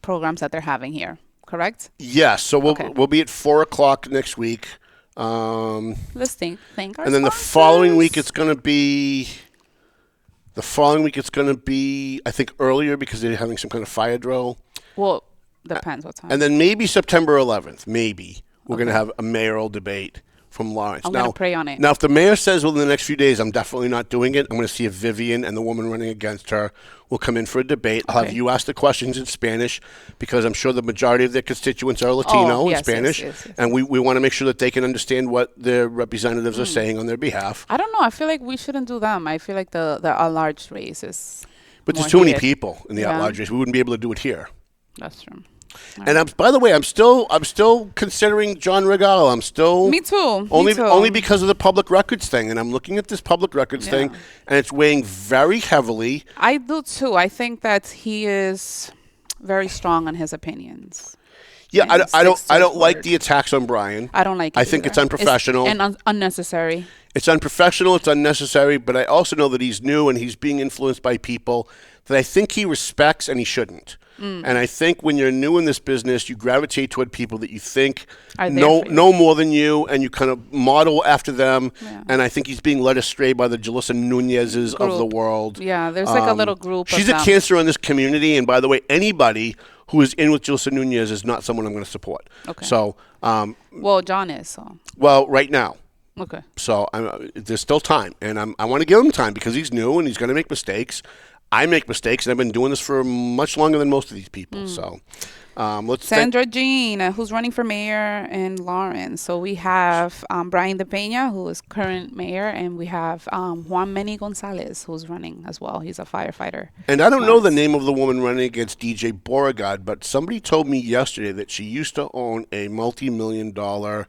Speaker 6: programs that they're having here. Correct?
Speaker 5: Yes, so
Speaker 6: Okay.
Speaker 5: we'll be at 4 o'clock next week.
Speaker 6: Let's thank our
Speaker 5: And then the
Speaker 6: sponsors.
Speaker 5: following week it's going to be. I think, earlier because they're having some kind of fire drill.
Speaker 6: Well, depends what time.
Speaker 5: And then maybe September 11th, maybe, we're going to have a mayoral debate from Lawrence.
Speaker 6: I'm gonna pray on it.
Speaker 5: Now, if the mayor says within the next few days, I'm definitely not doing it, I'm going to see if Vivian and the woman running against her will come in for a debate. I'll have
Speaker 6: Okay.
Speaker 5: you ask the questions in Spanish because I'm sure the majority of their constituents are Latino
Speaker 6: yes,
Speaker 5: and Spanish.
Speaker 6: yes.
Speaker 5: And we want to make sure that they can understand what their representatives are saying on their behalf.
Speaker 6: I don't know. I feel like we shouldn't do them. I feel like the at-large race is.
Speaker 5: But there's
Speaker 6: more
Speaker 5: too many
Speaker 6: heated.
Speaker 5: people in the
Speaker 6: Yeah.
Speaker 5: at-large race. We wouldn't be able to do it here.
Speaker 6: That's true.
Speaker 5: And by the way, I'm still considering John Regal. I'm still
Speaker 6: Me too.
Speaker 5: only because of the public records thing. And I'm looking at this public records thing, and it's weighing very heavily.
Speaker 6: I do too. I think that he is very strong on his opinions.
Speaker 5: Yeah,
Speaker 6: And
Speaker 5: I don't
Speaker 6: sticks to his
Speaker 5: like
Speaker 6: word.
Speaker 5: the attacks on Brian.
Speaker 6: I don't like it.
Speaker 5: I think
Speaker 6: either.
Speaker 5: it's unprofessional.
Speaker 6: and unnecessary.
Speaker 5: It's unprofessional. It's unnecessary. But I also know that he's new and he's being influenced by people that I think he respects and he shouldn't. And I think when you're new in this business, you gravitate toward people that you think
Speaker 6: Are there
Speaker 5: know
Speaker 6: for you.
Speaker 5: know more than you, and you kind of model after them.
Speaker 6: Yeah.
Speaker 5: And I think he's being led astray by the Jalissa Nunez's of the
Speaker 6: Group.
Speaker 5: world.
Speaker 6: Yeah, there's like a little group.
Speaker 5: She's
Speaker 6: of
Speaker 5: a
Speaker 6: them.
Speaker 5: cancer on this community. And by the way, anybody who is in with Jalissa Nunez is not someone I'm going to support.
Speaker 6: Okay.
Speaker 5: So,
Speaker 6: Well, John is. So
Speaker 5: well, right now.
Speaker 6: okay.
Speaker 5: So there's still time, and I want to give him time because he's new and he's going to make mistakes. I make mistakes, and I've been doing this for much longer than most of these people. So let's
Speaker 6: Sandra Jean, who's running for mayor in Lawrence. So we have Brian De Peña, who is current mayor, and we have Juan Meni Gonzalez, who's running as well. He's a firefighter.
Speaker 5: And I don't know the name of the woman running against DJ Beauregard, but somebody told me yesterday that she used to own a multi-million-dollar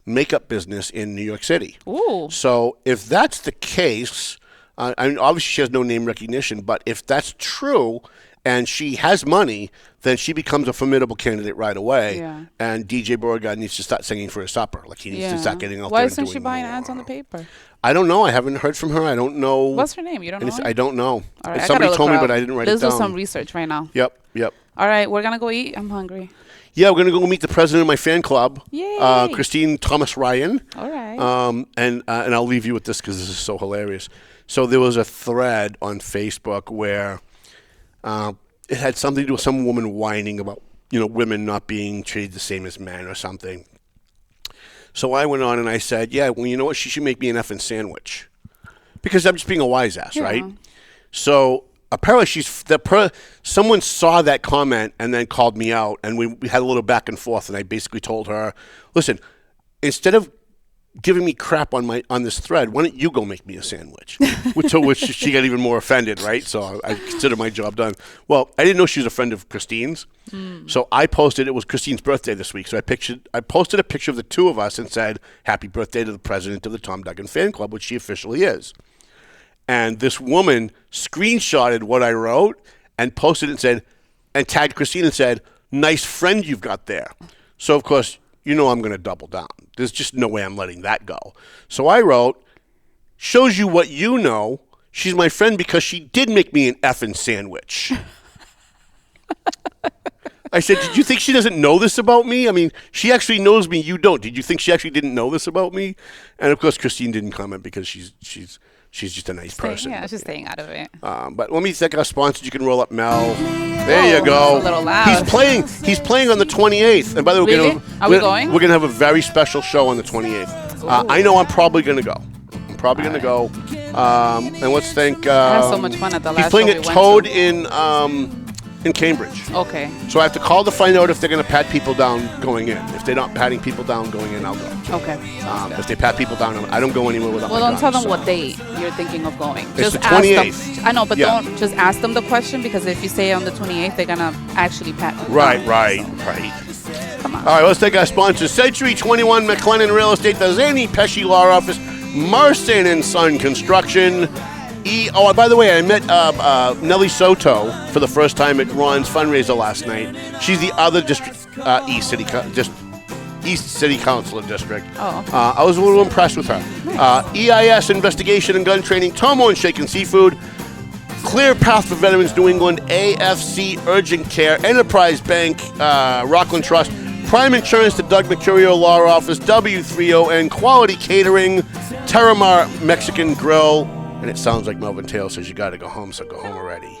Speaker 5: makeup business in New York City.
Speaker 6: Ooh.
Speaker 5: So if that's the case, I mean, obviously she has no name recognition, but if that's true and she has money, then she becomes a formidable candidate right away.
Speaker 6: Yeah.
Speaker 5: And DJ Beauregard needs to start singing for his supper. Like, he needs to start getting out there
Speaker 6: Why
Speaker 5: and
Speaker 6: isn't
Speaker 5: doing
Speaker 6: she buying
Speaker 5: more.
Speaker 6: ads on the paper?
Speaker 5: I don't know. I haven't heard from her. I don't know.
Speaker 6: What's her name? You don't know her?
Speaker 5: I don't know.
Speaker 6: All right,
Speaker 5: Somebody told me, but I didn't write it down.
Speaker 6: Let's do some research right now.
Speaker 5: Yep.
Speaker 6: All right, we're going to go eat. I'm hungry.
Speaker 5: Yeah, we're going to go meet the president of my fan club,
Speaker 6: Yay.
Speaker 5: Christine Thomas Ryan.
Speaker 6: All right.
Speaker 5: And I'll leave you with this because this is so hilarious. So there was a thread on Facebook where it had something to do with some woman whining about, women not being treated the same as men or something. So I went on and I said, yeah, well, you know what? She should make me an effing sandwich. Because I'm just being a wise ass, right? So apparently someone saw that comment and then called me out, and we had a little back and forth, and I basically told her, listen, instead of giving me crap on this thread, why don't you go make me a sandwich? To which she got even more offended, right? So I consider my job done. Well, I didn't know she was a friend of Christine's. So I posted, it was Christine's birthday this week, so I posted a picture of the two of us and said, happy birthday to the president of the Tom Duggan fan club, which she officially is. And this woman screenshotted what I wrote and posted it and tagged Christine and said, nice friend you've got there. So, of course, I'm going to double down. There's just no way I'm letting that go. So I wrote, shows you what you know. She's my friend because she did make me an effing sandwich. I said, did you think she doesn't know this about me? I mean, she actually knows me. You don't. Did you think she actually didn't know this about me? And, of course, Christine didn't comment because she's just a nice person.
Speaker 6: Yeah, she's staying out of it.
Speaker 5: But let me thank our sponsors. You can roll up Mel. There you go.
Speaker 6: A little loud.
Speaker 5: He's playing on the 28th. And by the way,
Speaker 6: Really? Are we going?
Speaker 5: We're going to have a very special show on the 28th. I know I'm probably going to go. And let's thank...
Speaker 6: I had so much fun at the last
Speaker 5: He's playing
Speaker 6: show
Speaker 5: at
Speaker 6: we went
Speaker 5: Toad
Speaker 6: to.
Speaker 5: in Cambridge.
Speaker 6: Okay.
Speaker 5: So I have to call to find out if they're going to pat people down going in. If they're not patting people down going in, I'll go.
Speaker 6: Okay.
Speaker 5: If they pat people down, I don't go anywhere without my
Speaker 6: Well, don't
Speaker 5: gun,
Speaker 6: tell them
Speaker 5: so.
Speaker 6: what date you're thinking of going.
Speaker 5: It's
Speaker 6: Just
Speaker 5: the
Speaker 6: ask
Speaker 5: 28th.
Speaker 6: them. I know, but
Speaker 5: Yeah.
Speaker 6: don't just ask them the question, because if you say on the 28th, they're gonna actually pat them
Speaker 5: Right.
Speaker 6: Come on.
Speaker 5: All right, let's take our sponsors. Century 21 McLennan Real Estate, the Zany Pesci Law Office, Marston and Son Construction. Oh, by the way, I met Nellie Soto for the first time at Ron's fundraiser last night. She's the other district, East City Councilor District.
Speaker 6: Oh.
Speaker 5: I was a little impressed with her. EIS Investigation and Gun Training, Tomo and Shaken Seafood, Clear Path for Veterans New England, AFC Urgent Care, Enterprise Bank, Rockland Trust, Prime Insurance, the Doug Mercurio Law Office, W3ON, Quality Catering, Terramar Mexican Grill, and it sounds like Melvin Taylor says you got to go home, so go home already.